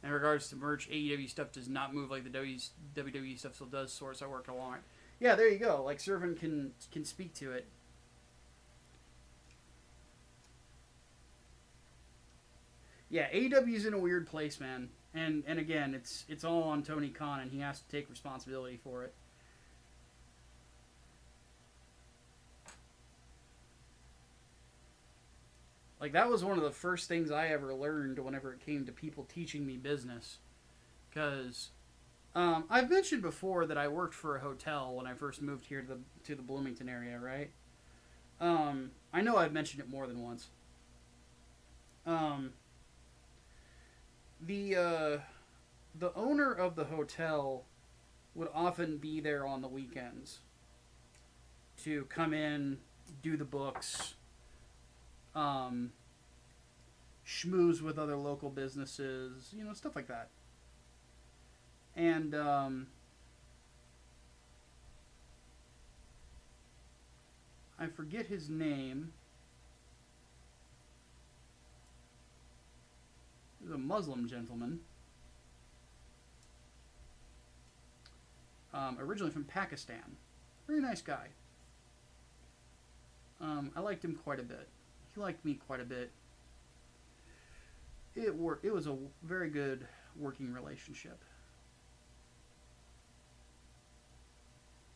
In regards to merch, AEW stuff does not move like the WWE stuff still does. Source, I worked along it. Yeah, there you go. Like, Servant can speak to it. Yeah, AEW's in a weird place, man. And again, it's all on Tony Khan, and he has to take responsibility for it. Like, that was one of the first things I ever learned whenever it came to people teaching me business. Because I've mentioned before that I worked for a hotel when I first moved here to the Bloomington area, right? I know I've mentioned it more than once. The owner of the hotel would often be there on the weekends to come in, do the books, schmooze with other local businesses, stuff like that. And I forget his name. He was a Muslim gentleman. Originally from Pakistan. Very nice guy. I liked him quite a bit. He liked me quite a bit. It was a very good working relationship.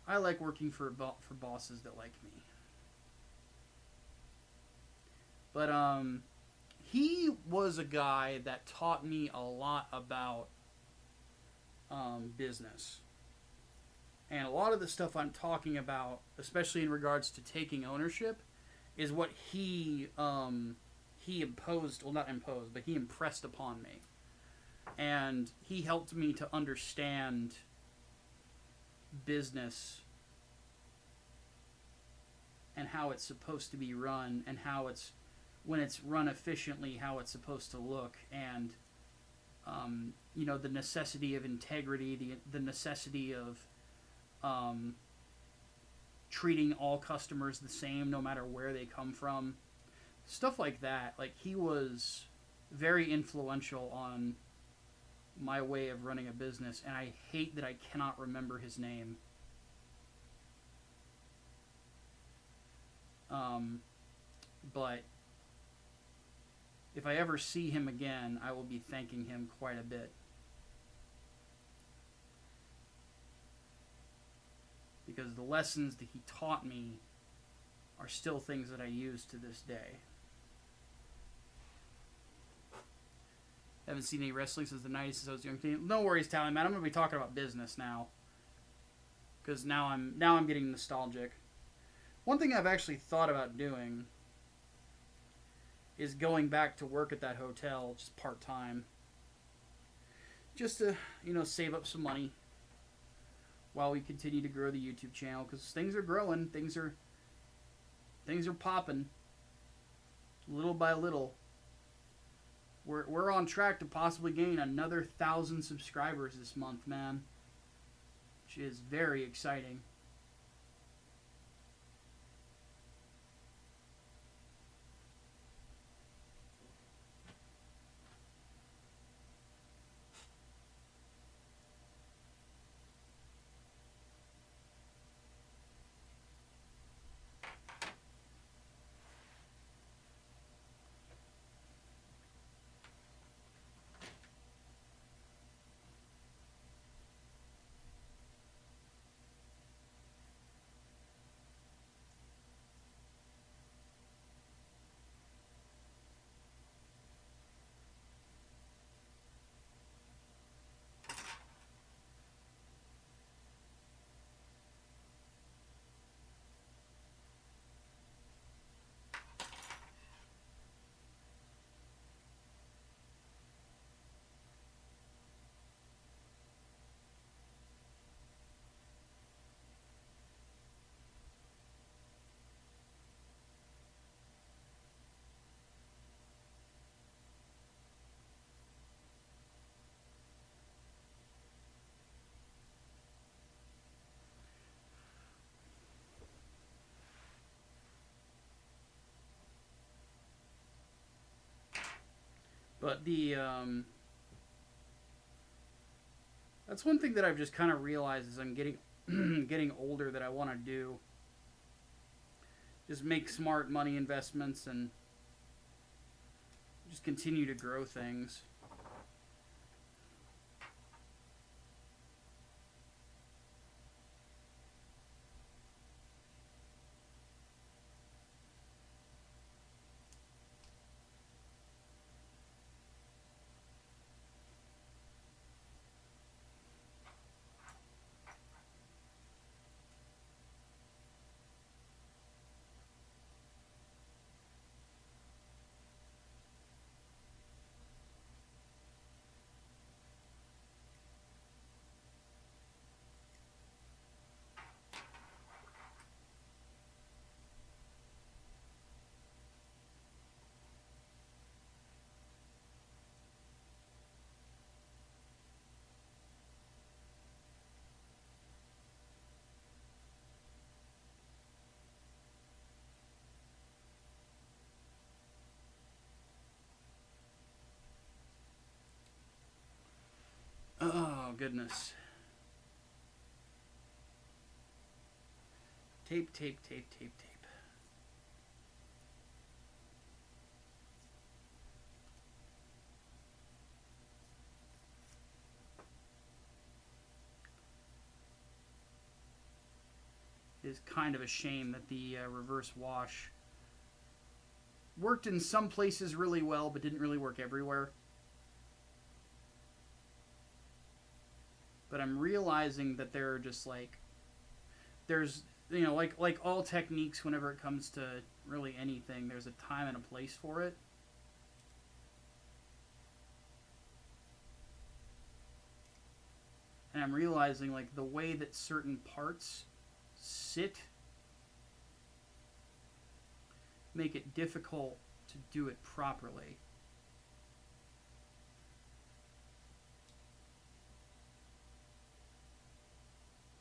I like working for bosses that like me. But he was a guy that taught me a lot about business. And a lot of the stuff I'm talking about, especially in regards to taking ownership, is what he imposed, well, not imposed, but he impressed upon me. And he helped me to understand business and how it's supposed to be run, and how it's, when it's run efficiently, how it's supposed to look, and the necessity of integrity, the necessity of treating all customers the same no matter where they come from, stuff like that. Like, he was very influential on my way of running a business, and I hate that I cannot remember his name. But if I ever see him again, I will be thanking him quite a bit. Because the lessons that he taught me are still things that I use to this day. Haven't seen any wrestling since the 90s, since I was a young teen. No worries, Tally, man. I'm going to be talking about business now. Because now I'm getting nostalgic. One thing I've actually thought about doing is going back to work at that hotel just part-time. Just to, save up some money while we continue to grow the YouTube channel, because things are growing, things are popping little by little. We're on track to possibly gain another 1,000 subscribers this month, man, which is very exciting. But that's one thing that I've just kind of realized as I'm getting getting older that I want to do. Just make smart money investments and just continue to grow things. goodness. Tape, tape, tape, tape, tape. It is kind of a shame that the reverse wash worked in some places really well, but didn't really work everywhere. But I'm realizing that there are just like, there's, you know, like all techniques, whenever it comes to really anything, there's a time and a place for it. And I'm realizing like the way that certain parts sit make it difficult to do it properly.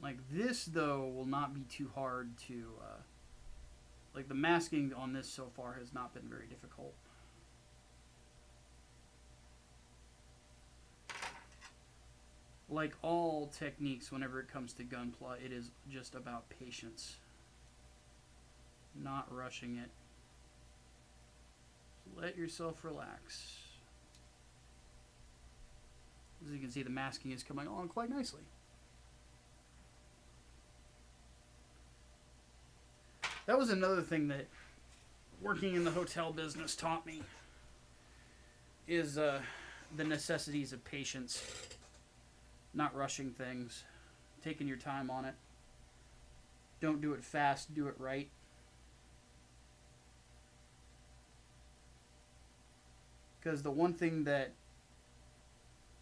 Like this, though, will not be too hard to... like the masking on this so far has not been very difficult. Like all techniques, whenever it comes to gunpla, it is just about patience. Not rushing it. Let yourself relax. As you can see, the masking is coming along quite nicely. That was another thing that working in the hotel business taught me, is the necessities of patience. Not rushing things. Taking your time on it. Don't do it fast, do it right. Because the one thing that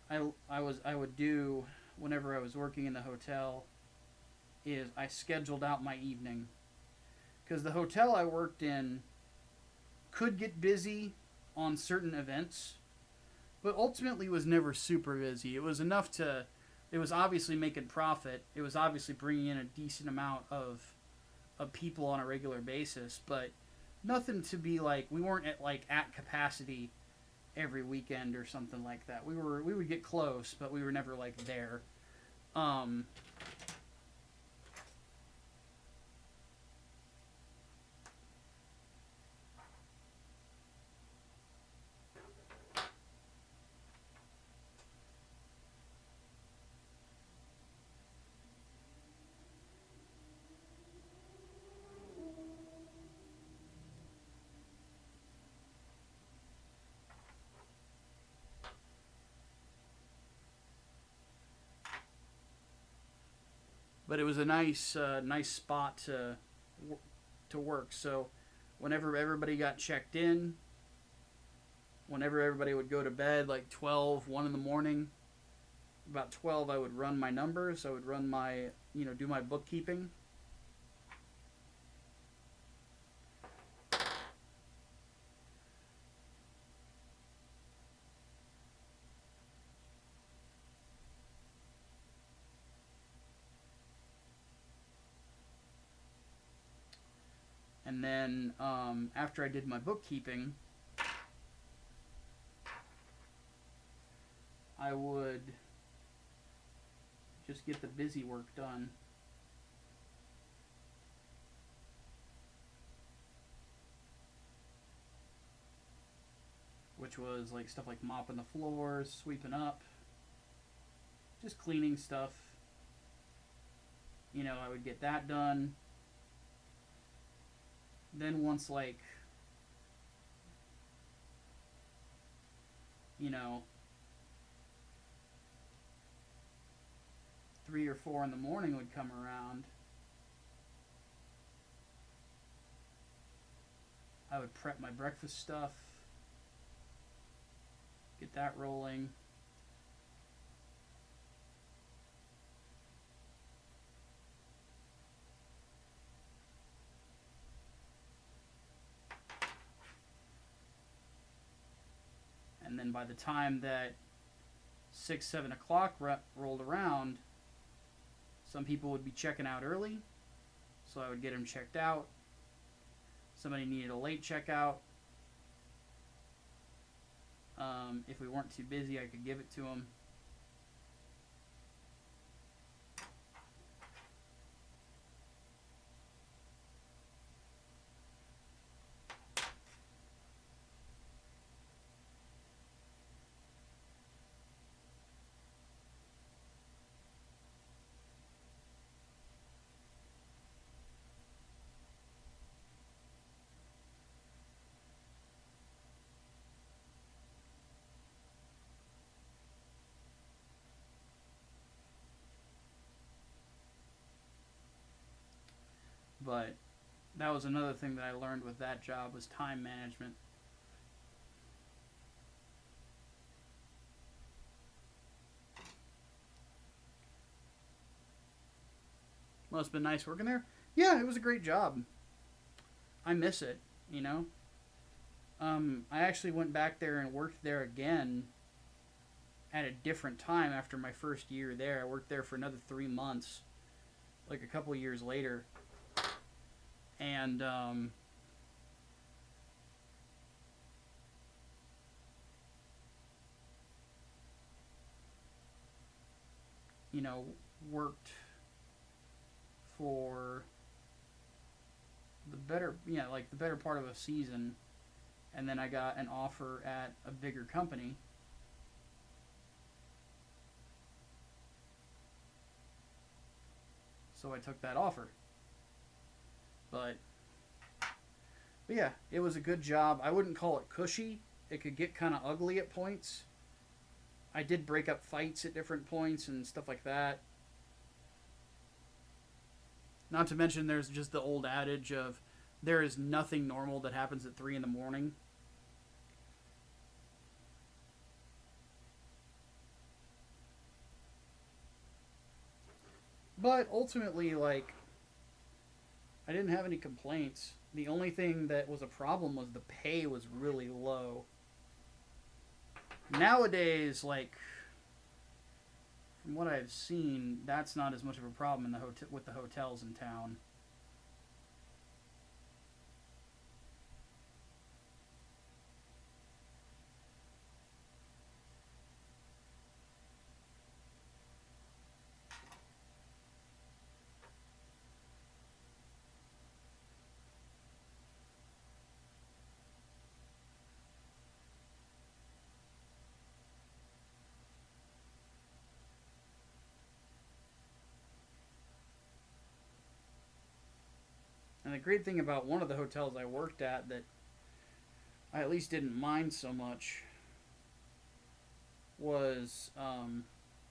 I would do whenever I was working in the hotel is I scheduled out my evening. Because the hotel I worked in could get busy on certain events, but ultimately was never super busy. It was enough to, it was obviously making profit. It was obviously bringing in a decent amount of people on a regular basis, but nothing to be like, we weren't at capacity every weekend or something like that. We would get close, but we were never like there. But it was a nice spot to work. So whenever everybody got checked in, whenever everybody would go to bed, like 12, 1 in the morning, about 12 I would run my numbers. I would run my, do my bookkeeping. And then after I did my bookkeeping, I would just get the busy work done. Which was like stuff like mopping the floors, sweeping up, just cleaning stuff. I would get that done. Then once 3 or 4 in the morning would come around, I would prep my breakfast stuff, get that rolling. And then by the time that 6, 7 o'clock rolled around, some people would be checking out early, so I would get them checked out. Somebody needed a late checkout. If we weren't too busy, I could give it to them. But that was another thing that I learned with that job was time management. Must have been nice working there. Yeah, it was a great job. I miss it, you know. I actually went back there and worked there again at a different time after my first year there. I worked there for another 3 months, like a couple years later. And you know, worked for the better, like the better part of a season, and then I got an offer at a bigger company. So I took that offer. But yeah, it was a good job. I wouldn't call it cushy. It could get kind of ugly at points. I did break up fights at different points and stuff like that. Not to mention there's just the old adage of there is nothing normal that happens at 3 in the morning. But ultimately, like, I didn't have any complaints. The only thing that was a problem was the pay was really low. Nowadays, like, from what I've seen, that's not as much of a problem in the with the hotels in town. And the great thing about one of the hotels I worked at that I at least didn't mind so much was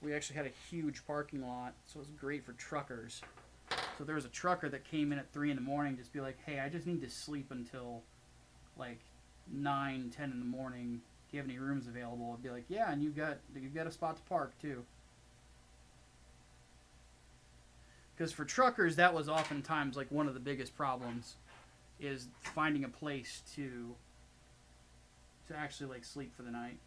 we actually had a huge parking lot, so it was great for truckers. So there was a trucker that came in at 3 in the morning, just be like, hey, I just need to sleep until like 9, 10 in the morning. Do you have any rooms available? I'd be like, yeah, and you've got a spot to park too. Because for truckers, that was oftentimes like one of the biggest problems, is finding a place to actually like sleep for the night.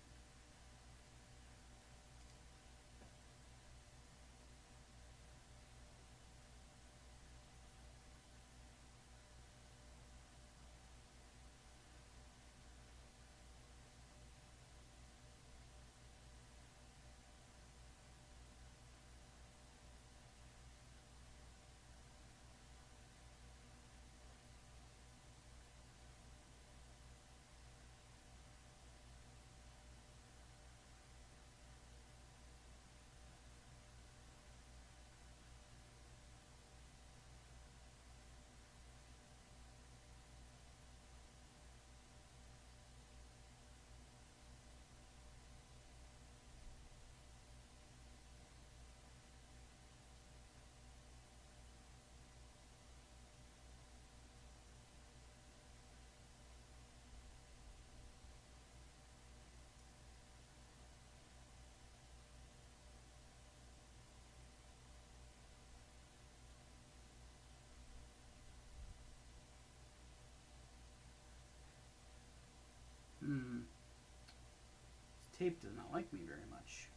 This tape does not like me very much.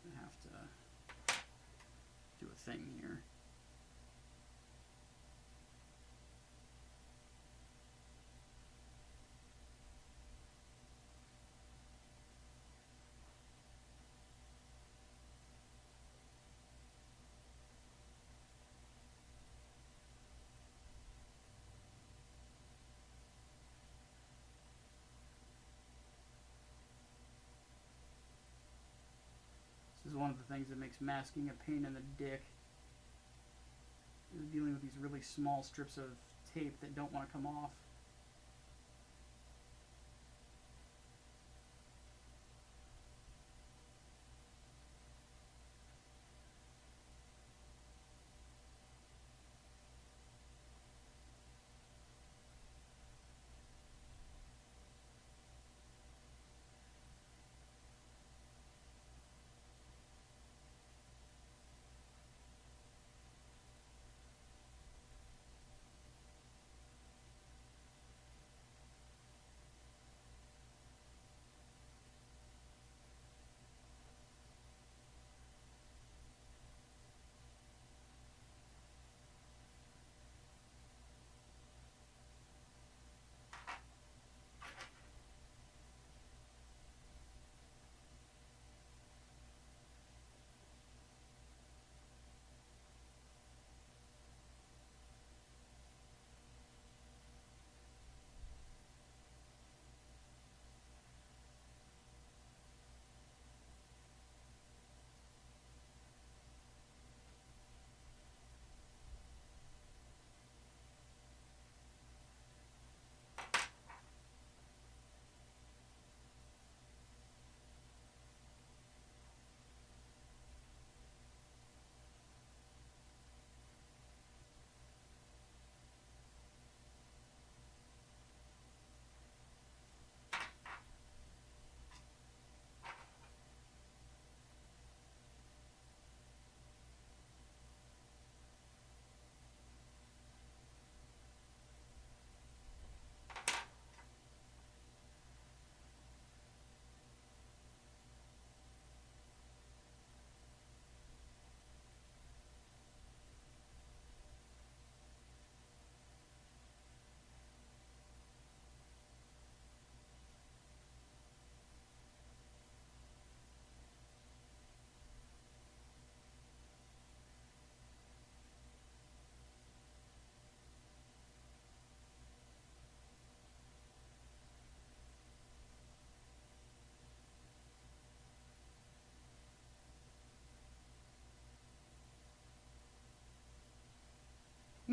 I'm gonna have to do a thing here. This is one of the things that makes masking a pain in the dick. Is dealing with these really small strips of tape that don't want to come off.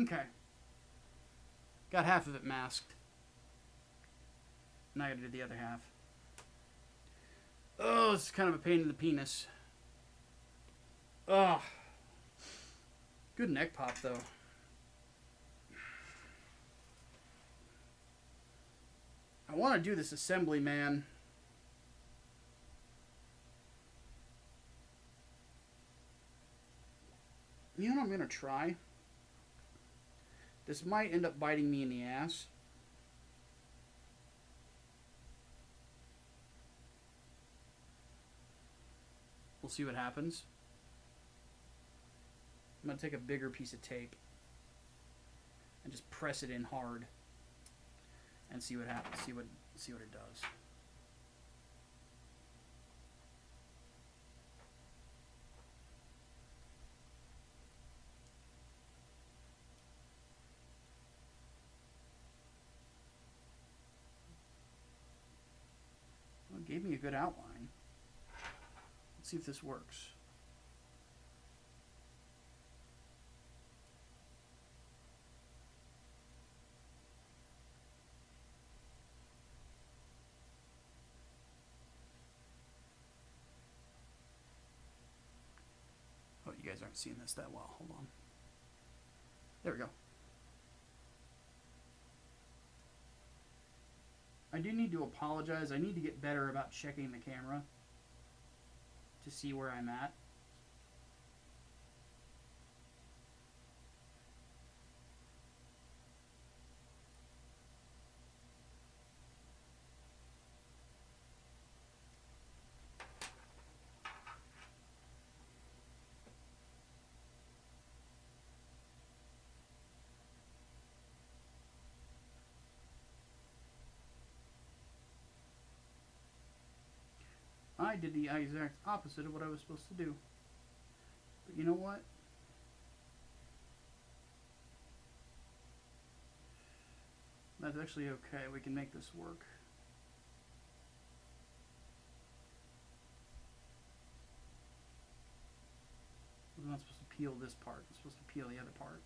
Okay. Got half of it masked. Now I gotta do the other half. Oh, it's kind of a pain in the penis. Oh. Good neck pop, though. I want to do this assembly, man. You know what I'm going to try? This might end up biting me in the ass. We'll see what happens. I'm going to take a bigger piece of tape and just press it in hard and see what happens. See what it does. Well, it gave me a good outline. Let's see if this works. Oh, you guys aren't seeing this that well. Hold on. There we go. I do need to apologize. I need to get better about checking the camera to see where I'm at. I did the exact opposite of what I was supposed to do. But you know what? That's actually okay. We can make this work. I'm not supposed to peel this part. I'm supposed to peel the other part.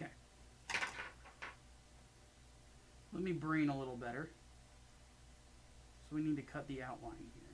Okay. Let me brain a little better. So we need to cut the outline here.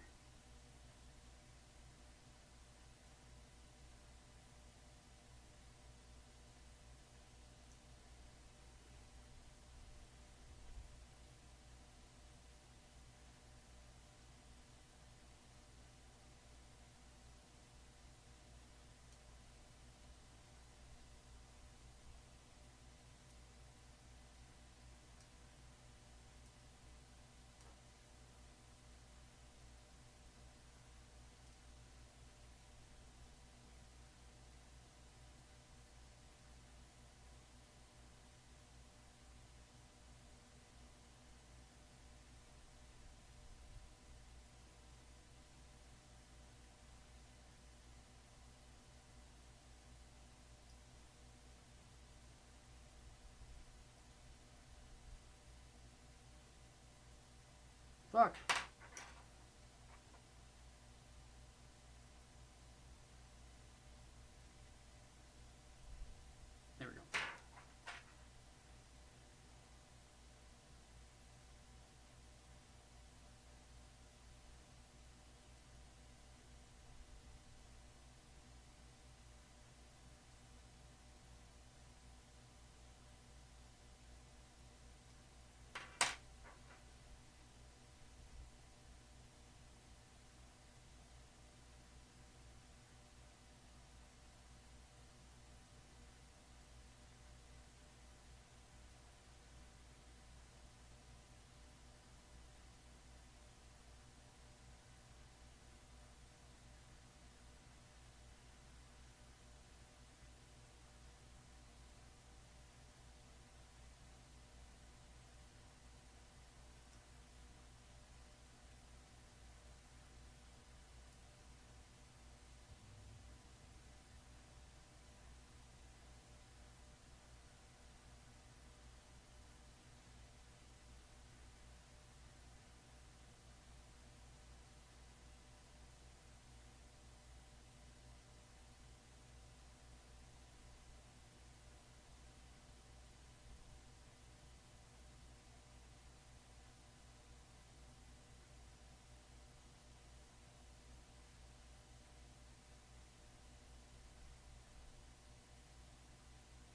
Fuck. There we go.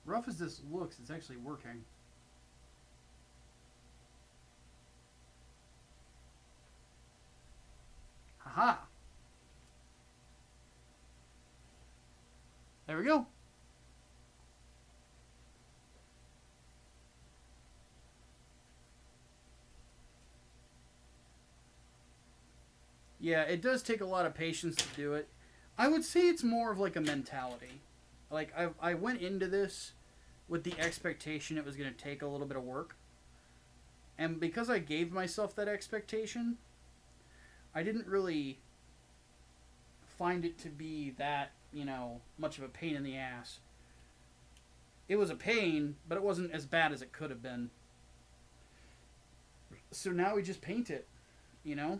rough as this looks, it's actually working. Haha. There we go. Yeah, it does take a lot of patience to do it. I would say it's more of like a mentality. Like, I went into this with the expectation it was going to take a little bit of work. And because I gave myself that expectation, I didn't really find it to be that, you know, much of a pain in the ass. It was a pain, but it wasn't as bad as it could have been. So now we just paint it, you know?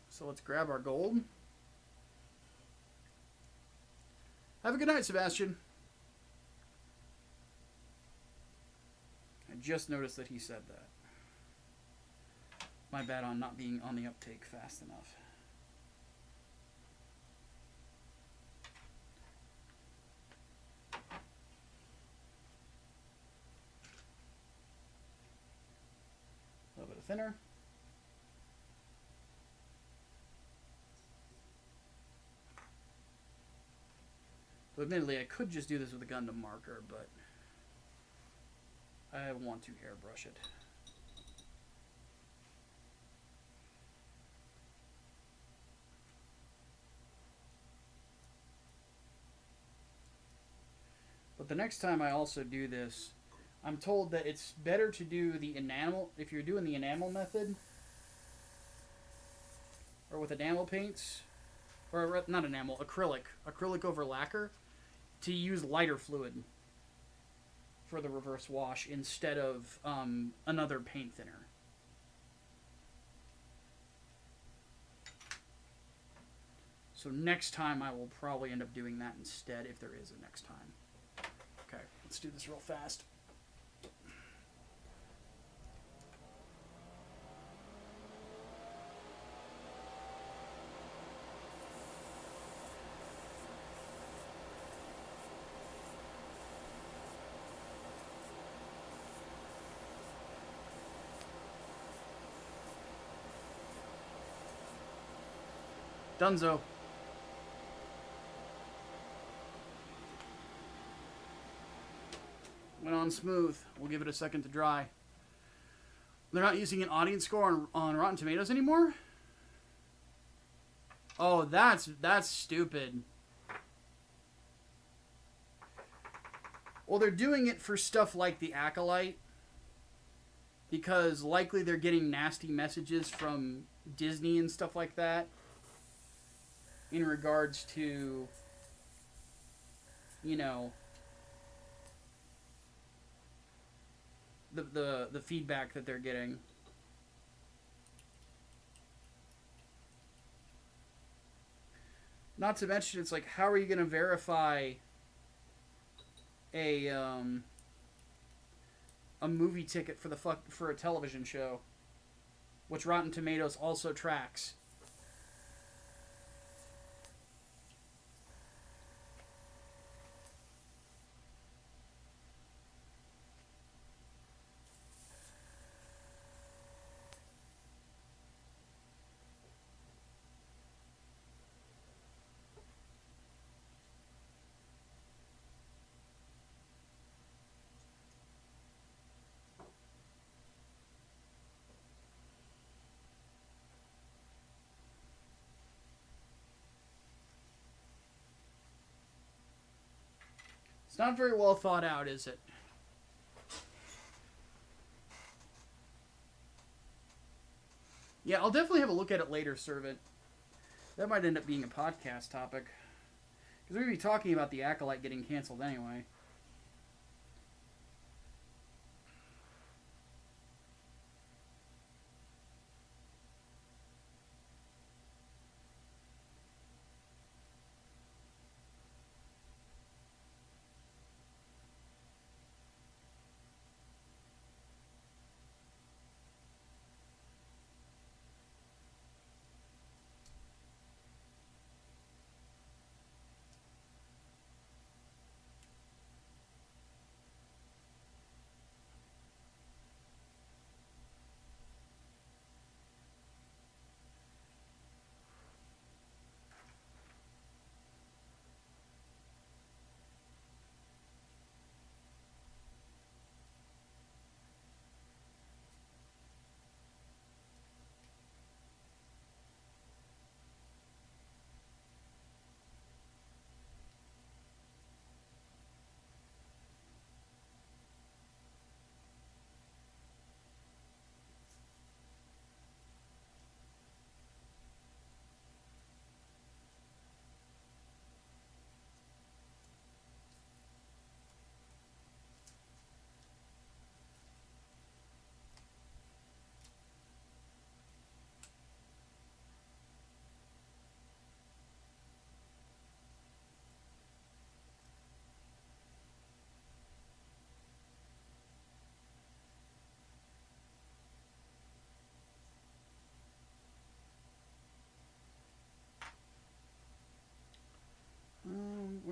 So let's grab our gold. Have a good night, Sebastian. I just noticed that he said that. My bad on not being on the uptake fast enough. A little bit of thinner. So admittedly, I could just do this with a Gundam marker, but I want to airbrush it. But the next time I also do this, I'm told that it's better to do the enamel, if you're doing the enamel method, or with enamel paints, or not enamel, acrylic over lacquer, to use lighter fluid for the reverse wash instead of another paint thinner. So next time I will probably end up doing that instead, if there is a next time. Okay, let's do this real fast. Dunzo. Went on smooth. We'll give it a second to dry. They're not using an audience score on Rotten Tomatoes anymore? Oh, that's stupid. Well, they're doing it for stuff like The Acolyte, because likely they're getting nasty messages from Disney and stuff like that in regards to, you know, the feedback that they're getting. Not to mention, it's like, how are you going to verify a movie ticket for a television show, which Rotten Tomatoes also tracks? It's not very well thought out, is it? Yeah, I'll definitely have a look at it later, Servant. That might end up being a podcast topic. Because we're going to be talking about The Acolyte getting canceled anyway.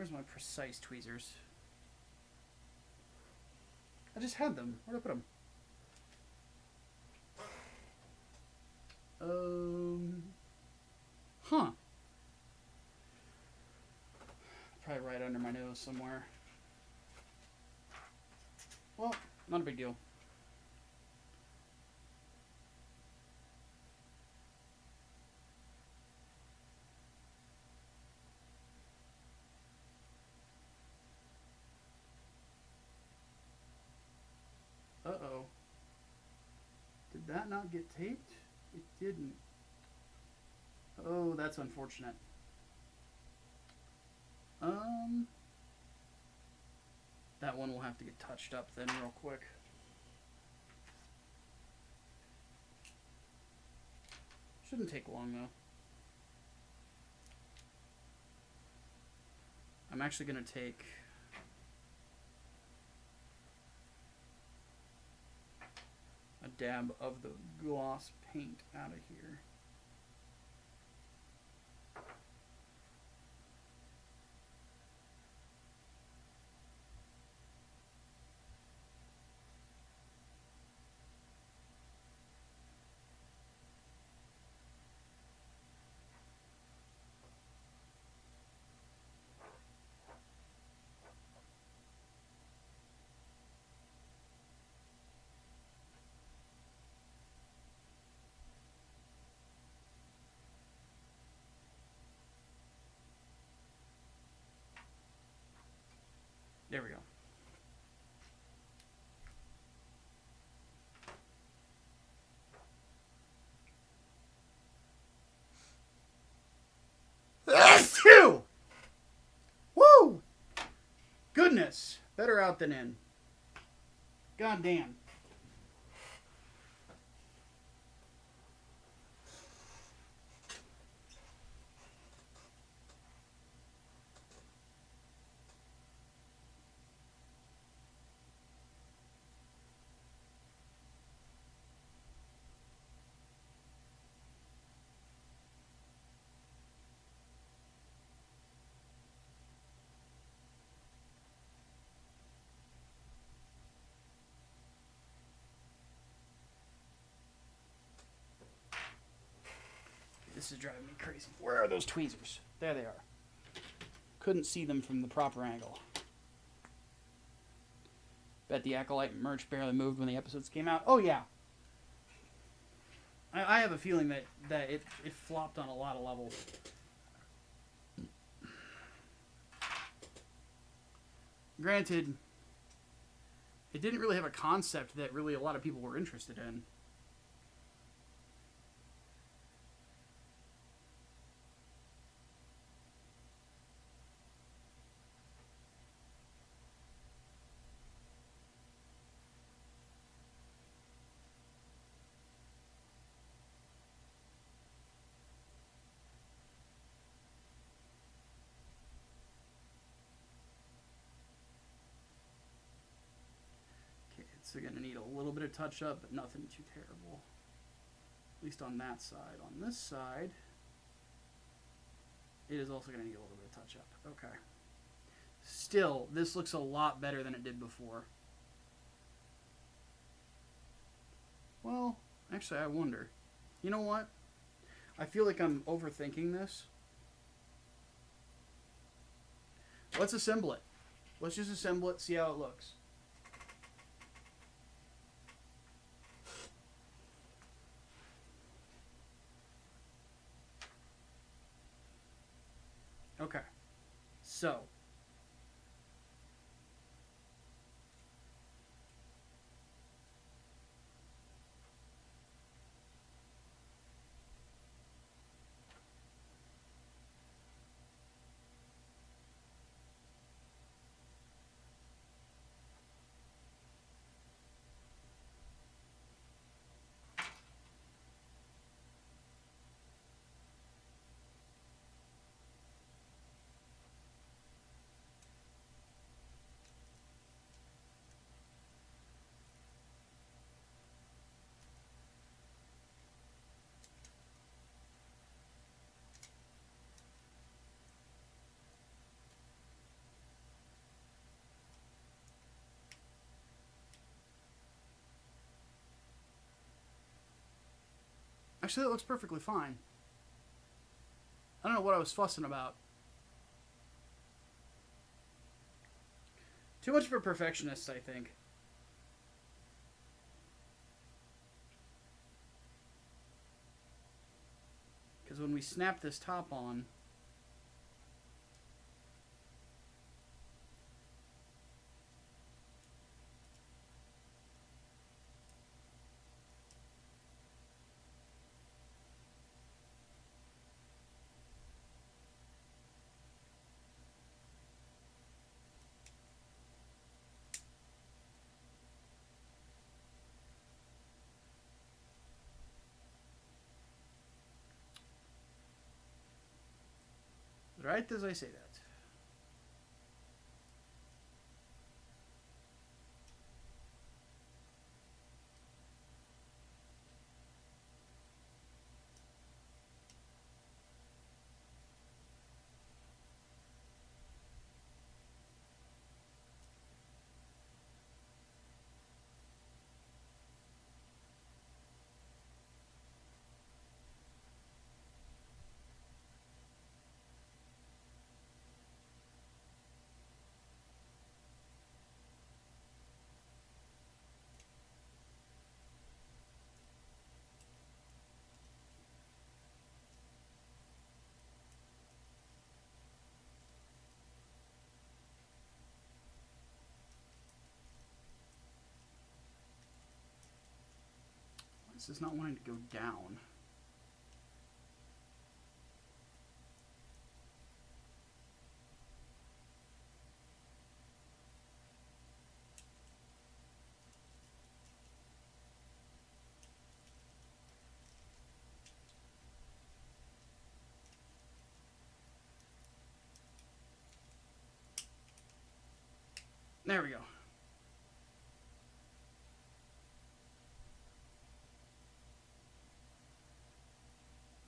Where's my precise tweezers? I just had them. Where'd I put them? Huh. Probably right under my nose somewhere. Well, not a big deal. Uh-oh. Did that not get taped? It didn't. Oh, that's unfortunate. That one will have to get touched up then real quick. Shouldn't take long though. I'm actually going to take a dab of the gloss paint out of here. There we go. Phew! Woo! Goodness. Better out than in. God damn. This is driving me crazy. Where are those tweezers? There they are. Couldn't see them from the proper angle. Bet the Acolyte merch barely moved when the episodes came out. Oh, yeah. I have a feeling that it flopped on a lot of levels. Granted, it didn't really have a concept that really a lot of people were interested in. It's going to need a little bit of touch up, but nothing too terrible. At least on that side. On this side, it is also going to need a little bit of touch up. Okay. Still, this looks a lot better than it did before. Well, actually, I wonder. You know what? I feel like I'm overthinking this. Let's assemble it. Let's just assemble it, see how it looks. Okay, so Actually, that looks perfectly fine. I don't know what I was fussing about. Too much for perfectionists, I think. Because when we snap this top on, right as I say that. This is not wanting to go down. There we go.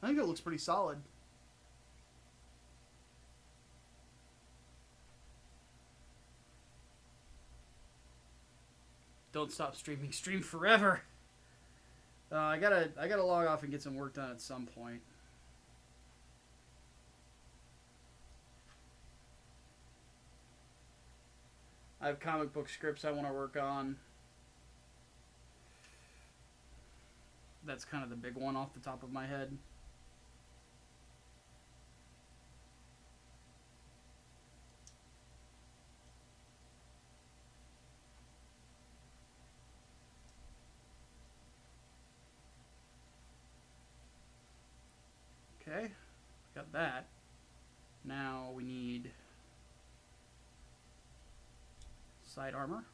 I think it looks pretty solid. Don't stop streaming. Stream forever. I gotta log off and get some work done at some point. I have comic book scripts I want to work on. That's kind of the big one off the top of my head. Okay, got that. Now we need side armor.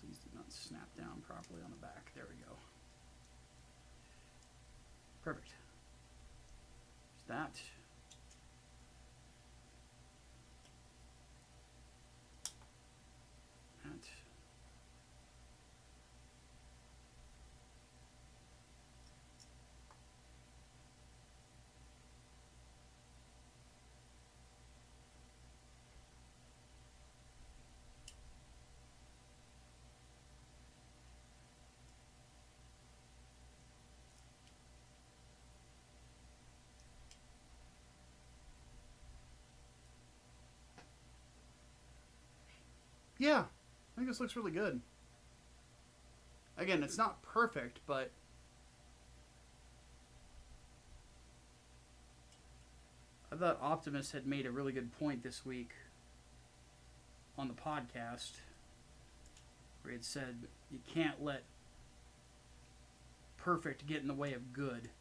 These did not snap down properly on the back. There we go. Perfect. There's that. That. Yeah, I think this looks really good. Again, it's not perfect, but I thought Optimus had made a really good point this week on the podcast where he had said you can't let perfect get in the way of good.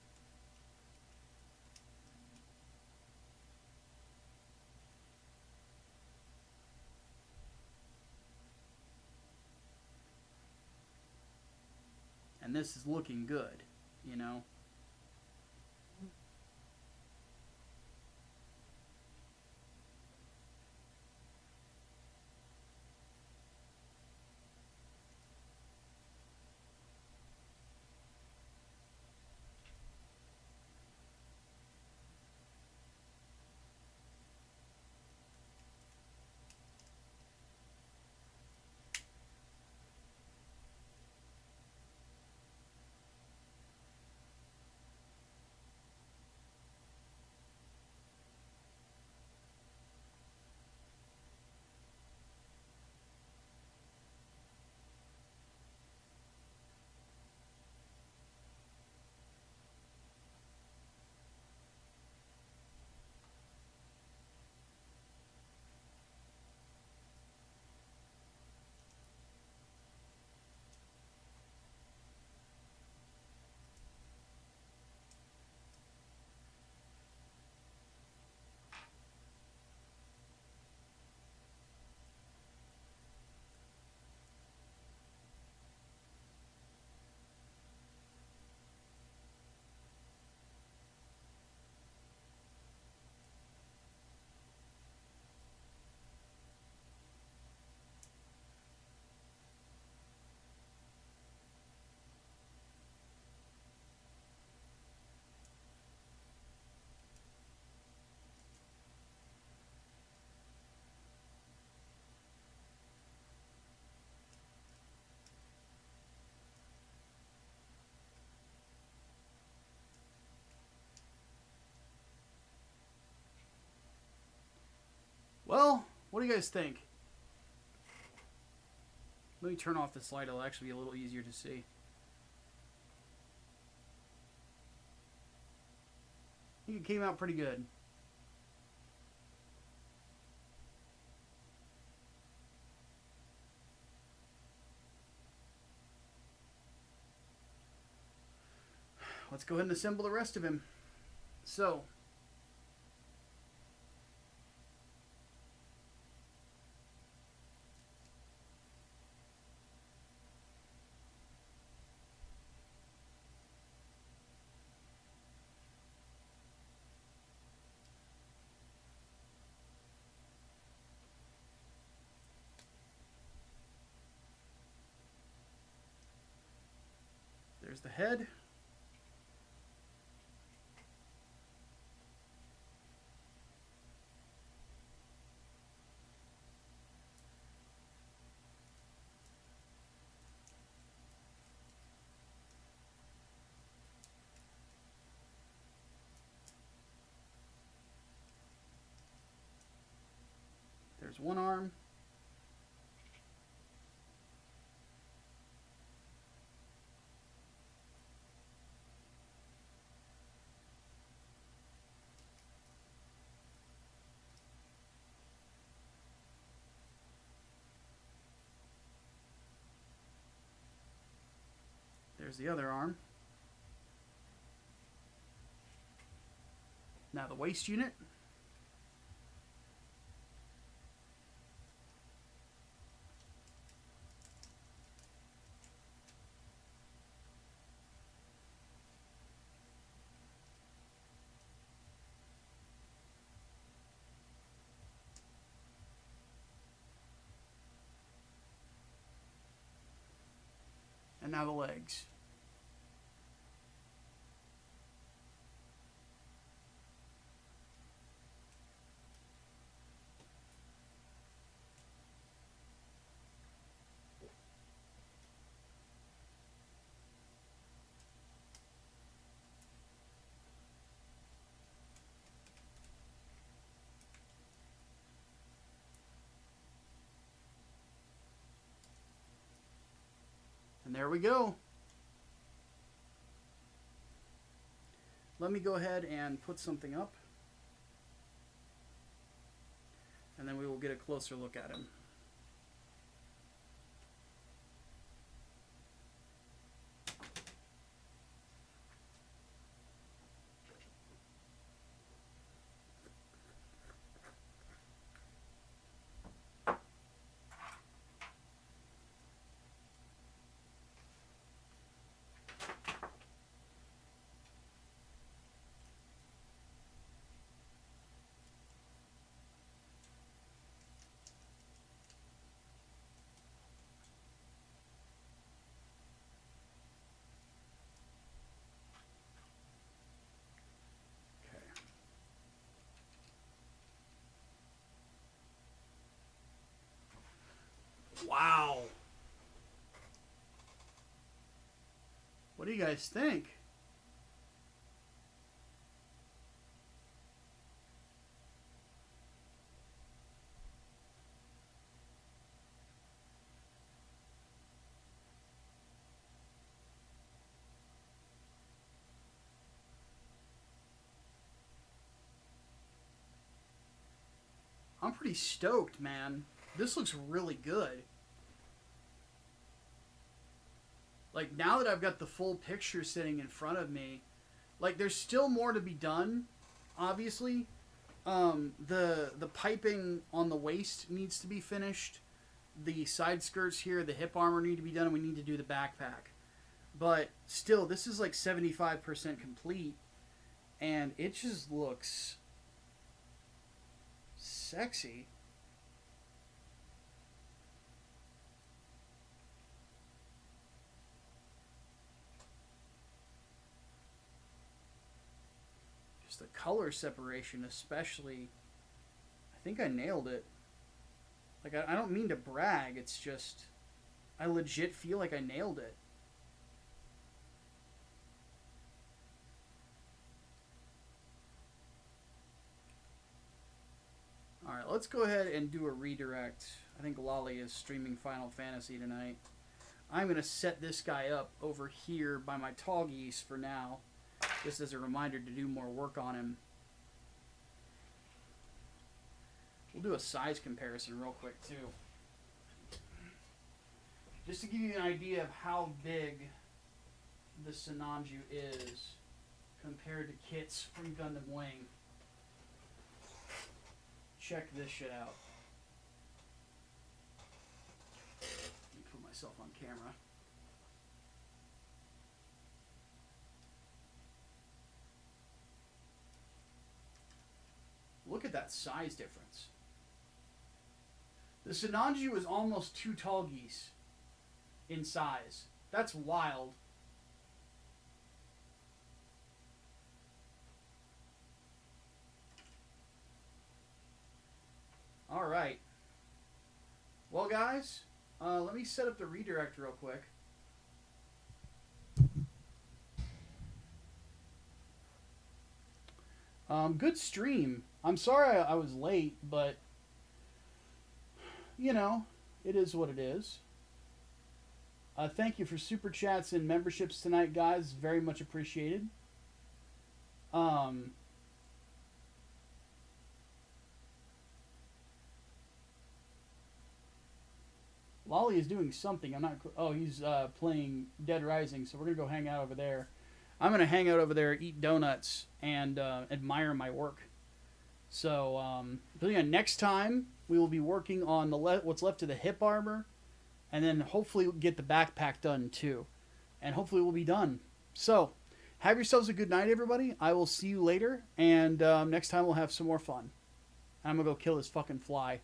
And this is looking good, you know? What do you guys think? Let me turn off this light. It'll actually be a little easier to see. I think it came out pretty good. Let's go ahead and assemble the rest of him. So, there's the head. There's one arm. There's the other arm. Now the waist unit. And now the legs. And there we go. Let me go ahead and put something up. And then we will get a closer look at him. Wow. What do you guys think? I'm pretty stoked, man. This looks really good. Like, now that I've got the full picture sitting in front of me, like, there's still more to be done, obviously. The piping on the waist needs to be finished. The side skirts here, the hip armor need to be done, and we need to do the backpack. But still, this is like 75% complete, and it just looks sexy. Just the color separation especially, I think I nailed it. Like, I don't mean to brag, it's just, I legit feel like I nailed it. Alright, let's go ahead and do a redirect. I think Lolly is streaming Final Fantasy tonight. I'm going to set this guy up over here by my tall geese for now, just as a reminder to do more work on him. We'll do a size comparison real quick, too. Just to give you an idea of how big the Sinanju is compared to kits from Gundam Wing. Check this shit out. Let me put myself on camera. Look at that size difference. The Sinanju is almost 2 tall geese in size. That's wild. All right. Well, guys, let me set up the redirect real quick. Good stream. I'm sorry I was late, but, you know, it is what it is. Thank you for super chats and memberships tonight, guys. Very much appreciated. Lolly is doing something. I'm not. Oh, he's playing Dead Rising, so we're gonna go hang out over there. I'm gonna hang out over there, eat donuts, and admire my work. So, but yeah, next time we will be working on the what's left of the hip armor, and then hopefully get the backpack done too, and hopefully we'll be done. So, have yourselves a good night, everybody. I will see you later, and next time we'll have some more fun. I'm gonna go kill this fucking fly.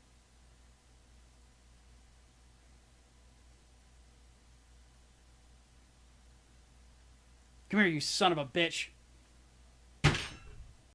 Come here, you son of a bitch.